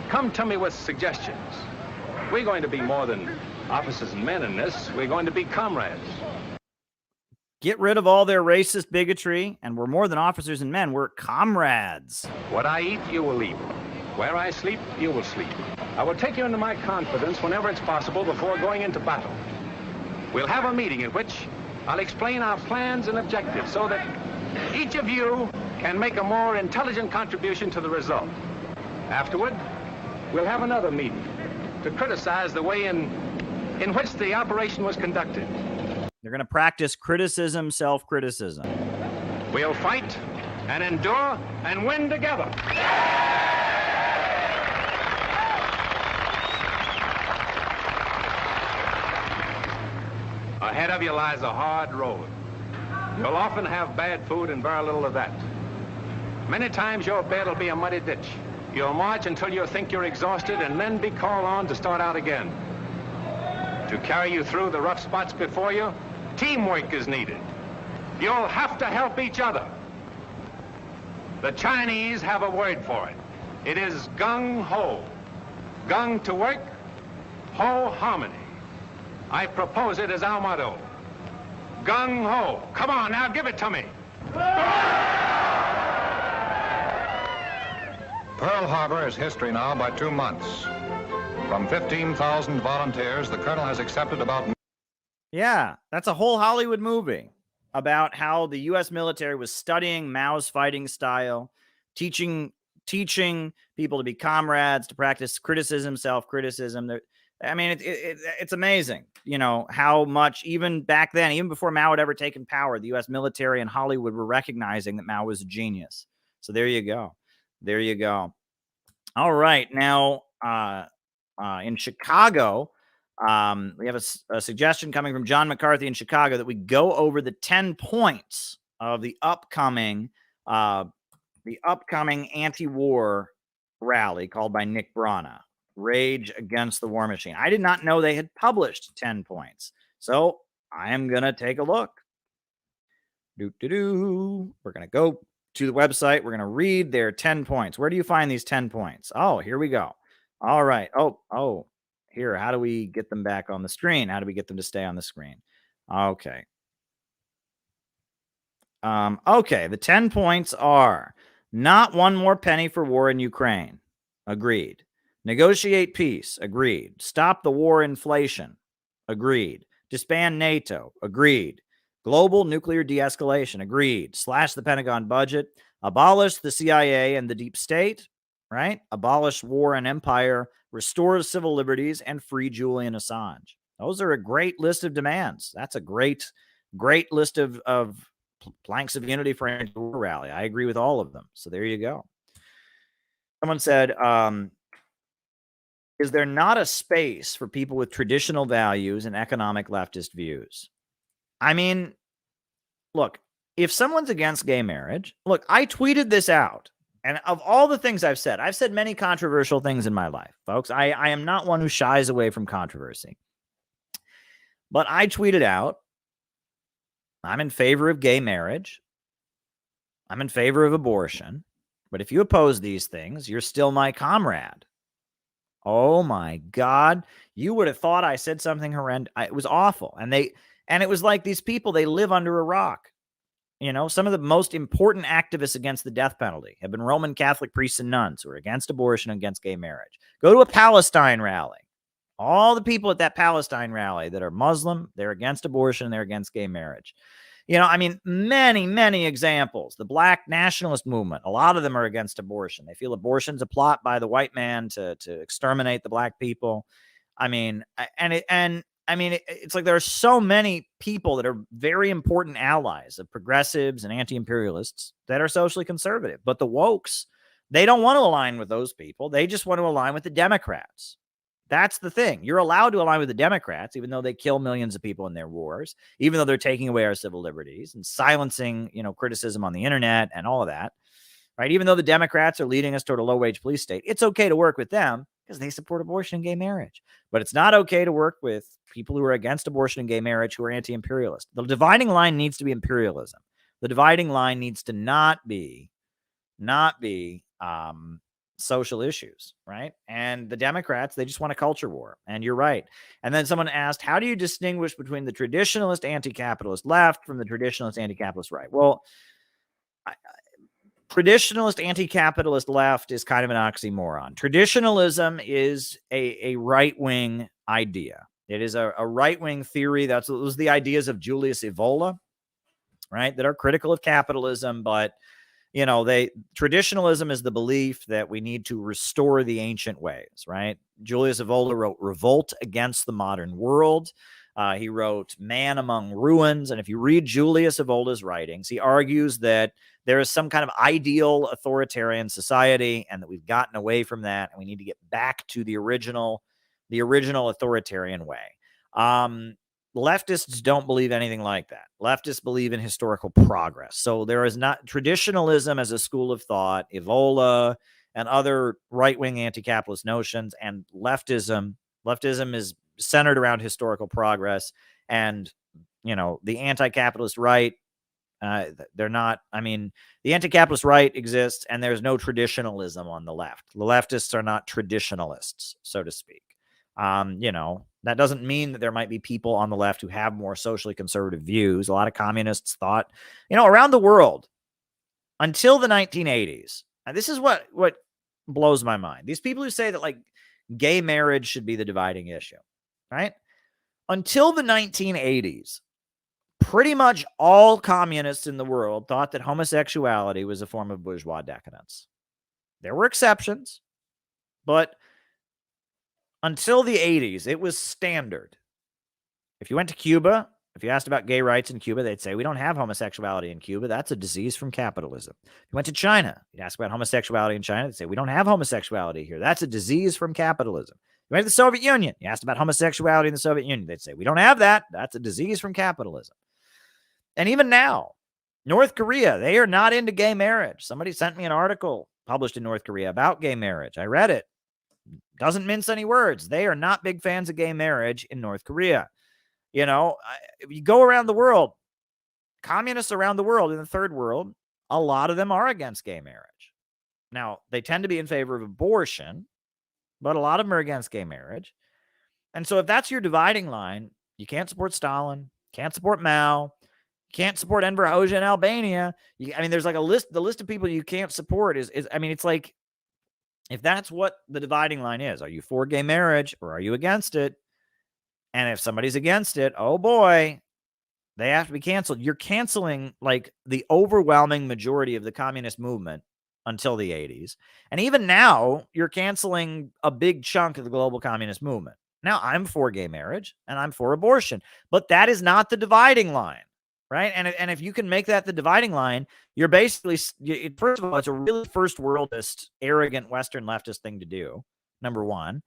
Come to me with suggestions. We're going to be more than officers and men in this. We're going to be comrades. Get rid of all their racist bigotry, and we're more than officers and men. We're comrades. What I eat, you will eat. Where I sleep, you will sleep. I will take you into my confidence whenever it's possible before going into battle. We'll have a meeting at which I'll explain our plans and objectives so that each of you can make a more intelligent contribution to the result. Afterward, we'll have another meeting to criticize the way in which the operation was conducted. They're going to practice criticism, self-criticism. We'll fight and endure and win together. Ahead of you lies a hard road. You'll often have bad food and very little of that. Many times your bed will be a muddy ditch. You'll march until you think you're exhausted and then be called on to start out again. To carry you through the rough spots before you, teamwork is needed. You'll have to help each other. The Chinese have a word for it. It is gung-ho. Gung to work, ho harmony. I propose it as our motto. Gung-ho. Come on, now give it to me. Pearl Harbor is history now by 2 months. From 15,000 volunteers, the colonel has accepted about... Yeah, that's a whole Hollywood movie about how the U.S. military was studying Mao's fighting style, teaching people to be comrades, to practice criticism, self-criticism. I mean, it's amazing, you know, how much even back then, even before Mao had ever taken power, the U.S. military and Hollywood were recognizing that Mao was a genius. So there you go. There you go. All right. Now, in Chicago, we have a suggestion coming from John McCarthy in Chicago that we go over the 10 points of the upcoming anti-war rally called by Nick Brana, Rage Against the War Machine. I did not know they had published 10 points, so I am going to take a look. We're going to go to the website. We're going to read their 10 points. Where do you find these 10 points? Oh, here we go. All right. Oh, here. How do we get them back on the screen? How do we get them to stay on the screen? Okay. Okay. The 10 points are: not one more penny for war in Ukraine. Agreed. Negotiate peace. Agreed. Stop the war inflation. Agreed. Disband NATO. Agreed. Global nuclear de-escalation. Agreed. Slash the Pentagon budget. Abolish the CIA and the deep state. Right? Abolish war and empire. Restore civil liberties and free Julian Assange. Those are a great list of demands. That's a great list of planks of unity for a war rally. I agree with all of them. So there you go. Someone said, is there not a space for people with traditional values and economic leftist views? I mean, look, if someone's against gay marriage, look, I tweeted this out. And of all the things I've said many controversial things in my life, folks. I am not one who shies away from controversy. But I tweeted out, I'm in favor of gay marriage. I'm in favor of abortion. But if you oppose these things, you're still my comrade. Oh my God. You would have thought I said something horrendous. It was awful. And it was like these people, they live under a rock. You know, some of the most important activists against the death penalty have been Roman Catholic priests and nuns who are against abortion and against gay marriage. Go to a Palestine rally. All the people at that Palestine rally that are Muslim, they're against abortion, they're against gay marriage. You know, I mean, many, many examples. The Black nationalist movement, a lot of them are against abortion. They feel abortion's a plot by the white man to exterminate the Black people. I mean, it's like there are so many people that are very important allies of progressives and anti-imperialists that are socially conservative. But the wokes, they don't want to align with those people. They just want to align with the Democrats. That's the thing. You're allowed to align with the Democrats, even though they kill millions of people in their wars, even though they're taking away our civil liberties and silencing, criticism on the internet and all of that, right? Even though the Democrats are leading us toward a low-wage police state, it's okay to work with them because they support abortion and gay marriage. But it's not okay to work with people who are against abortion and gay marriage who are anti-imperialist. The dividing line needs to be imperialism. The dividing line needs to not be social issues, right? And the Democrats, they just want a culture war. And you're right. And then someone asked, how do you distinguish between the traditionalist anti-capitalist left from the traditionalist anti-capitalist right? Well, traditionalist anti-capitalist left is kind of an oxymoron. Traditionalism is a right-wing idea. It is a right-wing theory. Those are the ideas of Julius Evola, right? That are critical of capitalism, but traditionalism is the belief that we need to restore the ancient ways, right? Julius Evola wrote Revolt Against the Modern World. He wrote Man Among Ruins. And if you read Julius Evola's writings, he argues that there is some kind of ideal authoritarian society and that we've gotten away from that and we need to get back to the original authoritarian way. Leftists don't believe anything like that. Leftists believe in historical progress. So there is not traditionalism as a school of thought, Evola and other right-wing anti-capitalist notions, and leftism. Leftism is centered around historical progress, and the anti-capitalist right, They're not. I mean, the anti-capitalist right exists, and there's no traditionalism on the left. The leftists are not traditionalists, so to speak. That doesn't mean that there might be people on the left who have more socially conservative views. A lot of communists thought, around the world until the 1980s. And this is what blows my mind. These people who say that like gay marriage should be the dividing issue, right? Until the 1980s, pretty much all communists in the world thought that homosexuality was a form of bourgeois decadence. There were exceptions, but until the 80s, it was standard. If you went to Cuba, if you asked about gay rights in Cuba, they'd say, we don't have homosexuality in Cuba. That's a disease from capitalism. If you went to China, you'd ask about homosexuality in China. They'd say, we don't have homosexuality here. That's a disease from capitalism. You went to the Soviet Union. You asked about homosexuality in the Soviet Union. They'd say, we don't have that. That's a disease from capitalism. And even now, North Korea, they are not into gay marriage. Somebody sent me an article published in North Korea about gay marriage. I read it. Doesn't mince any words. They are not big fans of gay marriage in North Korea. If you go around the world, communists around the world in the third world, a lot of them are against gay marriage. Now, they tend to be in favor of abortion, but a lot of them are against gay marriage. And so if that's your dividing line, you can't support Stalin, can't support Mao, can't support Enver Hoxha in Albania. There's like a list. The list of people you can't support is it's like, if that's what the dividing line is, are you for gay marriage or are you against it? And if somebody's against it, oh boy, they have to be canceled. You're canceling like the overwhelming majority of the communist movement until the 80s. And even now, you're canceling a big chunk of the global communist movement. Now, I'm for gay marriage and I'm for abortion, but that is not the dividing line, right? And if you can make that the dividing line, you're basically, first of all, it's a really first worldist, arrogant Western leftist thing to do, number one.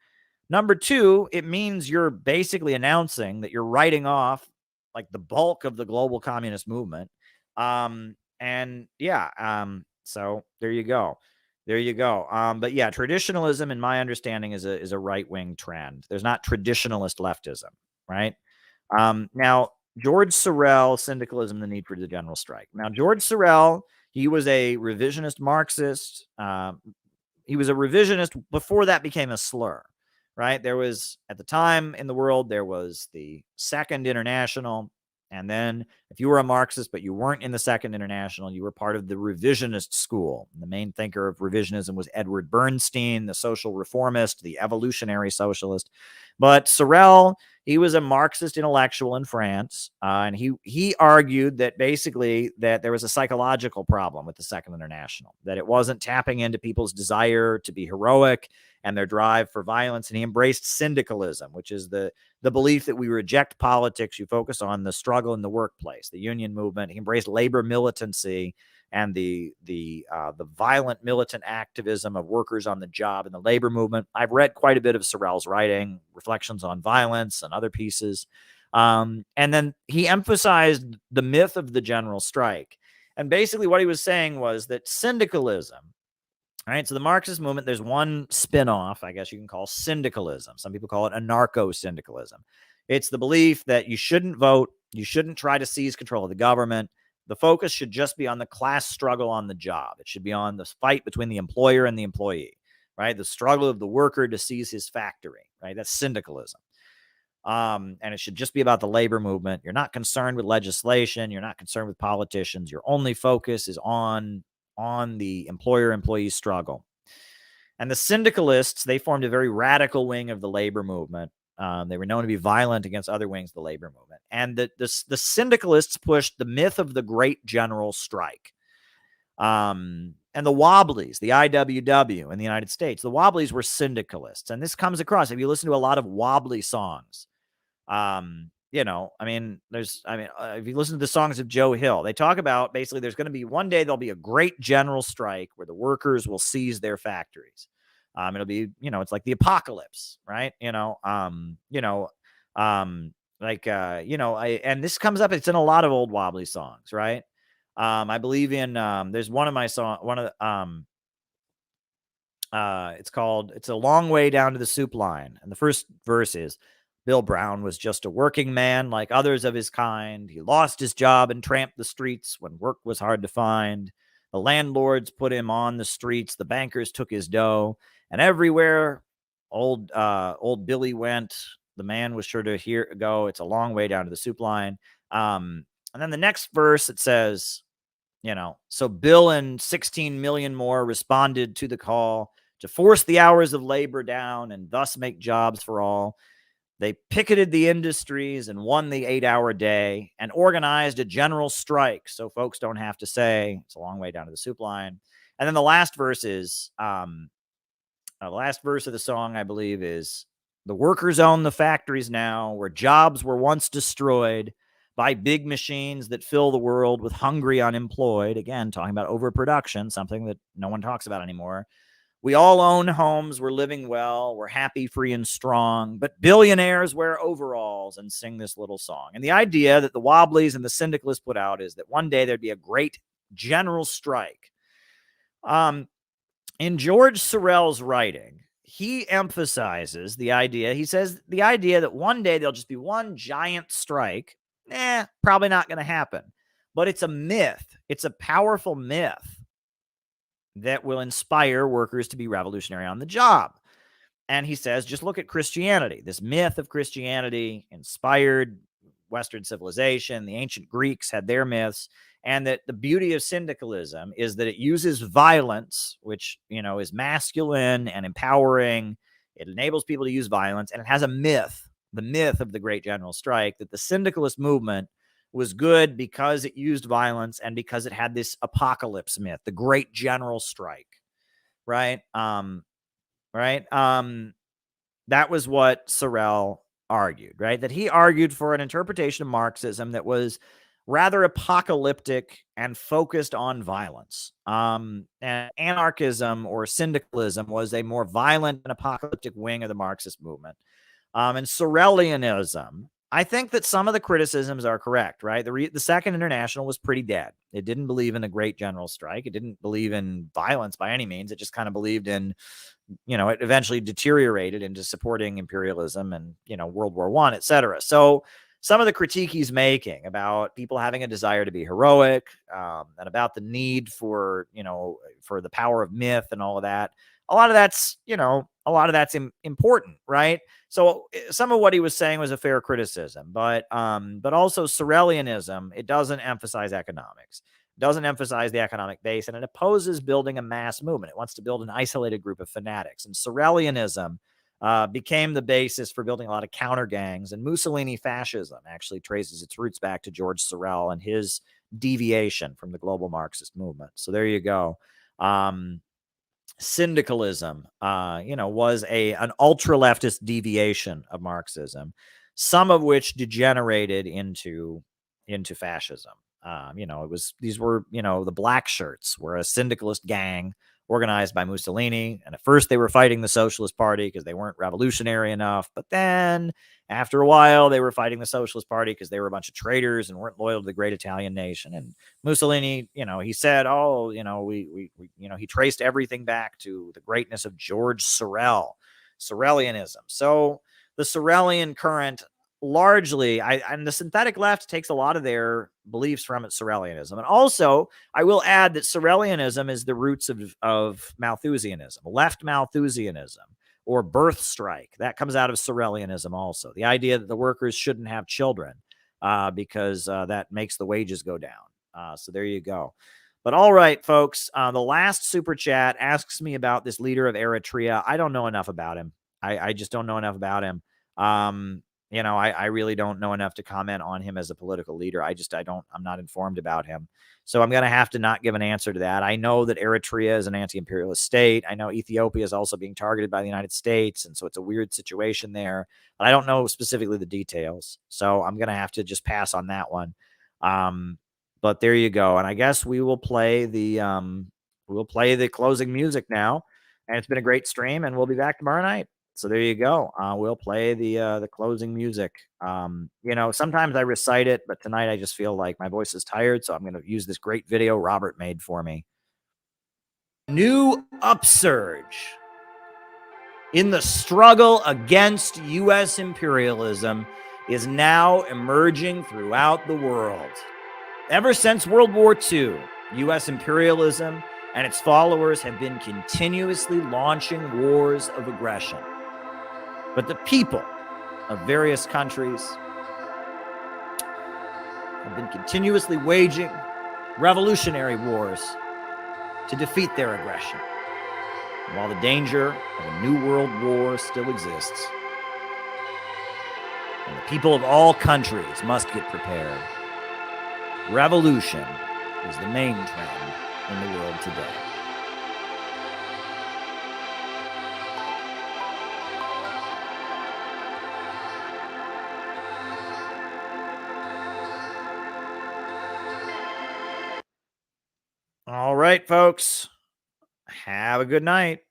Number two, it means you're basically announcing that you're writing off like the bulk of the global communist movement. So there you go. But yeah, traditionalism, in my understanding, is a right-wing trend. There's not traditionalist leftism, right? Now, George Sorel, Syndicalism, the Need for the General Strike. Now, George Sorel, he was a revisionist Marxist. He was a revisionist before that became a slur. Right? There was, at the time in the world, there was the Second International. And then if you were a Marxist, but you weren't in the Second International, you were part of the revisionist school. And the main thinker of revisionism was Edward Bernstein, the social reformist, the evolutionary socialist. But Sorel, he was a Marxist intellectual in France. And he argued that basically that there was a psychological problem with the Second International, that it wasn't tapping into people's desire to be heroic and their drive for violence. And he embraced syndicalism, which is the belief that we reject politics. You focus on the struggle in the workplace, the union movement. He embraced labor militancy and the violent militant activism of workers on the job in the labor movement. I've read quite a bit of Sorel's writing, Reflections on Violence and other pieces. And then he emphasized the myth of the general strike. And basically what he was saying was that syndicalism, all right, so the Marxist movement, there's one spin-off, I guess you can call syndicalism. Some people call it anarcho-syndicalism. It's the belief that you shouldn't vote, you shouldn't try to seize control of the government. The focus should just be on the class struggle on the job. It should be on the fight between the employer and the employee, right? The struggle of the worker to seize his factory, right? That's syndicalism. And it should just be about the labor movement. You're not concerned with legislation. You're not concerned with politicians. Your only focus is on the employer-employee struggle. And the syndicalists, they formed a very radical wing of the labor movement. They were known to be violent against other wings of the labor movement. And the syndicalists pushed the myth of the great general strike. And the Wobblies, the IWW in the United States, the Wobblies were syndicalists. And this comes across, if you listen to a lot of Wobbly songs, if you listen to the songs of Joe Hill, they talk about basically there's going to be one day there'll be a great general strike where the workers will seize their factories. It'll be, it's like the apocalypse, right? And this comes up, it's in a lot of old Wobbly songs, right? I believe in, there's one of my songs, it's called, It's a Long Way Down to the Soup Line. And the first verse is, Bill Brown was just a working man like others of his kind. He lost his job and tramped the streets when work was hard to find. The landlords put him on the streets. The bankers took his dough. And everywhere old Billy went, the man was sure to go. It's a long way down to the soup line. And then the next verse, it says, so Bill and 16 million more responded to the call to force the hours of labor down and thus make jobs for all. They picketed the industries and won the 8-hour day and organized a general strike so folks don't have to say it's a long way down to the soup line. And then the last verse is, the last verse of the song, I believe, is the workers own the factories now where jobs were once destroyed by big machines that fill the world with hungry unemployed. Again, talking about overproduction, something that no one talks about anymore. We all own homes. We're living well. We're happy, free, and strong. But billionaires wear overalls and sing this little song. And the idea that the Wobblies and the syndicalists put out is that one day there'd be a great general strike. In George Sorel's writing, he emphasizes the idea. He says the idea that one day there'll just be one giant strike. Probably not going to happen. But it's a myth. It's a powerful myth that will inspire workers to be revolutionary on the job. And he says, just look at Christianity. This myth of Christianity inspired Western civilization. The ancient Greeks had their myths. And that the beauty of syndicalism is that it uses violence, which, is masculine and empowering. It enables people to use violence. And it has a myth, the myth of the Great General Strike, that the syndicalist movement was good because it used violence and because it had this apocalypse myth, the Great General Strike, right? That was what Sorel argued, right? That he argued for an interpretation of Marxism that was rather apocalyptic and focused on violence. And anarchism or syndicalism was a more violent and apocalyptic wing of the Marxist movement. And Sorelianism, I think that some of the criticisms are correct, right? The Second International was pretty dead. It didn't believe in a great general strike. It didn't believe in violence by any means. It just kind of believed in, it eventually deteriorated into supporting imperialism and, World War I, et cetera. So some of the critique he's making about people having a desire to be heroic, and about the need for, for the power of myth and all of that, a lot of that's important, right? So some of what he was saying was a fair criticism, but also Sorelianism, it doesn't emphasize economics, doesn't emphasize the economic base, and it opposes building a mass movement. It wants to build an isolated group of fanatics. And Sorelianism became the basis for building a lot of counter gangs. And Mussolini fascism actually traces its roots back to George Sorel and his deviation from the global Marxist movement. So there you go. Syndicalism, was an ultra-leftist deviation of Marxism, some of which degenerated into fascism. These were the Black Shirts were a syndicalist gang organized by Mussolini. And at first they were fighting the Socialist Party because they weren't revolutionary enough. But then after a while, they were fighting the Socialist Party because they were a bunch of traitors and weren't loyal to the great Italian nation. And Mussolini, he said, he traced everything back to the greatness of George Sorel, Sorelianism. So the Sorelian current largely, and the synthetic left takes a lot of their beliefs from its Sorelianism. And also, I will add that Sorelianism is the roots of Malthusianism, left Malthusianism, or birth strike. That comes out of Sorelianism also. The idea that the workers shouldn't have children because that makes the wages go down. So there you go. But all right, folks, the last super chat asks me about this leader of Eritrea. I don't know enough about him. I just don't know enough about him. I really don't know enough to comment on him as a political leader. I'm not informed about him. So I'm going to have to not give an answer to that. I know that Eritrea is an anti-imperialist state. I know Ethiopia is also being targeted by the United States. And so it's a weird situation there, but I don't know specifically the details. So I'm going to have to just pass on that one. But there you go. And I guess we will play the closing music now. And it's been a great stream, and we'll be back tomorrow night. So there you go. We'll play the closing music. Sometimes I recite it, but tonight I just feel like my voice is tired, so I'm going to use this great video Robert made for me. New upsurge. in the struggle against U.S. imperialism is now emerging throughout the world. Ever since World War II, U.S. imperialism and its followers have been continuously launching wars of aggression. But the people of various countries have been continuously waging revolutionary wars to defeat their aggression. And while the danger of a new world war still exists, and the people of all countries must get prepared, revolution is the main trend in the world today. All right, folks. Have a good night.